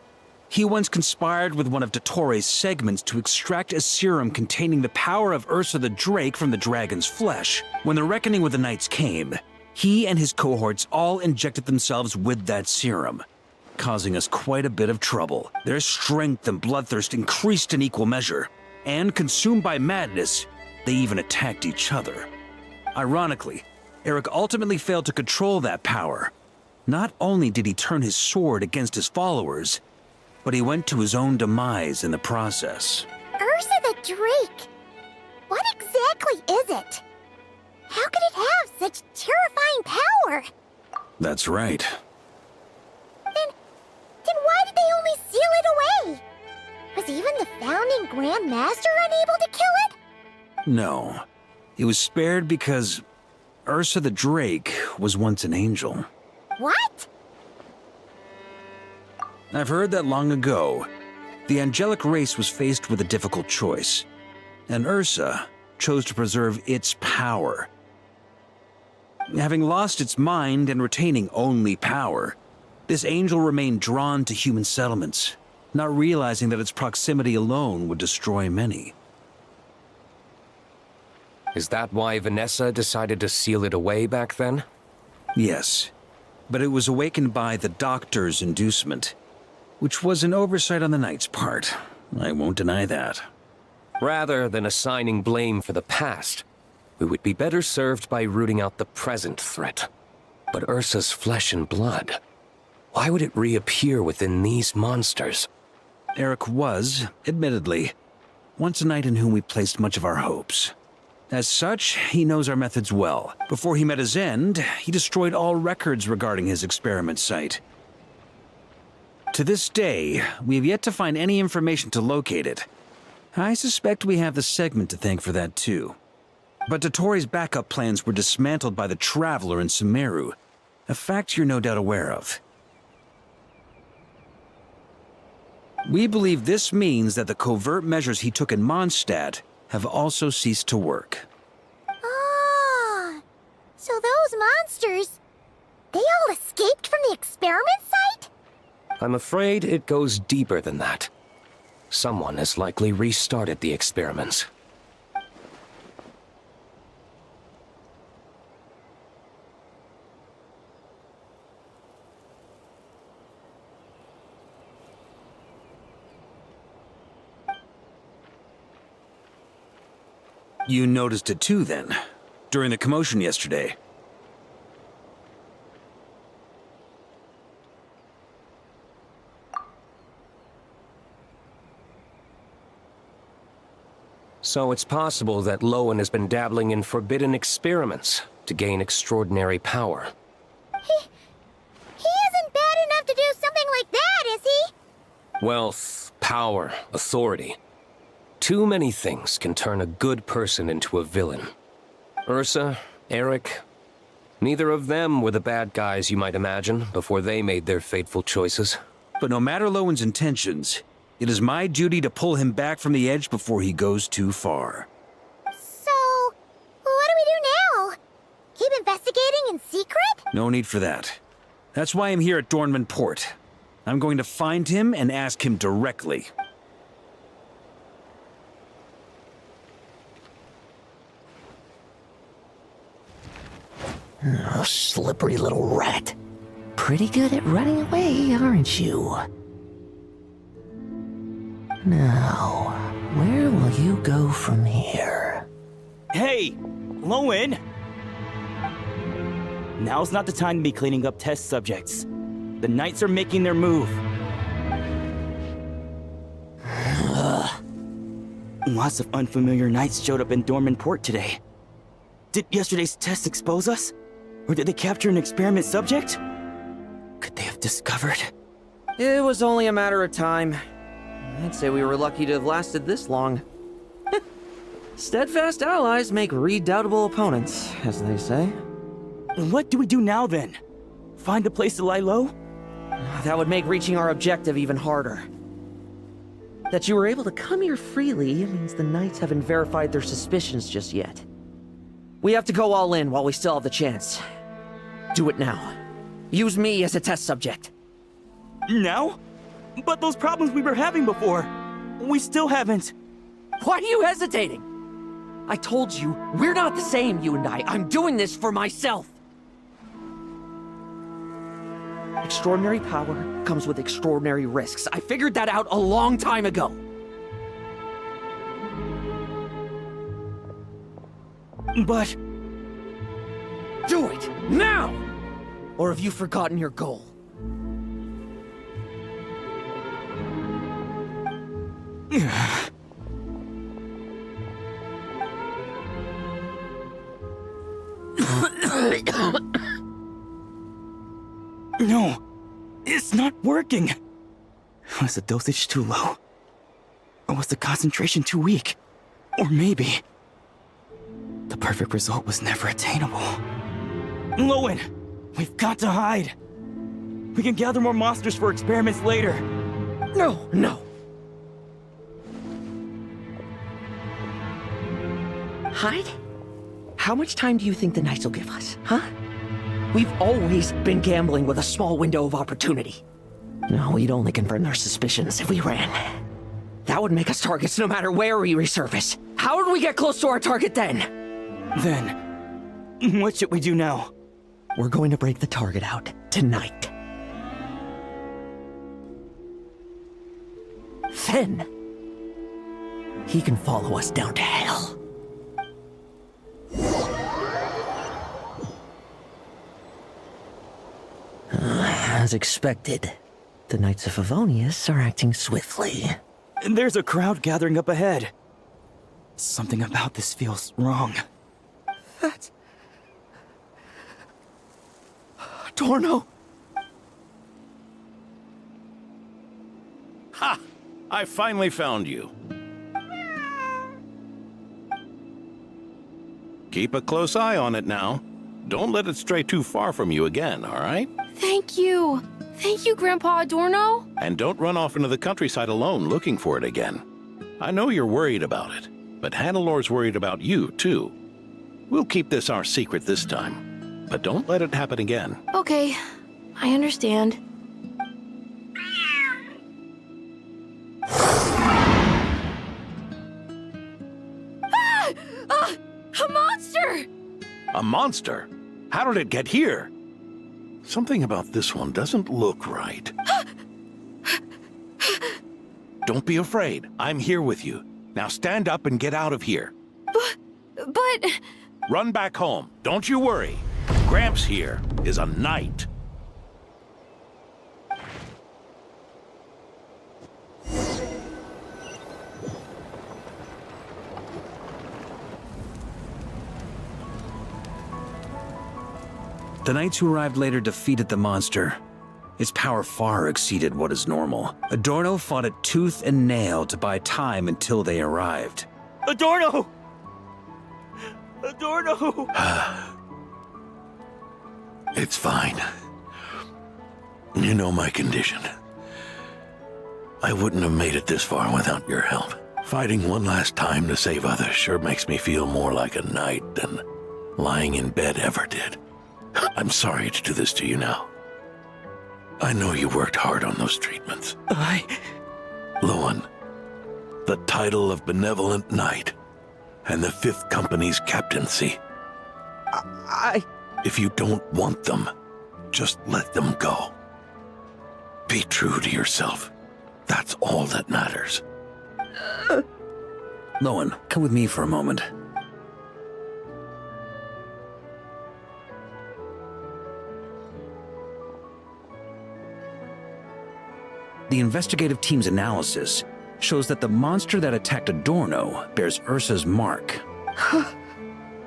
he once conspired with one of Dottores' segments to extract a serum containing the power of Ursa the Drake from the dragon's flesh. When the reckoning with the Knights came, he and his cohorts all injected themselves with that serum, causing us quite a bit of trouble. Their strength and bloodthirst increased in equal measure, and consumed by madness, they even attacked each other. Ironically, Eric ultimately failed to control that power. Not only did he turn his sword against his followers, but he went to his own demise in the process. Ursa the Drake? What exactly is it? How could it have such terrifying power? That's right. Then why did they only seal it away? Was even the founding Grand Master unable to kill it? No. It was spared because Ursa the Drake was once an angel. What? I've heard that long ago, the angelic race was faced with a difficult choice, and Ursa chose to preserve its power. Having lost its mind and retaining only power, this angel remained drawn to human settlements, not realizing that its proximity alone would destroy many. Is that why Vanessa decided to seal it away back then? Yes, but it was awakened by the Doctor's inducement, which was an oversight on the Knight's part. I won't deny that. Rather than assigning blame for the past, we would be better served by rooting out the present threat. But Ursa's flesh and blood, why would it reappear within these monsters? Eric was, admittedly, once a knight in whom we placed much of our hopes. As such, he knows our methods well. Before he met his end, he destroyed all records regarding his experiment site. To this day, we have yet to find any information to locate it. I suspect we have the segment to thank for that too. But Dottores' backup plans were dismantled by the Traveler in Sumeru, a fact you're no doubt aware of. We believe this means that the covert measures he took in Mondstadt have also ceased to work. Ah, so those monsters, they all escaped from the experiment site? I'm afraid it goes deeper than that. Someone has likely restarted the experiments. You noticed it too, then? During the commotion yesterday? So it's possible that Lowen has been dabbling in forbidden experiments to gain extraordinary power. He isn't bad enough to do something like that, is he? Wealth, power, authority. Too many things can turn a good person into a villain. Ursa, Eric, neither of them were the bad guys you might imagine before they made their fateful choices. But no matter Lowen's intentions, it is my duty to pull him back from the edge before he goes too far. So, what do we do now? Keep investigating in secret? No need for that. That's why I'm here at Dornman Port. I'm going to find him and ask him directly. Oh, slippery little rat. Pretty good at running away, aren't you? Now, where will you go from here? Hey, Lowen! Now's not the time to be cleaning up test subjects. The Knights are making their move. Lots of unfamiliar Knights showed up in Dornman Port today. Did yesterday's test expose us? Or did they capture an experiment subject? Could they have discovered? It was only a matter of time. I'd say we were lucky to have lasted this long. Steadfast allies make redoubtable opponents, as they say. What do we do now, then? Find a place to lie low? That would make reaching our objective even harder. That you were able to come here freely means the Knights haven't verified their suspicions just yet. We have to go all in while we still have the chance. Do it now. Use me as a test subject. Now? But those problems we were having before, we still haven't. Why are you hesitating? I told you, we're not the same, you and I. I'm doing this for myself. Extraordinary power comes with extraordinary risks. I figured that out a long time ago. But... do it, now! Or have you forgotten your goal? No, it's not working. Was the dosage too low? Or was the concentration too weak? Or maybe the perfect result was never attainable. Lowen, we've got to hide. We can gather more monsters for experiments later. No. Hide? How much time do you think the Knights will give us, huh? We've always been gambling with a small window of opportunity. No, we'd only confirm their suspicions if we ran. That would make us targets no matter where we resurface. How would we get close to our target then? Then, what should we do now? We're going to break the target out tonight. Then, he can follow us down to hell. As expected, the Knights of Favonius are acting swiftly. And there's a crowd gathering up ahead. Something about this feels wrong. That's... Torno! Ha! I finally found you. Keep a close eye on it now. Don't let it stray too far from you again, all right? Thank you. Thank you, Grandpa Adorno. And don't run off into the countryside alone looking for it again. I know you're worried about it, but Hannelor's worried about you, too. We'll keep this our secret this time, but don't let it happen again. Okay, I understand. A monster! A monster? How did it get here? Something about this one doesn't look right. Don't be afraid. I'm here with you. Now stand up and get out of here. But... Run back home. Don't you worry. Gramps here is a knight. The knights who arrived later defeated the monster. Its power far exceeded what is normal. Adorno fought it tooth and nail to buy time until they arrived. Adorno! Adorno! It's fine. You know my condition. I wouldn't have made it this far without your help. Fighting one last time to save others sure makes me feel more like a knight than lying in bed ever did. I'm sorry to do this to you now. I know you worked hard on those treatments. Lowen, the title of Benevolent Knight and the 5th Company's captaincy. If you don't want them, just let them go. Be true to yourself. That's all that matters. Lowen, come with me for a moment. The investigative team's analysis shows that the monster that attacked Adorno bears Ursa's mark.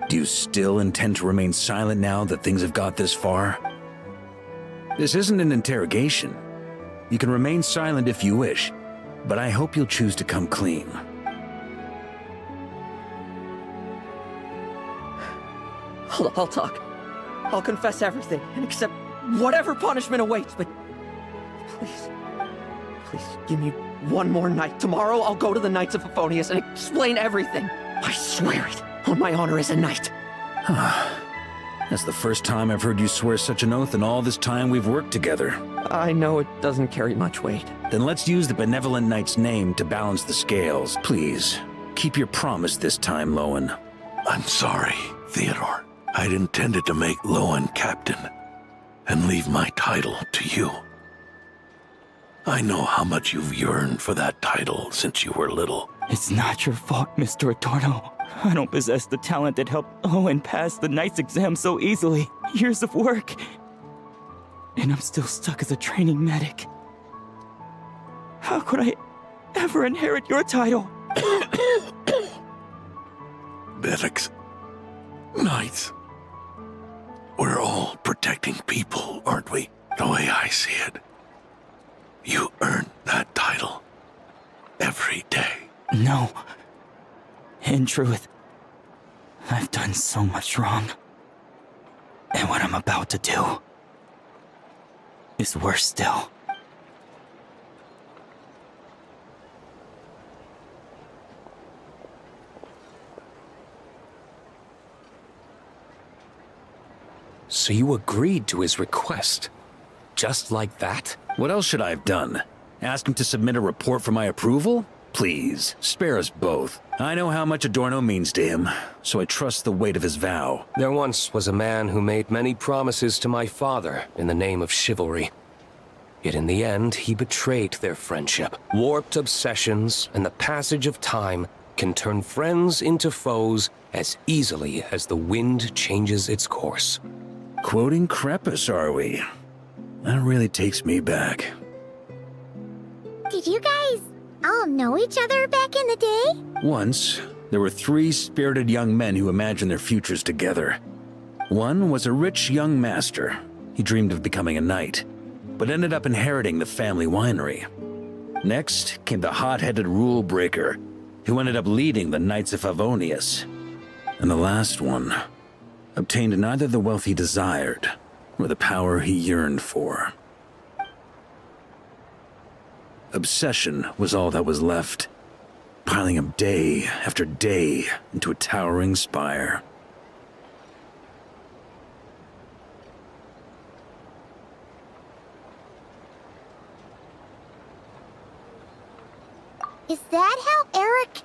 Do you still intend to remain silent now that things have got this far? This isn't an interrogation. You can remain silent if you wish, but I hope you'll choose to come clean. I'll talk. I'll confess everything and accept whatever punishment awaits, but please give me one more night. Tomorrow I'll go to the Knights of Favonius and explain everything. I swear it on my honor as a knight. That's the first time I've heard you swear such an oath in all this time we've worked together. I know it doesn't carry much weight. Then let's use the Benevolent Knight's name to balance the scales. Please, keep your promise this time, Lowen. I'm sorry, Theodore. I'd intended to make Lowen captain and leave my title to you. I know how much you've yearned for that title since you were little. It's not your fault, Mr. Adorno. I don't possess the talent that helped Owen pass the Knight's exam so easily. Years of work. And I'm still stuck as a training medic. How could I ever inherit your title? Medics. Knights. We're all protecting people, aren't we? The way I see it. You earn that title. Every day. No. In truth, I've done so much wrong. And what I'm about to do is worse still. So you agreed to his request? Just like that? What else should I have done? Ask him to submit a report for my approval? Please, spare us both. I know how much Adorno means to him, so I trust the weight of his vow. There once was a man who made many promises to my father in the name of chivalry. Yet in the end, he betrayed their friendship. Warped obsessions and the passage of time can turn friends into foes as easily as the wind changes its course. Quoting Crepus, are we? That really takes me back. Did you guys all know each other back in the day? Once, there were 3 spirited young men who imagined their futures together. One was a rich young master. He dreamed of becoming a knight, but ended up inheriting the family winery. Next came the hot-headed rule breaker, who ended up leading the Knights of Favonius. And the last one obtained neither the wealth he desired, nor the power he yearned for. Obsession was all that was left, piling up day after day into a towering spire. Is that how Eric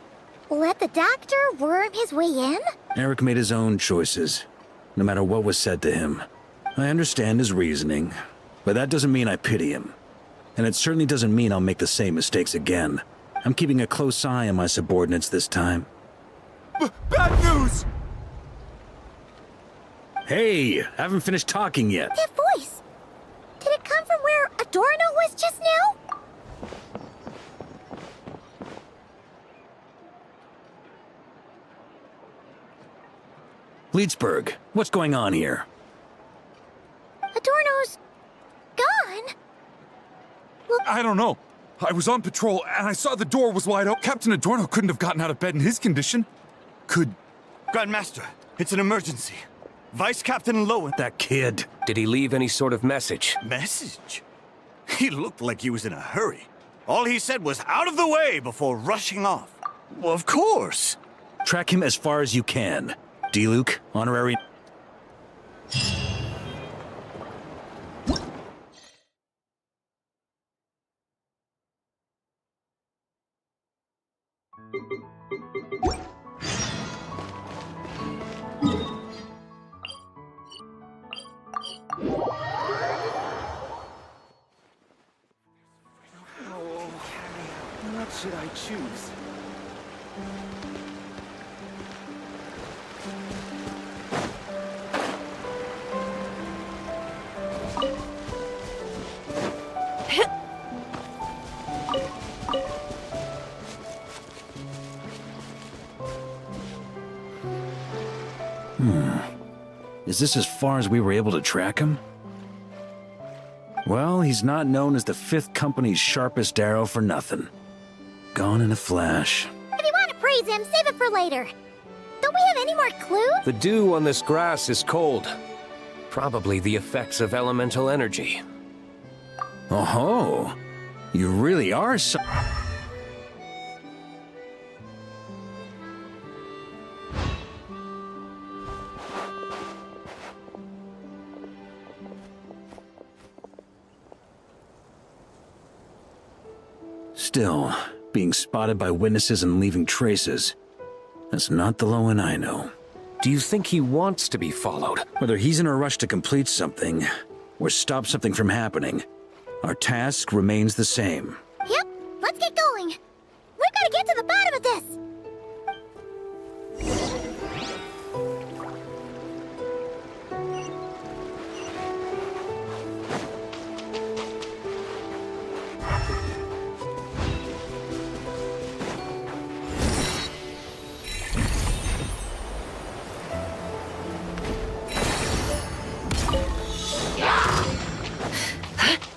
let the doctor worm his way in? Eric made his own choices, no matter what was said to him. I understand his reasoning, but that doesn't mean I pity him. And it certainly doesn't mean I'll make the same mistakes again. I'm keeping a close eye on my subordinates this time. Bad news! Hey, haven't finished talking yet. That voice! Did it come from where Adorno was just now? Leedsburg, what's going on here? Adorno's gone. I don't know. I was on patrol and I saw the door was wide open. Captain Adorno couldn't have gotten out of bed in his condition. Could... Grandmaster, it's an emergency. Vice Captain Lowen... That kid. Did he leave any sort of message? Message? He looked like he was in a hurry. All he said was out of the way before rushing off. Well, of course. Track him as far as you can. D-Luke, honorary... What should I choose? Is this as far as we were able to track him? Well, he's not known as the 5th Company's sharpest arrow for nothing. Gone in a flash. If you want to praise him, save it for later. Don't we have any more clues? The dew on this grass is cold. Probably the effects of elemental energy. Oh-ho! You really are so... Still, being spotted by witnesses and leaving traces, that's not the Lowen I know. Do you think he wants to be followed? Whether he's in a rush to complete something, or stop something from happening, our task remains the same. Yep, let's get going. We've got to get to the bottom of this.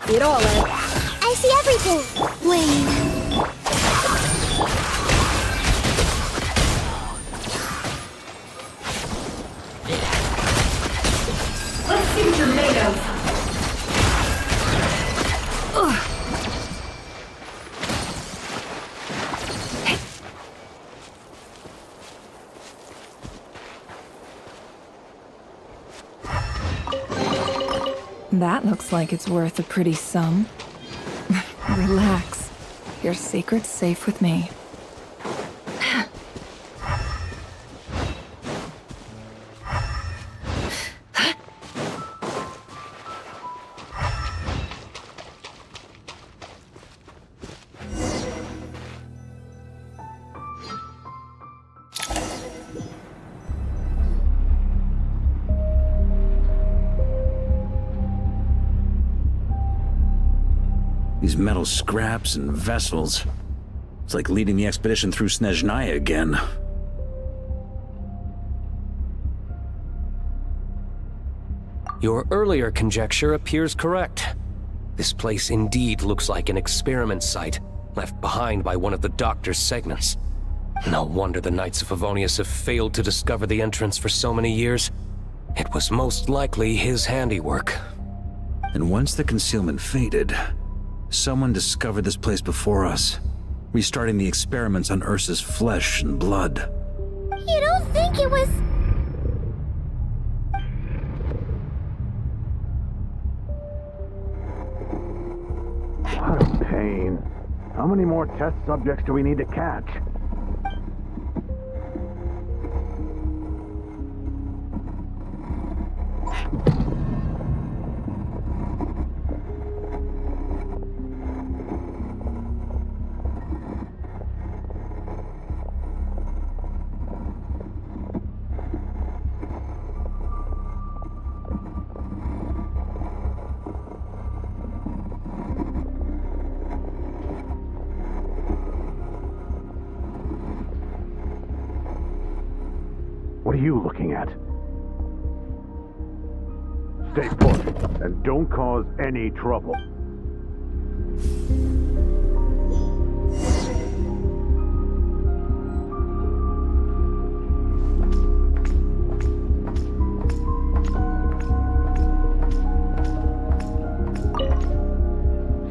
See it all, Ed. I see everything. Wait. Let's see what you're made of. That looks like it's worth a pretty sum. Relax. Your secret's safe with me. These metal scraps and vessels. It's like leading the expedition through Snezhnaya again. Your earlier conjecture appears correct. This place indeed looks like an experiment site, left behind by one of the Doctor's segments. No wonder the Knights of Favonius have failed to discover the entrance for so many years. It was most likely his handiwork. And once the concealment faded, someone discovered this place before us, restarting the experiments on Ursa's flesh and blood. You don't think it was... What a pain. How many more test subjects do we need to catch? What are you looking at? Stay put, and don't cause any trouble.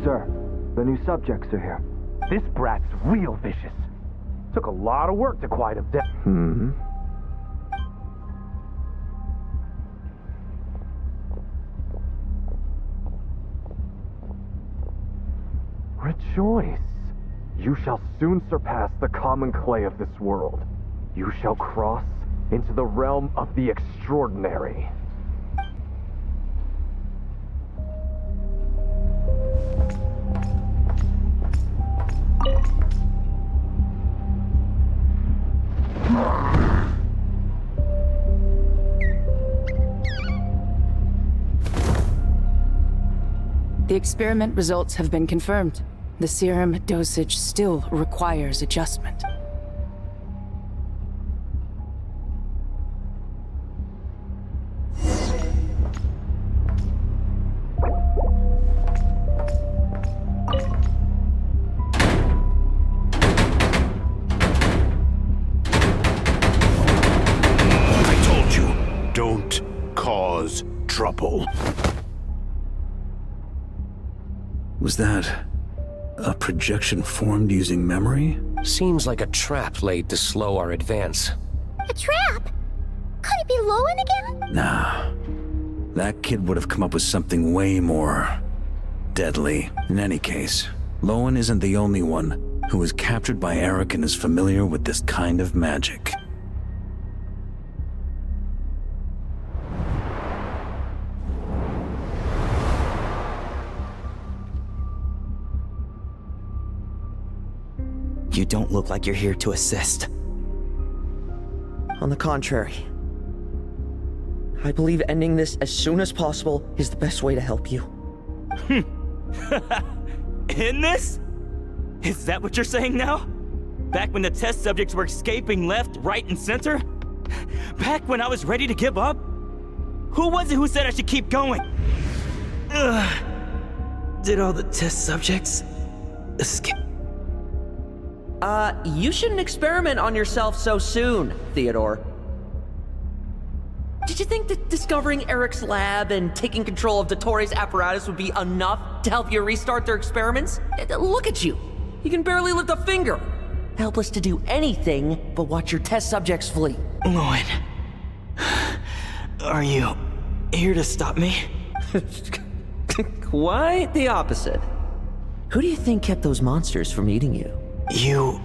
Sir, the new subjects are here. This brat's real vicious. Took a lot of work to quiet him down. Rejoice. You shall soon surpass the common clay of this world. You shall cross into the realm of the extraordinary. The experiment results have been confirmed. The serum dosage still requires adjustment. I told you, don't cause trouble. Was that a projection formed using memory? Seems like a trap laid to slow our advance. A trap? Could it be Lowen again? Nah. That kid would have come up with something way more deadly. In any case, Lowen isn't the only one who was captured by Eric and is familiar with this kind of magic. You don't look like you're here to assist. On the contrary, I believe ending this as soon as possible is the best way to help you. In this? Is that what you're saying now? Back when the test subjects were escaping left, right, and center? Back when I was ready to give up? Who was it who said I should keep going? Did all the test subjects escape? You shouldn't experiment on yourself so soon, Theodore. Did you think that discovering Eric's lab and taking control of Dottores' apparatus would be enough to help you restart their experiments? Look at you. You can barely lift a finger. Helpless to do anything but watch your test subjects flee. Lowen, are you here to stop me? Quite the opposite. Who do you think kept those monsters from eating you? You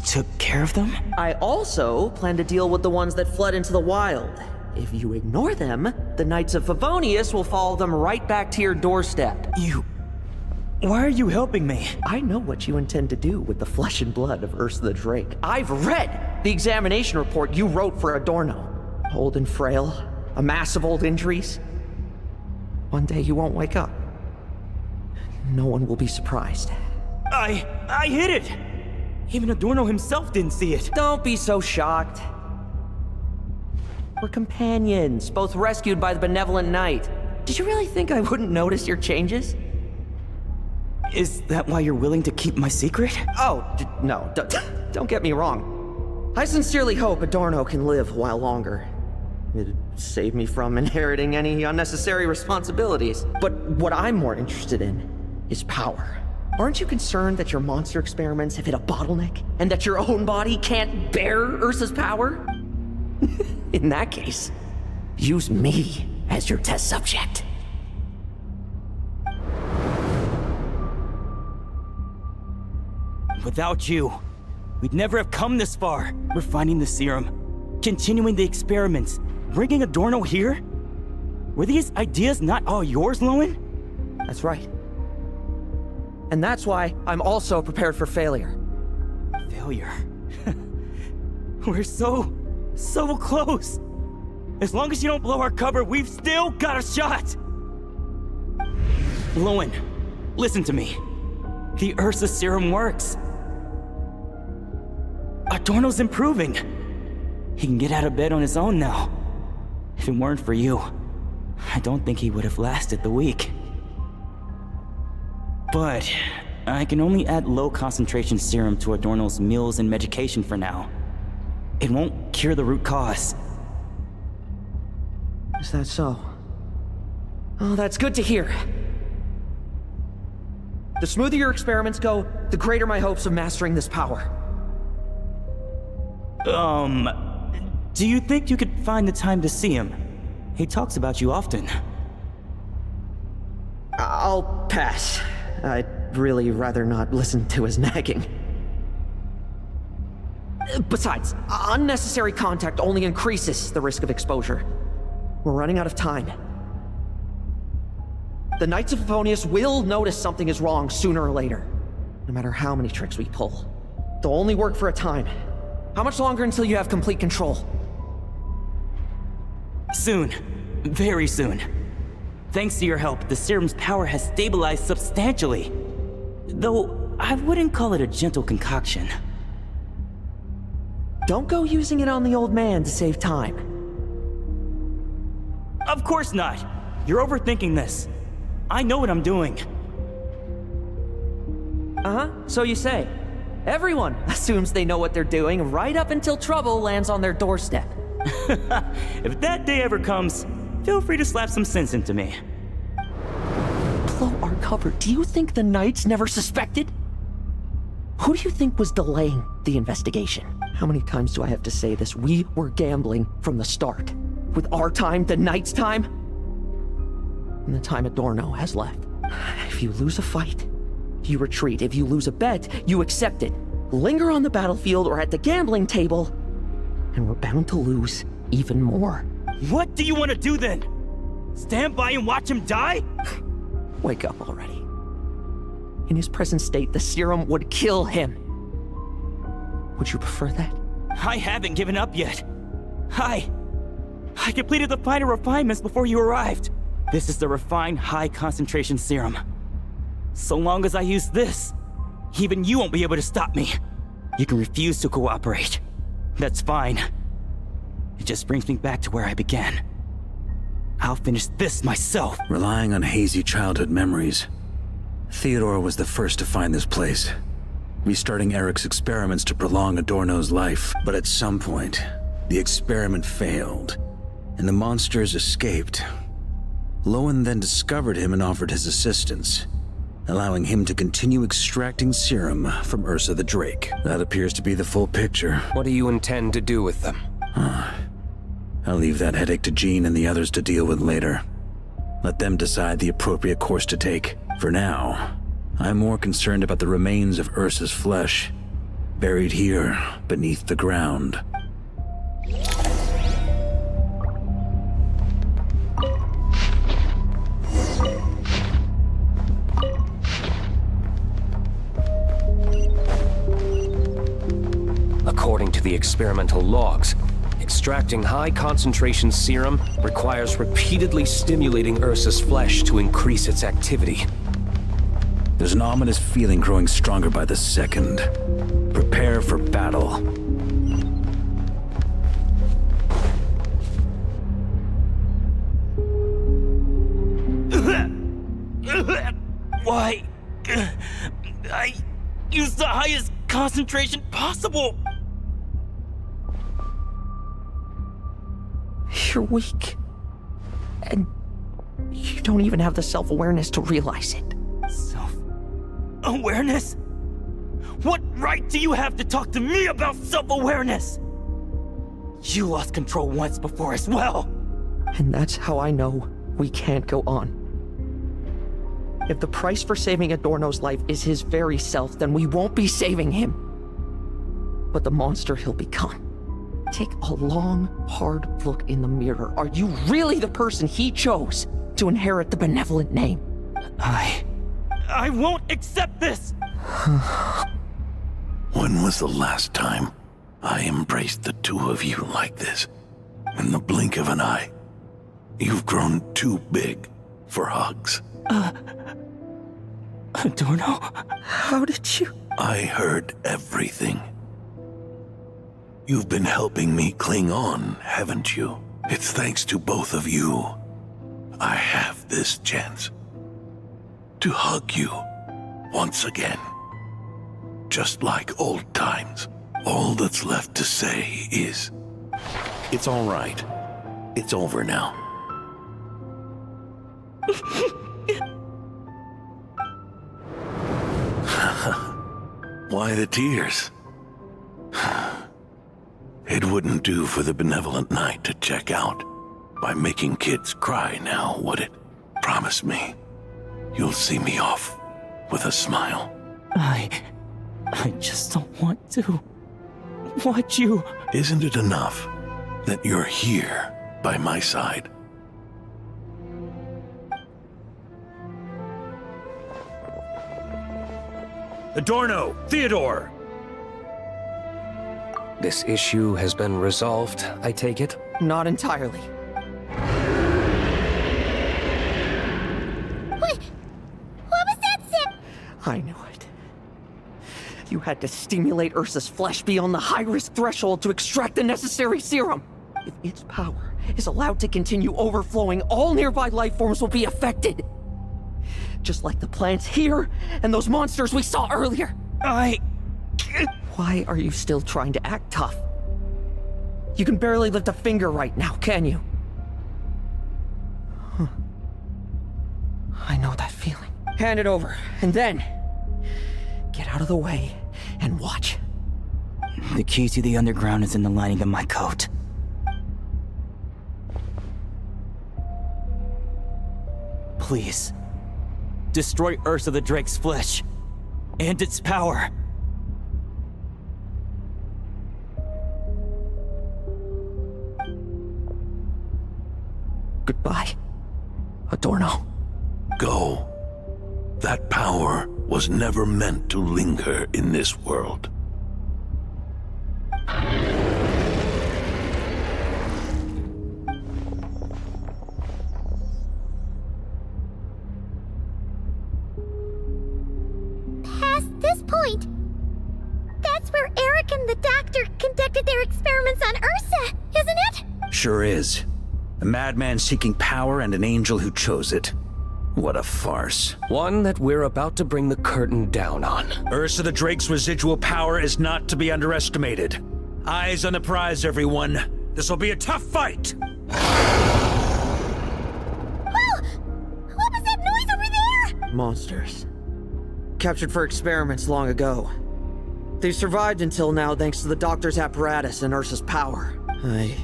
took care of them? I also plan to deal with the ones that fled into the wild. If you ignore them, the Knights of Favonius will follow them right back to your doorstep. Why are you helping me? I know what you intend to do with the flesh and blood of Ursa the Drake. I've read the examination report you wrote for Adorno. Old and frail, a mass of old injuries. One day you won't wake up. No one will be surprised. I hid it! Even Adorno himself didn't see it. Don't be so shocked. We're companions, both rescued by the benevolent knight. Did you really think I wouldn't notice your changes? Is that why you're willing to keep my secret? Oh, no, don't get me wrong. I sincerely hope Adorno can live a while longer. It'd save me from inheriting any unnecessary responsibilities. But what I'm more interested in is power. Aren't you concerned that your monster experiments have hit a bottleneck? And that your own body can't bear Ursa's power? In that case, use me as your test subject. Without you, we'd never have come this far. Refining the serum, continuing the experiments, bringing Adorno here? Were these ideas not all yours, Lowen? That's right. And that's why I'm also prepared for failure. Failure? We're so close. As long as you don't blow our cover, we've still got a shot. Lowen, listen to me. The Ursa serum works. Adorno's improving. He can get out of bed on his own now. If it weren't for you, I don't think he would have lasted the week. But I can only add low concentration serum to Adorno's meals and medication for now. It won't cure the root cause. Is that so? Oh, that's good to hear. The smoother your experiments go, the greater my hopes of mastering this power. Do you think you could find the time to see him? He talks about you often. I'll pass. I'd really rather not listen to his nagging. Besides, unnecessary contact only increases the risk of exposure. We're running out of time. The Knights of Favonius will notice something is wrong sooner or later, no matter how many tricks we pull. They'll only work for a time. How much longer until you have complete control? Soon. Very soon. Thanks to your help, the serum's power has stabilized substantially. Though, I wouldn't call it a gentle concoction. Don't go using it on the old man to save time. Of course not! You're overthinking this. I know what I'm doing. Uh-huh, so you say. Everyone assumes they know what they're doing right up until trouble lands on their doorstep. If that day ever comes, feel free to slap some sense into me. Blow our cover. Do you think the Knights never suspected? Who do you think was delaying the investigation? How many times do I have to say this? We were gambling from the start. With our time, the Knights' time, and the time Adorno has left. If you lose a fight, you retreat. If you lose a bet, you accept it. Linger on the battlefield or at the gambling table, and we're bound to lose even more. What do you want to do then? Stand by and watch him die? Wake up already. In his present state, the serum would kill him. Would you prefer that? I haven't given up yet. I completed the final refinements before you arrived. This is the refined high-concentration serum. So long as I use this, even you won't be able to stop me. You can refuse to cooperate. That's fine. It just brings me back to where I began. I'll finish this myself. Relying on hazy childhood memories, Theodore was the first to find this place, restarting Eric's experiments to prolong Adorno's life. But at some point, the experiment failed, and the monsters escaped. Lowen then discovered him and offered his assistance, allowing him to continue extracting serum from Ursa the Drake. That appears to be the full picture. What do you intend to do with them? I'll leave that headache to Jean and the others to deal with later. Let them decide the appropriate course to take. For now, I'm more concerned about the remains of Ursa's flesh, buried here beneath the ground. According to the experimental logs, extracting high-concentration serum requires repeatedly stimulating Ursa's flesh to increase its activity. There's an ominous feeling growing stronger by the second. Prepare for battle. Why? I used the highest concentration possible! You're weak. And you don't even have the self-awareness to realize it. Self-awareness? What right do you have to talk to me about self-awareness? You lost control once before as well. And that's how I know we can't go on. If the price for saving Adorno's life is his very self, then we won't be saving him, but the monster he'll become. Take a long, hard look in the mirror. Are you really the person he chose to inherit the benevolent name? I won't accept this! When was the last time I embraced the two of you like this? In the blink of an eye. You've grown too big for hugs. Adorno? How did you? I heard everything. You've been helping me cling on, haven't you? It's thanks to both of you I have this chance to hug you once again. Just like old times. All that's left to say is, it's all right. It's over now. Why the tears? It wouldn't do for the benevolent knight to check out by making kids cry now, would it? Promise me, you'll see me off with a smile. I just don't want to watch you. Isn't it enough that you're here by my side? Adorno! Theodore! This issue has been resolved, I take it? Not entirely. What was that, Sim? I knew it. You had to stimulate Ursa's flesh beyond the high-risk threshold to extract the necessary serum. If its power is allowed to continue overflowing, all nearby life forms will be affected. Just like the plants here and those monsters we saw earlier. Why are you still trying to act tough? You can barely lift a finger right now, can you? I know that feeling. Hand it over, and then get out of the way and watch. The key to the underground is in the lining of my coat. Please, destroy Ursa the Drake's flesh and its power. Goodbye, Adorno. Go. That power was never meant to linger in this world. Past this point, that's where Eric and the doctor conducted their experiments on Ursa, isn't it? Sure is. A madman seeking power and an angel who chose it. What a farce. One that we're about to bring the curtain down on. Ursa the Drake's residual power is not to be underestimated. Eyes on the prize, everyone. This will be a tough fight! Oh! What was that noise over there? Monsters. Captured for experiments long ago. They've survived until now thanks to the doctor's apparatus and Ursa's power. I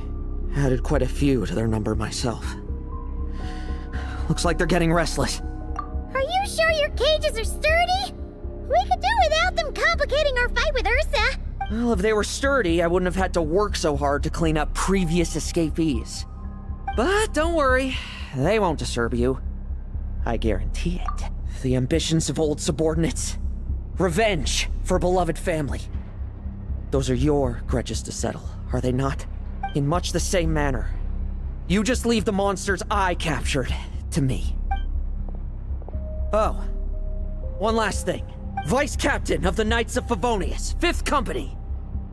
added quite a few to their number myself. Looks like they're getting restless. Are you sure your cages are sturdy? We could do without them complicating our fight with Ursa. Well, if they were sturdy, I wouldn't have had to work so hard to clean up previous escapees. But don't worry, they won't disturb you. I guarantee it. The ambitions of old subordinates. Revenge for beloved family. Those are your grudges to settle, are they not? In much the same manner. You just leave the monsters I captured to me. Oh, one last thing. Vice Captain of the Knights of Favonius, 5th Company,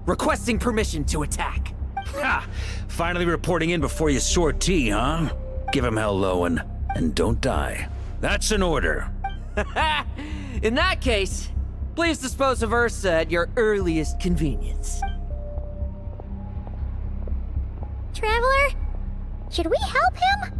requesting permission to attack. Ha! Finally reporting in before you sortie, huh? Give him hell, Lowen, and don't die. That's an order. In that case, please dispose of Ursa at your earliest convenience. Traveler, should we help him?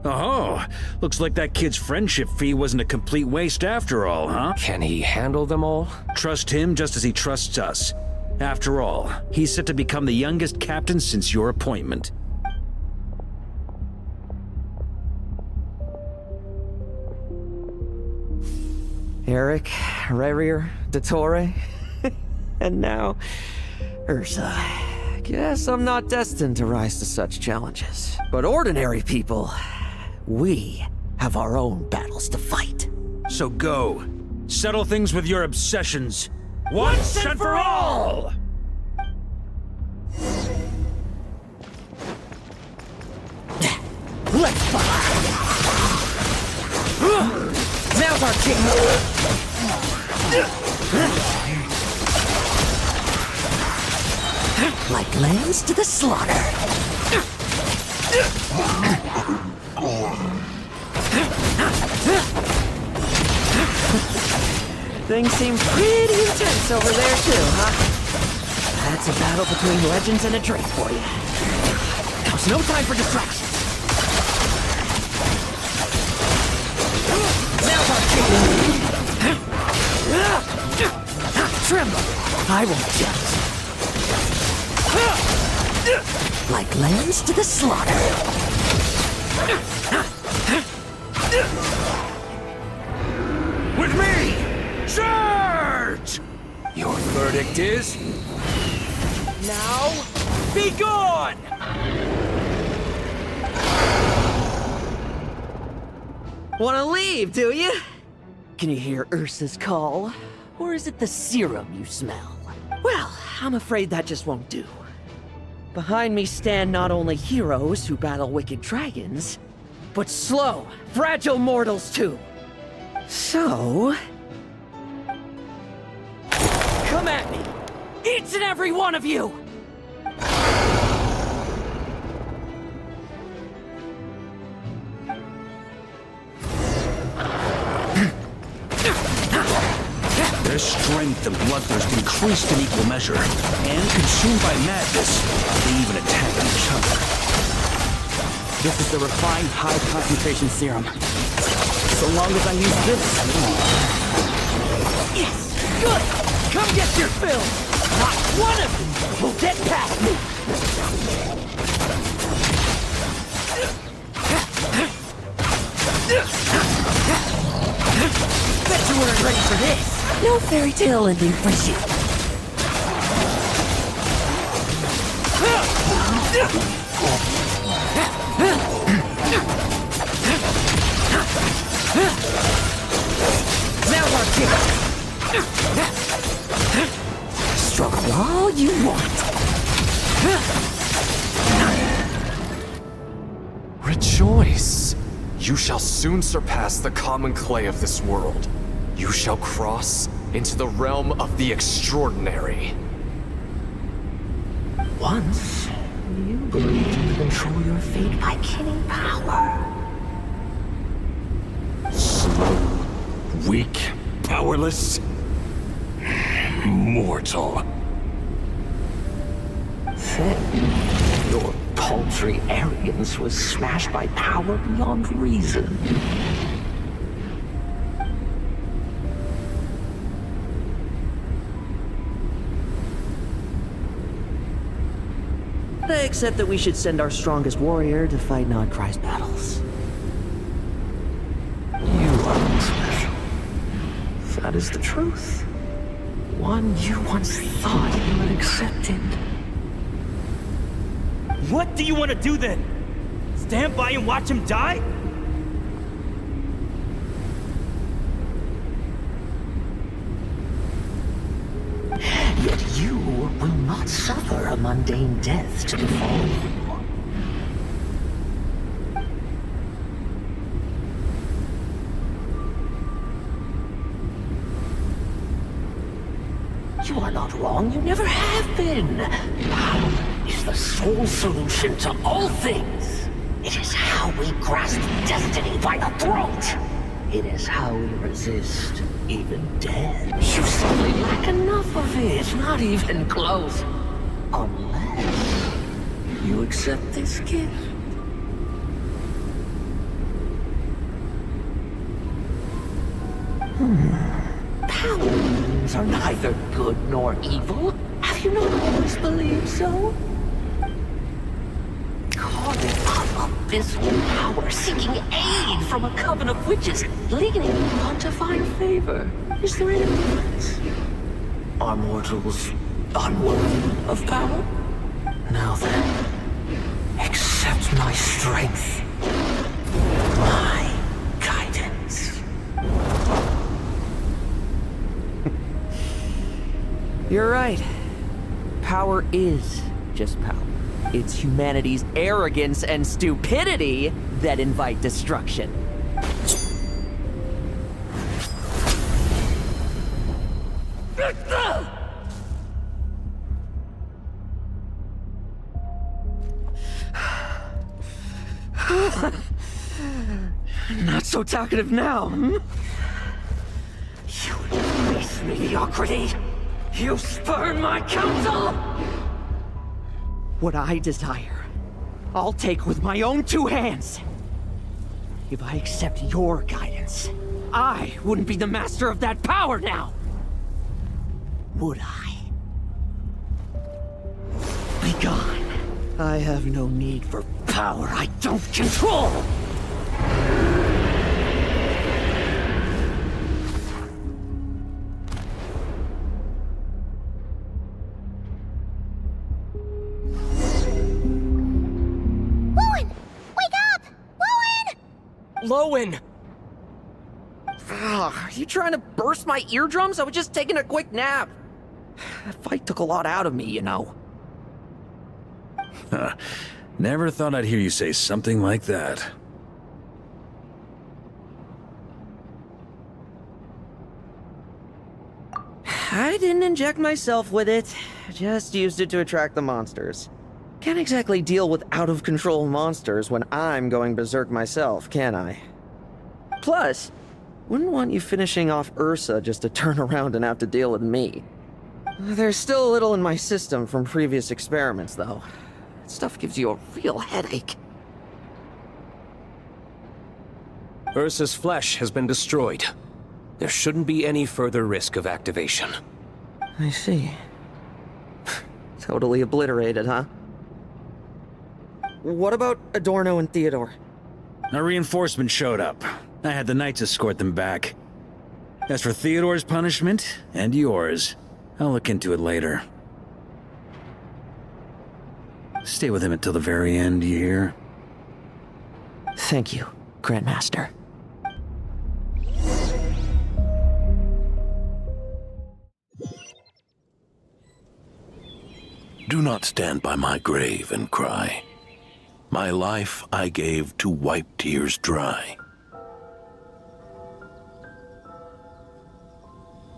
Oh, looks like that kid's friendship fee wasn't a complete waste after all, huh? Can he handle them all? Trust him just as he trusts us. After all, he's set to become the youngest captain since your appointment. Eric, Rerir, Dottore, and now Ursa. Guess I'm not destined to rise to such challenges. But ordinary people, we have our own battles to fight. So go. Settle things with your obsessions. Once and for all! Let's fight! Now's our chance! Like lambs to the slaughter. Things seem pretty intense over there too, huh? That's a battle between legends and a drake for you. There's no time for distractions. Now's our chance. Tremble. I won't just. Like lambs to the slaughter. With me! Charge! Your verdict is... now, be gone! Wanna leave, do you? Can you hear Ursa's call? Or is it the serum you smell? Well, I'm afraid that just won't do. Behind me stand not only heroes who battle wicked dragons, but slow, fragile mortals too. So... come at me! Each and every one of you! Their strength and bloodthirst increased in equal measure, and consumed by madness, they even attack each other. This is the refined high-concentration serum. So long as I use this... Yes! Good! Come get your fill! Not one of you will get past me! Bet you weren't ready for this! No fairy tale ending for you. Now's our chance! Struggle all you want. Rejoice! You shall soon surpass the common clay of this world. You shall cross into the realm of the extraordinary. Once, you believed you could control your fate by killing power. Slow, weak, powerless, mortal. Then, your paltry arrogance was smashed by power beyond reason. Except that we should send our strongest warrior to fight Nodcry's battles. You are special. That is the truth. One you once thought you had accepted. What do you want to do then? Stand by and watch him die? Yet you will not suffer a mundane death to befall you. You are not wrong, you never have been. Power is the sole solution to all things. It is how we grasp destiny by the throat. It is how we resist even death. You simply lack enough of it, not even close. Unless you accept this gift. Powers are neither good nor evil. Have you not always believed so? Calling up abysmal power, seeking aid from a coven of witches, leaning on to find favor. Is there any difference? Are mortals unworthy of power? Now then, accept my strength, my guidance. You're right. Power is just power. It's humanity's arrogance and stupidity that invite destruction. so talkative now, hmm? You base mediocrity! You spurn my counsel! What I desire, I'll take with my own 2 hands. If I accept your guidance, I wouldn't be the master of that power now! Would I? Be gone. I have no need for power I don't control! Lowen! Are you trying to burst my eardrums? I was just taking a quick nap. That fight took a lot out of me, you know. Never thought I'd hear you say something like that. I didn't inject myself with it. Just used it to attract the monsters. Can't exactly deal with out-of-control monsters when I'm going berserk myself, can I? Plus, wouldn't want you finishing off Ursa just to turn around and have to deal with me. There's still a little in my system from previous experiments, though. That stuff gives you a real headache. Ursa's flesh has been destroyed. There shouldn't be any further risk of activation. I see. Totally obliterated, huh? What about Adorno and Theodore? A reinforcement showed up. I had the Knights escort them back. As for Theodore's punishment, and yours, I'll look into it later. Stay with him until the very end, you hear? Thank you, Grandmaster. Do not stand by my grave and cry. My life I gave to wipe tears dry.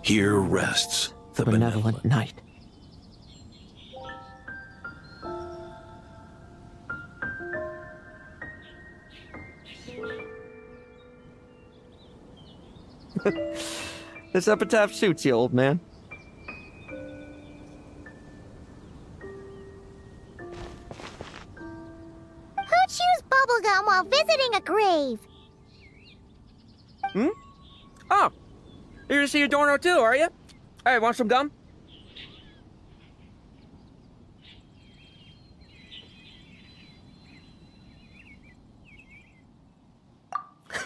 Here rests the benevolent Knight. This epitaph suits you, old man. Who chews bubblegum while visiting a grave? Hmm? Oh, you're to see Adorno too, are you? Hey, want some gum?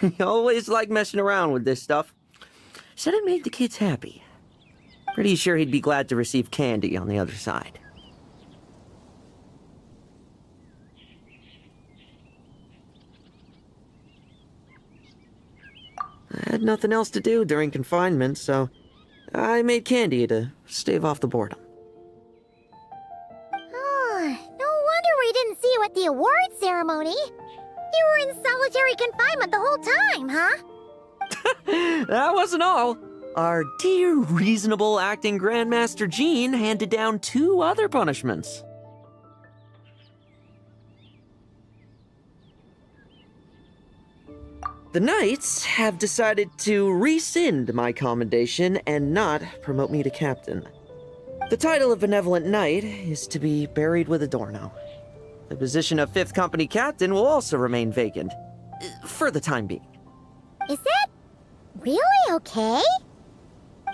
You always like messing around with this stuff. Said it made the kids happy. Pretty sure he'd be glad to receive candy on the other side. I had nothing else to do during confinement, so I made candy to stave off the boredom. Oh, no wonder we didn't see you at the award ceremony. You were in solitary confinement the whole time, huh? That wasn't all. Our dear, reasonable acting Grandmaster Jean handed down 2 other punishments. The Knights have decided to rescind my commendation and not promote me to captain. The title of Benevolent Knight is to be buried with Adorno. The position of 5th Company Captain will also remain vacant, for the time being. Is that really okay?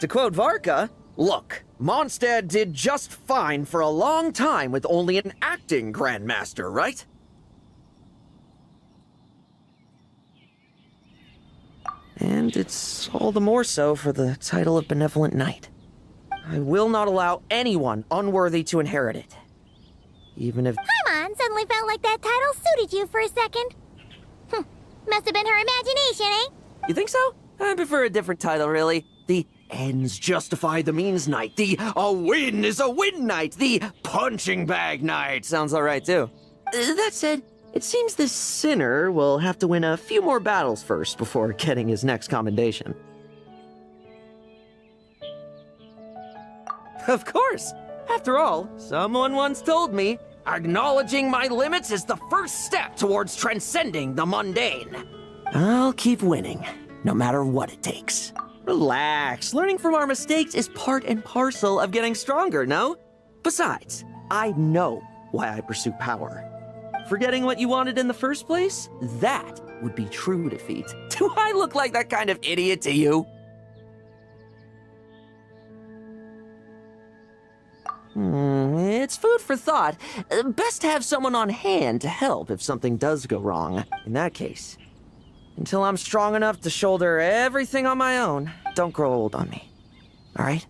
To quote Varka, look, Mondstadt did just fine for a long time with only an acting Grandmaster, right? And it's all the more so for the title of Benevolent Knight. I will not allow anyone unworthy to inherit it. Even if Paimon suddenly felt like that title suited you for a second. Must have been her imagination, eh? You think so? I prefer a different title, really. The ends justify the means knight. The a win is a win knight. The punching bag knight. Sounds alright, too. That said, it seems this sinner will have to win a few more battles first before getting his next commendation. Of course. After all, someone once told me, acknowledging my limits is the first step towards transcending the mundane. I'll keep winning, no matter what it takes. Relax. Learning from our mistakes is part and parcel of getting stronger, no? Besides, I know why I pursue power. Forgetting what you wanted in the first place? That would be true defeat. Do I look like that kind of idiot to you? It's food for thought. Best to have someone on hand to help if something does go wrong. In that case, until I'm strong enough to shoulder everything on my own, don't grow old on me. All right?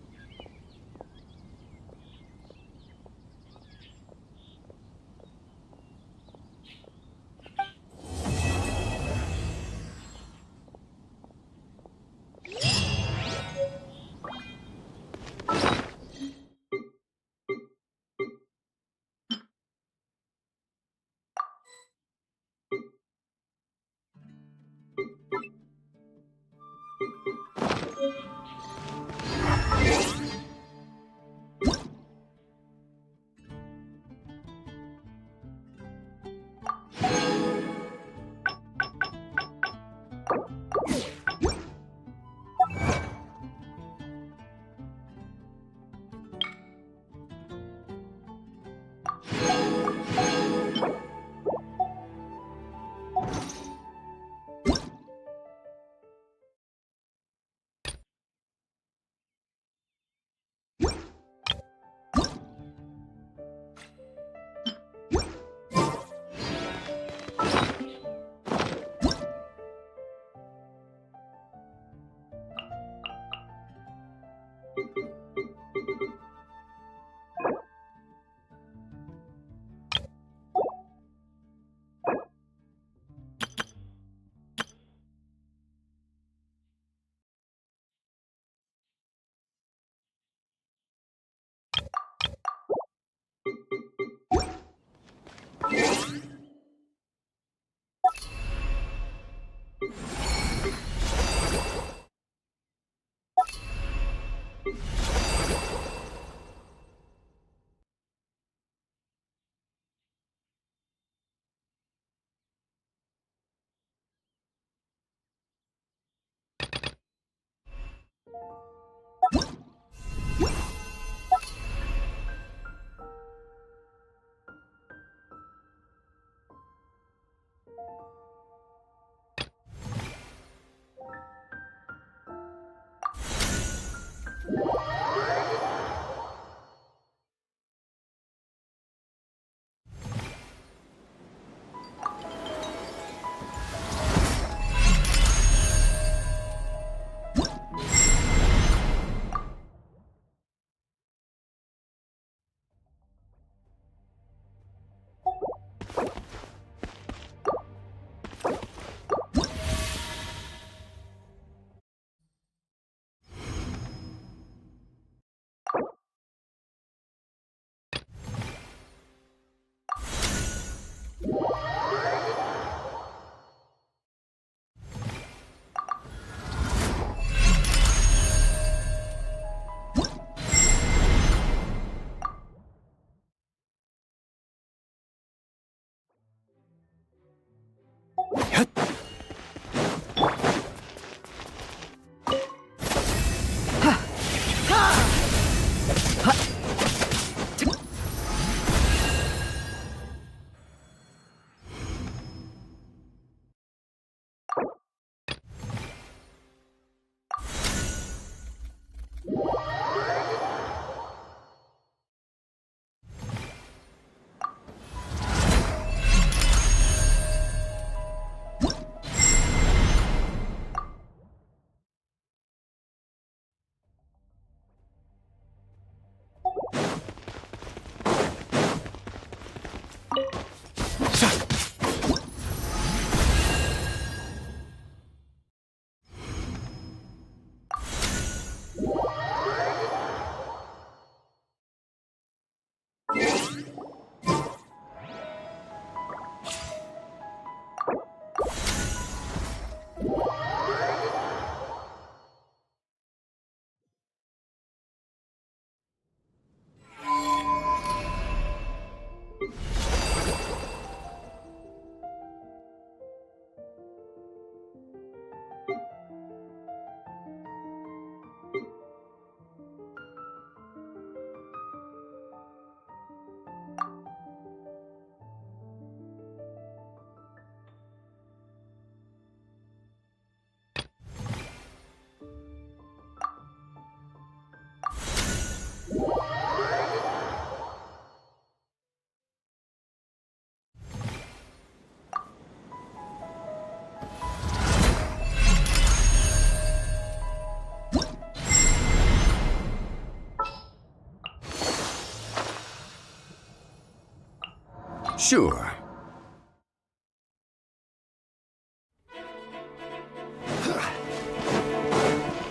Sure.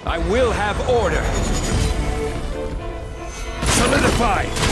I will have order. Solidify.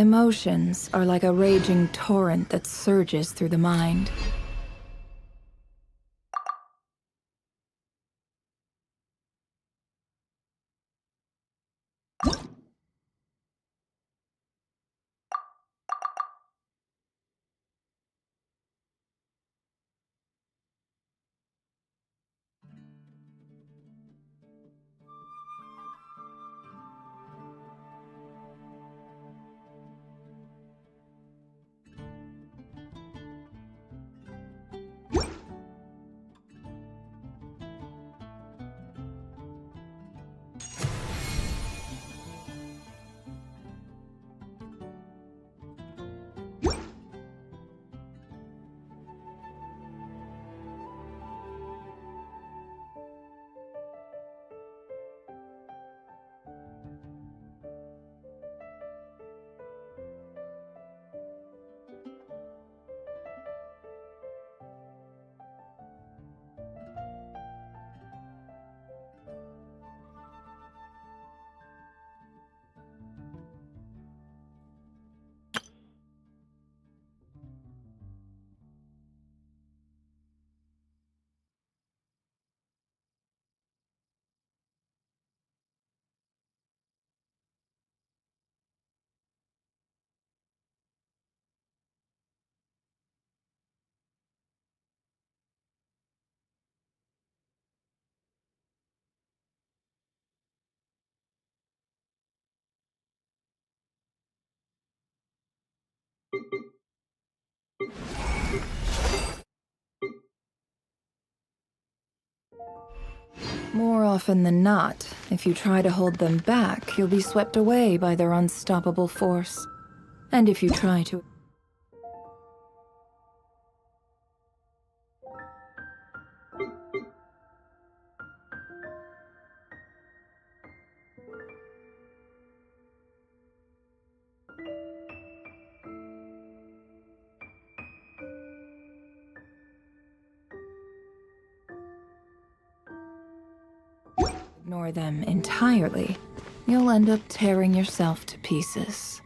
Emotions are like a raging torrent that surges through the mind. More often than not, if you try to hold them back, you'll be swept away by their unstoppable force. And if you try to... ignore them entirely, you'll end up tearing yourself to pieces.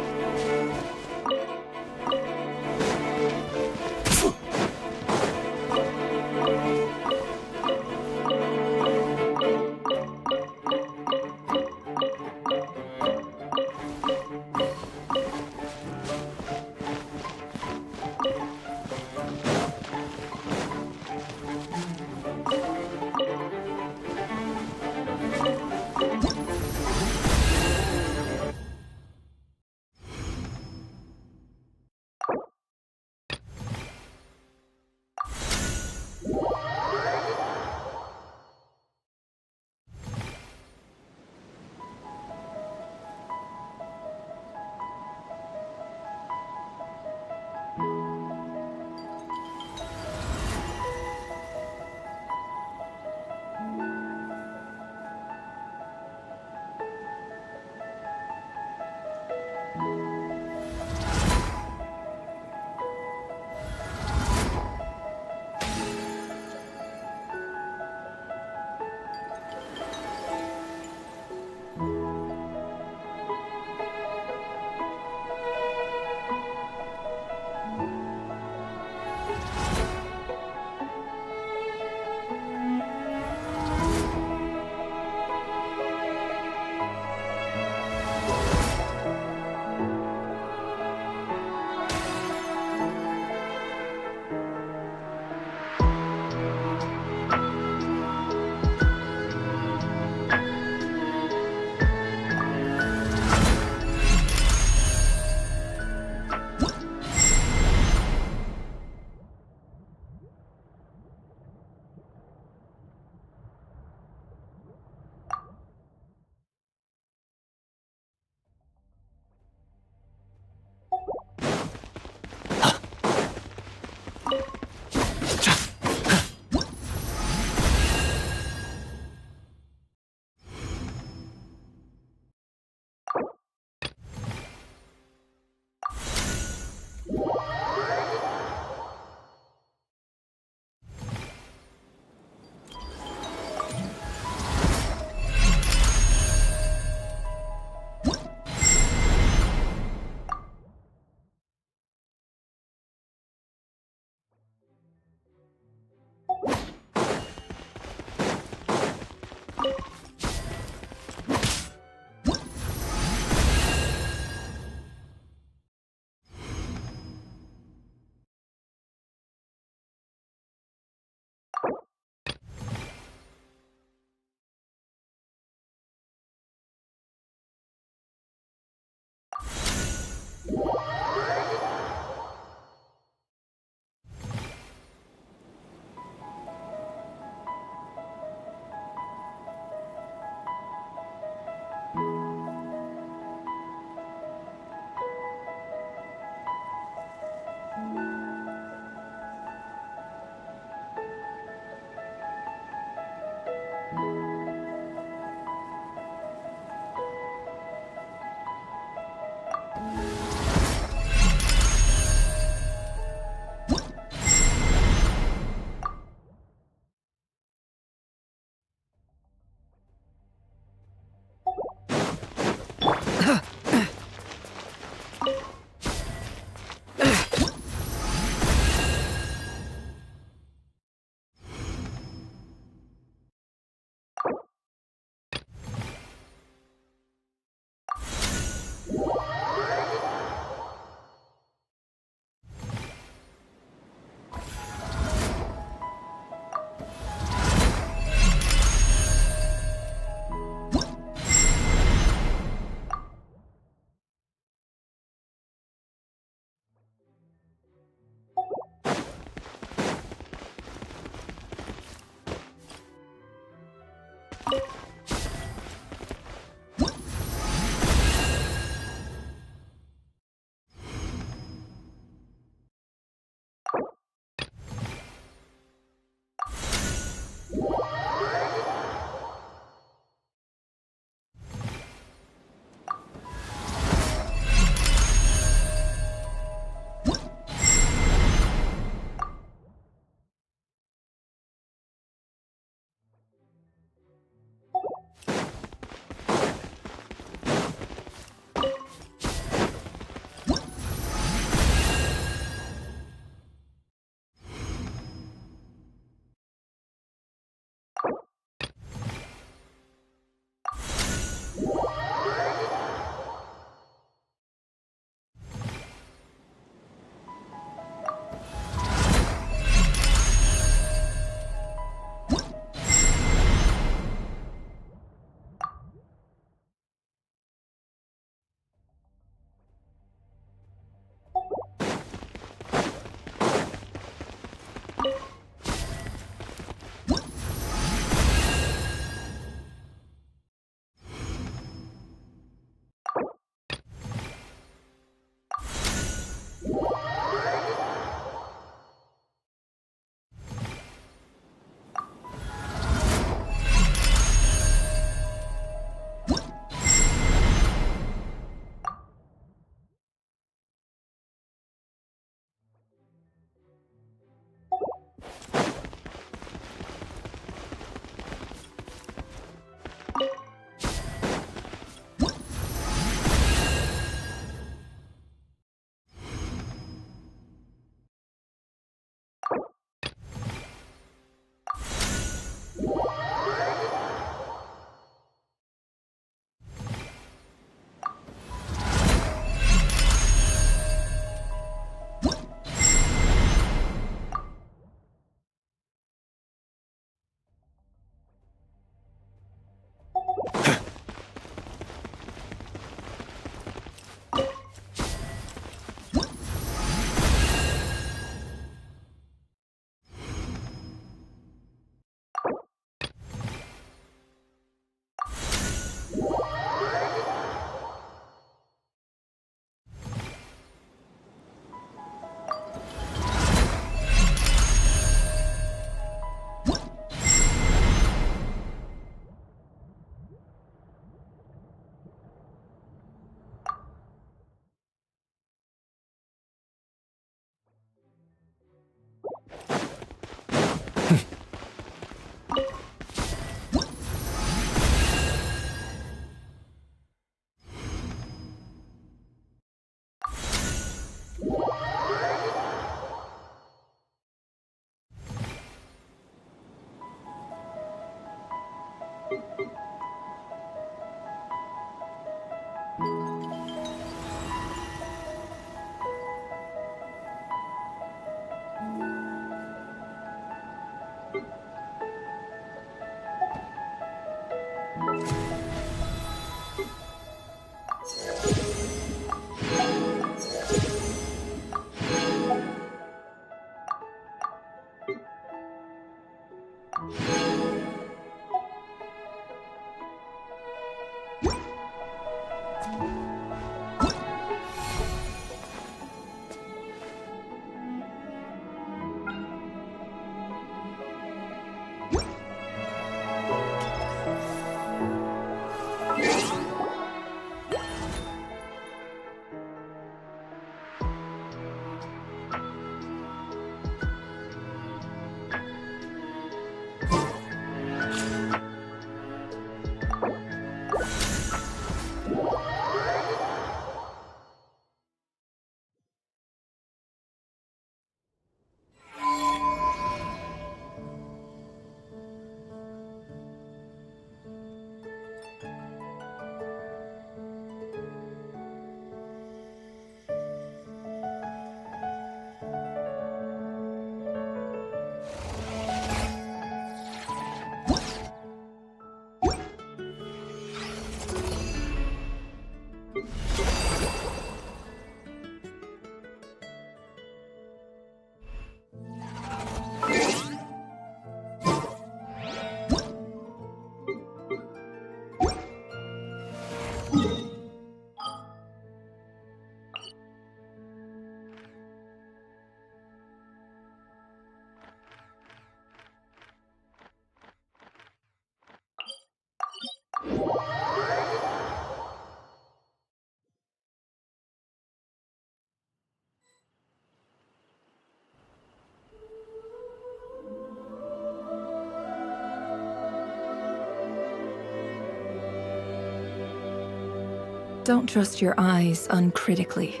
Don't trust your eyes uncritically.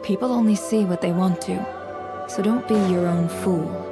People only see what they want to, so don't be your own fool.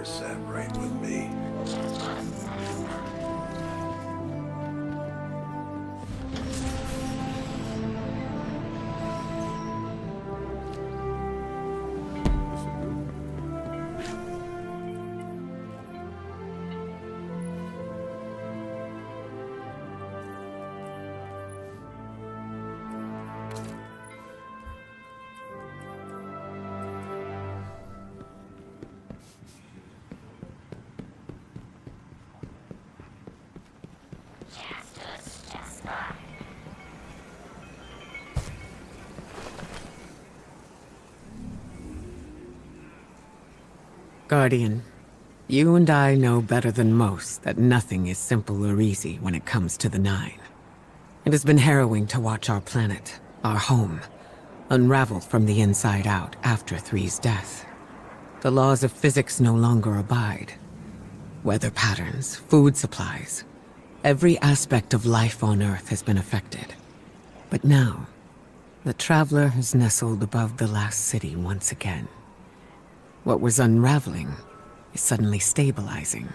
never sat right with me. Guardian, you and I know better than most that nothing is simple or easy when it comes to the Nine. It has been harrowing to watch our planet, our home, unravel from the inside out after Three's death. The laws of physics no longer abide. Weather patterns, food supplies, every aspect of life on Earth has been affected. But now, the Traveler has nestled above the last city once again. What was unraveling is suddenly stabilizing.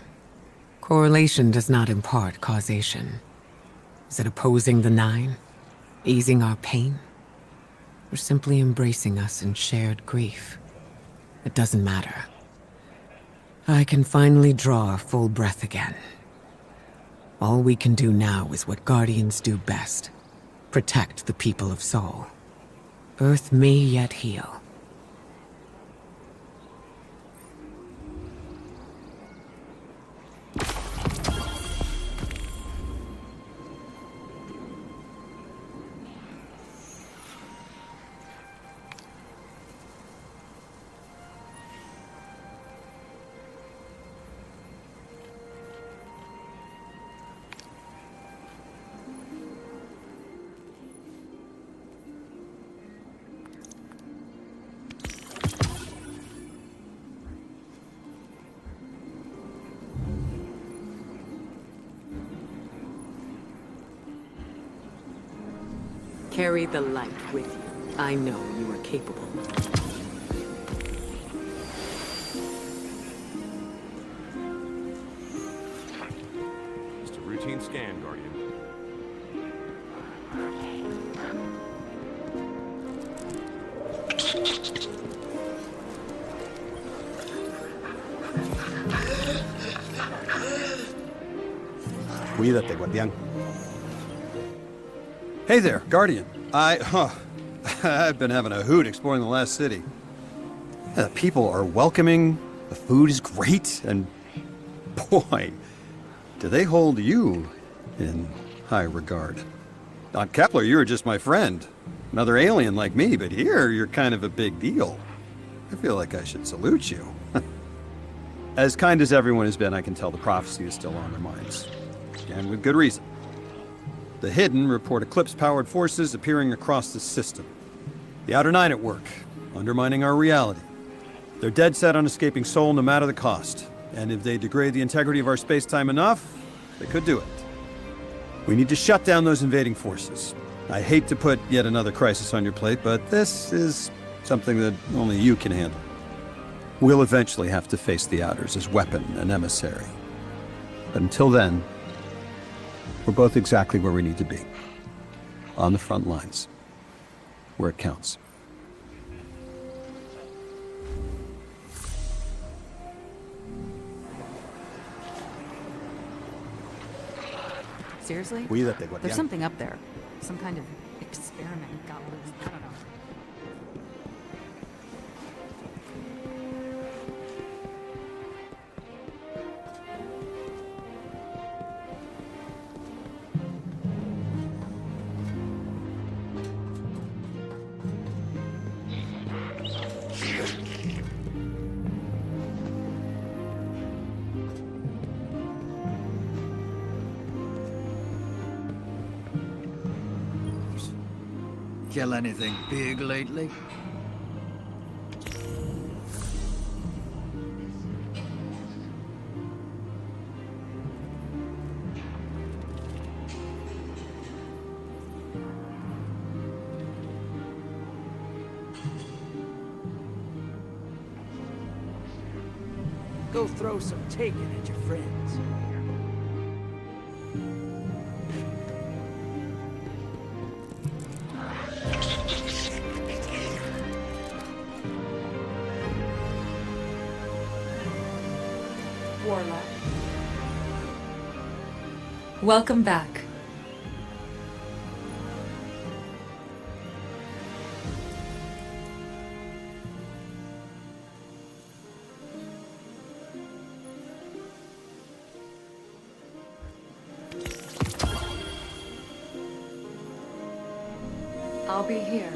Correlation does not impart causation. Is it opposing the Nine? Easing our pain? Or simply embracing us in shared grief? It doesn't matter. I can finally draw a full breath again. All we can do now is what Guardians do best. Protect the people of Sol. Earth may yet heal. Carry the light with you. I know you are capable. Just a routine scan, Guardian. Cuídate, guardián. Hey there, Guardian. I've been having a hoot exploring the last city. Yeah, the people are welcoming, the food is great, and boy, do they hold you in high regard. On Kepler, you were just my friend. Another alien like me, but here, you're kind of a big deal. I feel like I should salute you. As kind as everyone has been, I can tell the prophecy is still on their minds. And with good reason. The Hidden report Eclipse-powered forces appearing across the system. The Outer Nine at work, undermining our reality. They're dead set on escaping Sol no matter the cost. And if they degrade the integrity of our space-time enough, they could do it. We need to shut down those invading forces. I hate to put yet another crisis on your plate, but this is something that only you can handle. We'll eventually have to face the Outers as weapon and emissary. But until then, we're both exactly where we need to be. On the front lines. Where it counts. Seriously? Cuídate, guardián. There's something up there. Some kind of experiment got loose. I don't know. Kill anything big lately? Go throw some taken at your friends. Warlock. Welcome back. I'll be here.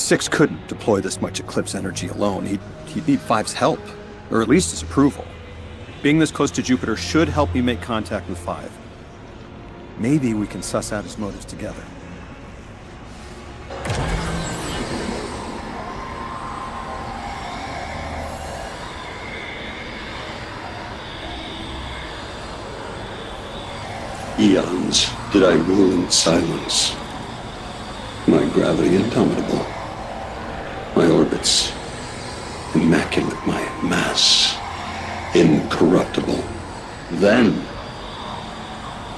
Six couldn't deploy this much Eclipse energy alone. He'd need Five's help, or at least his approval. Being this close to Jupiter should help me make contact with Five. Maybe we can suss out his motives together. Eons did I rule in silence. My gravity indomitable. My orbits immaculate. My mass incorruptible. Then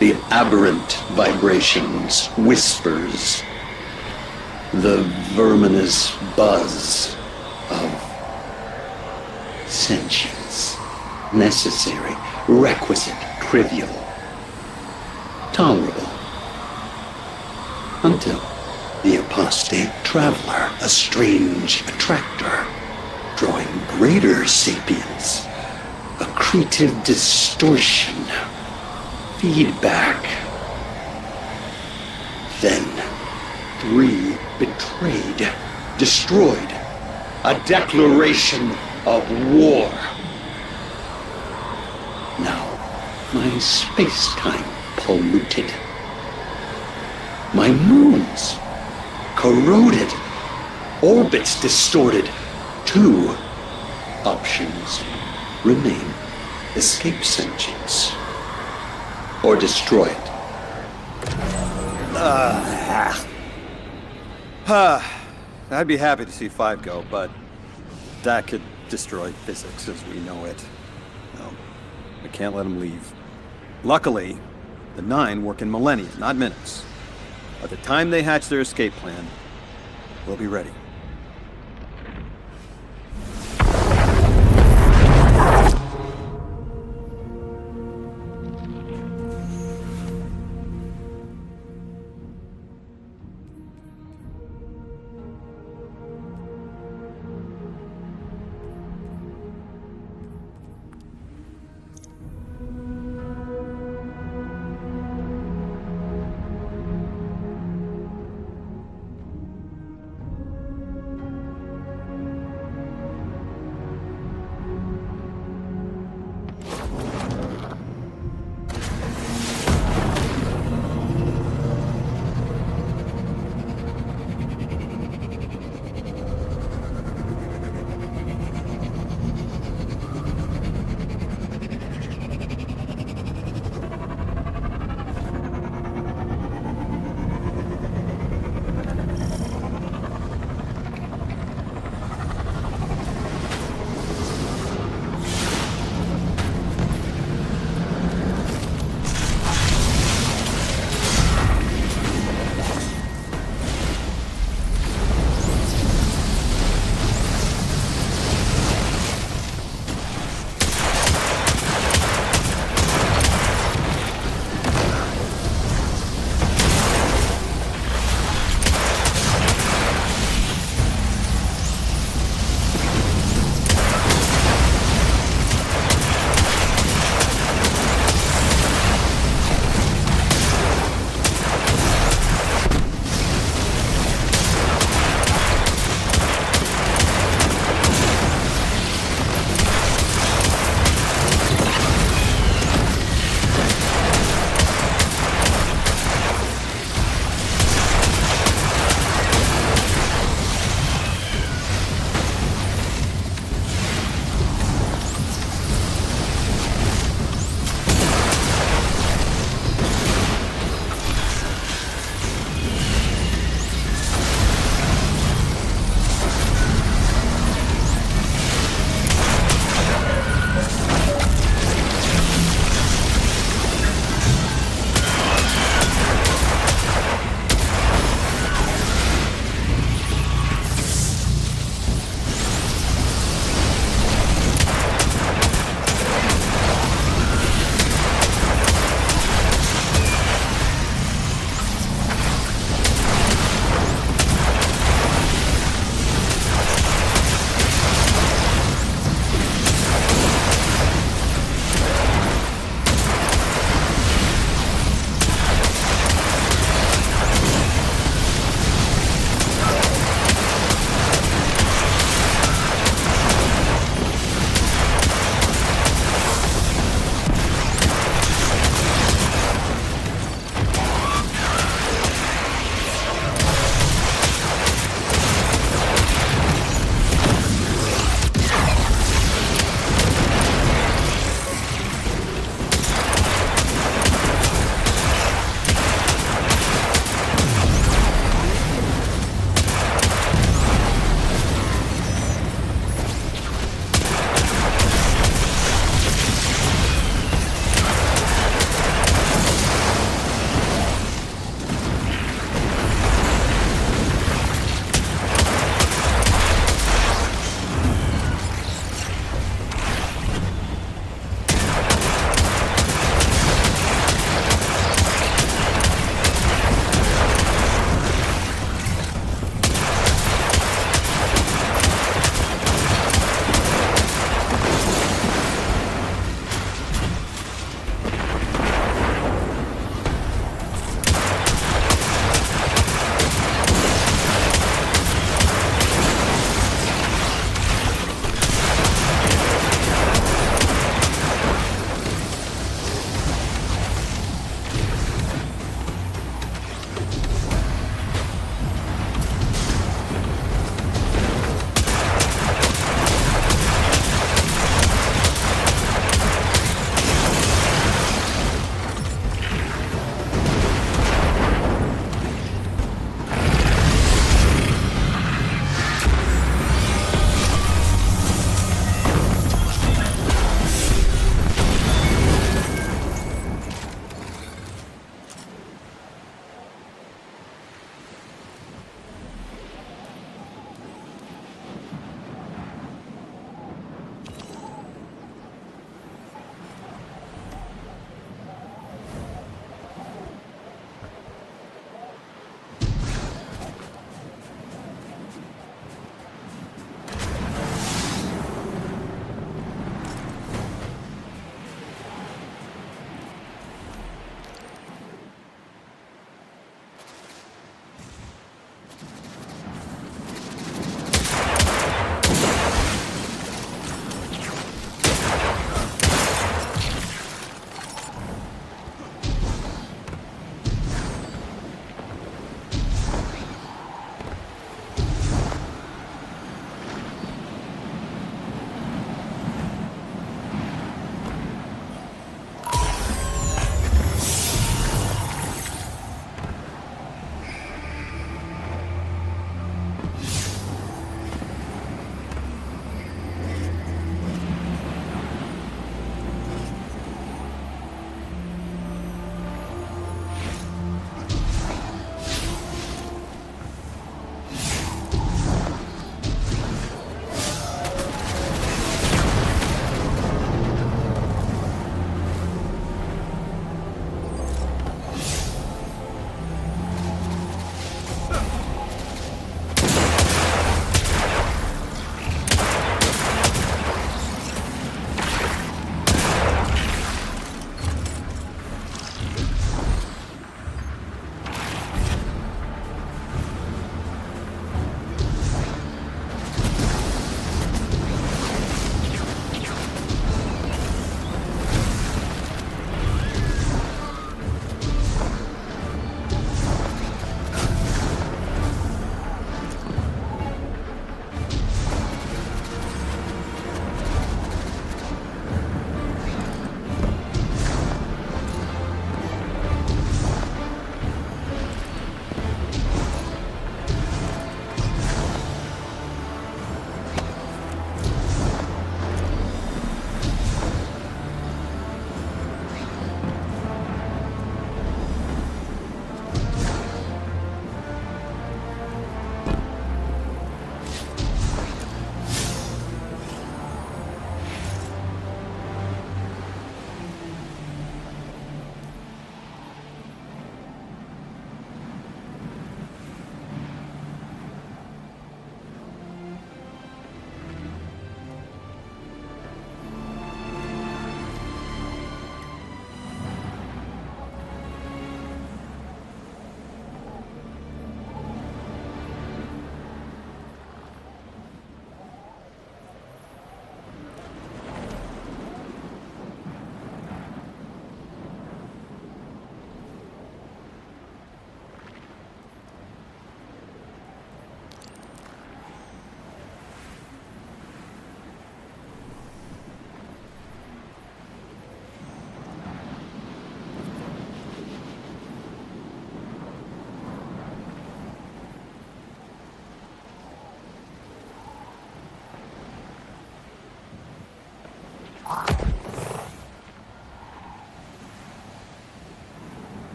the aberrant vibrations, whispers, the verminous buzz of sentience. Necessary, requisite, trivial, tolerable. Until the apostate traveler, a strange attractor, drawing greater sapience, accretive distortion, feedback. Then, three betrayed, destroyed, a declaration of war. Now, my space-time polluted. My moons corroded, orbits distorted. Two options remain: escape sentience or destroy it. I'd be happy to see Five go, but that could destroy physics as we know it. No, I can't let him leave. Luckily, the Nine work in millennia, not minutes. By the time they hatch their escape plan, we'll be ready.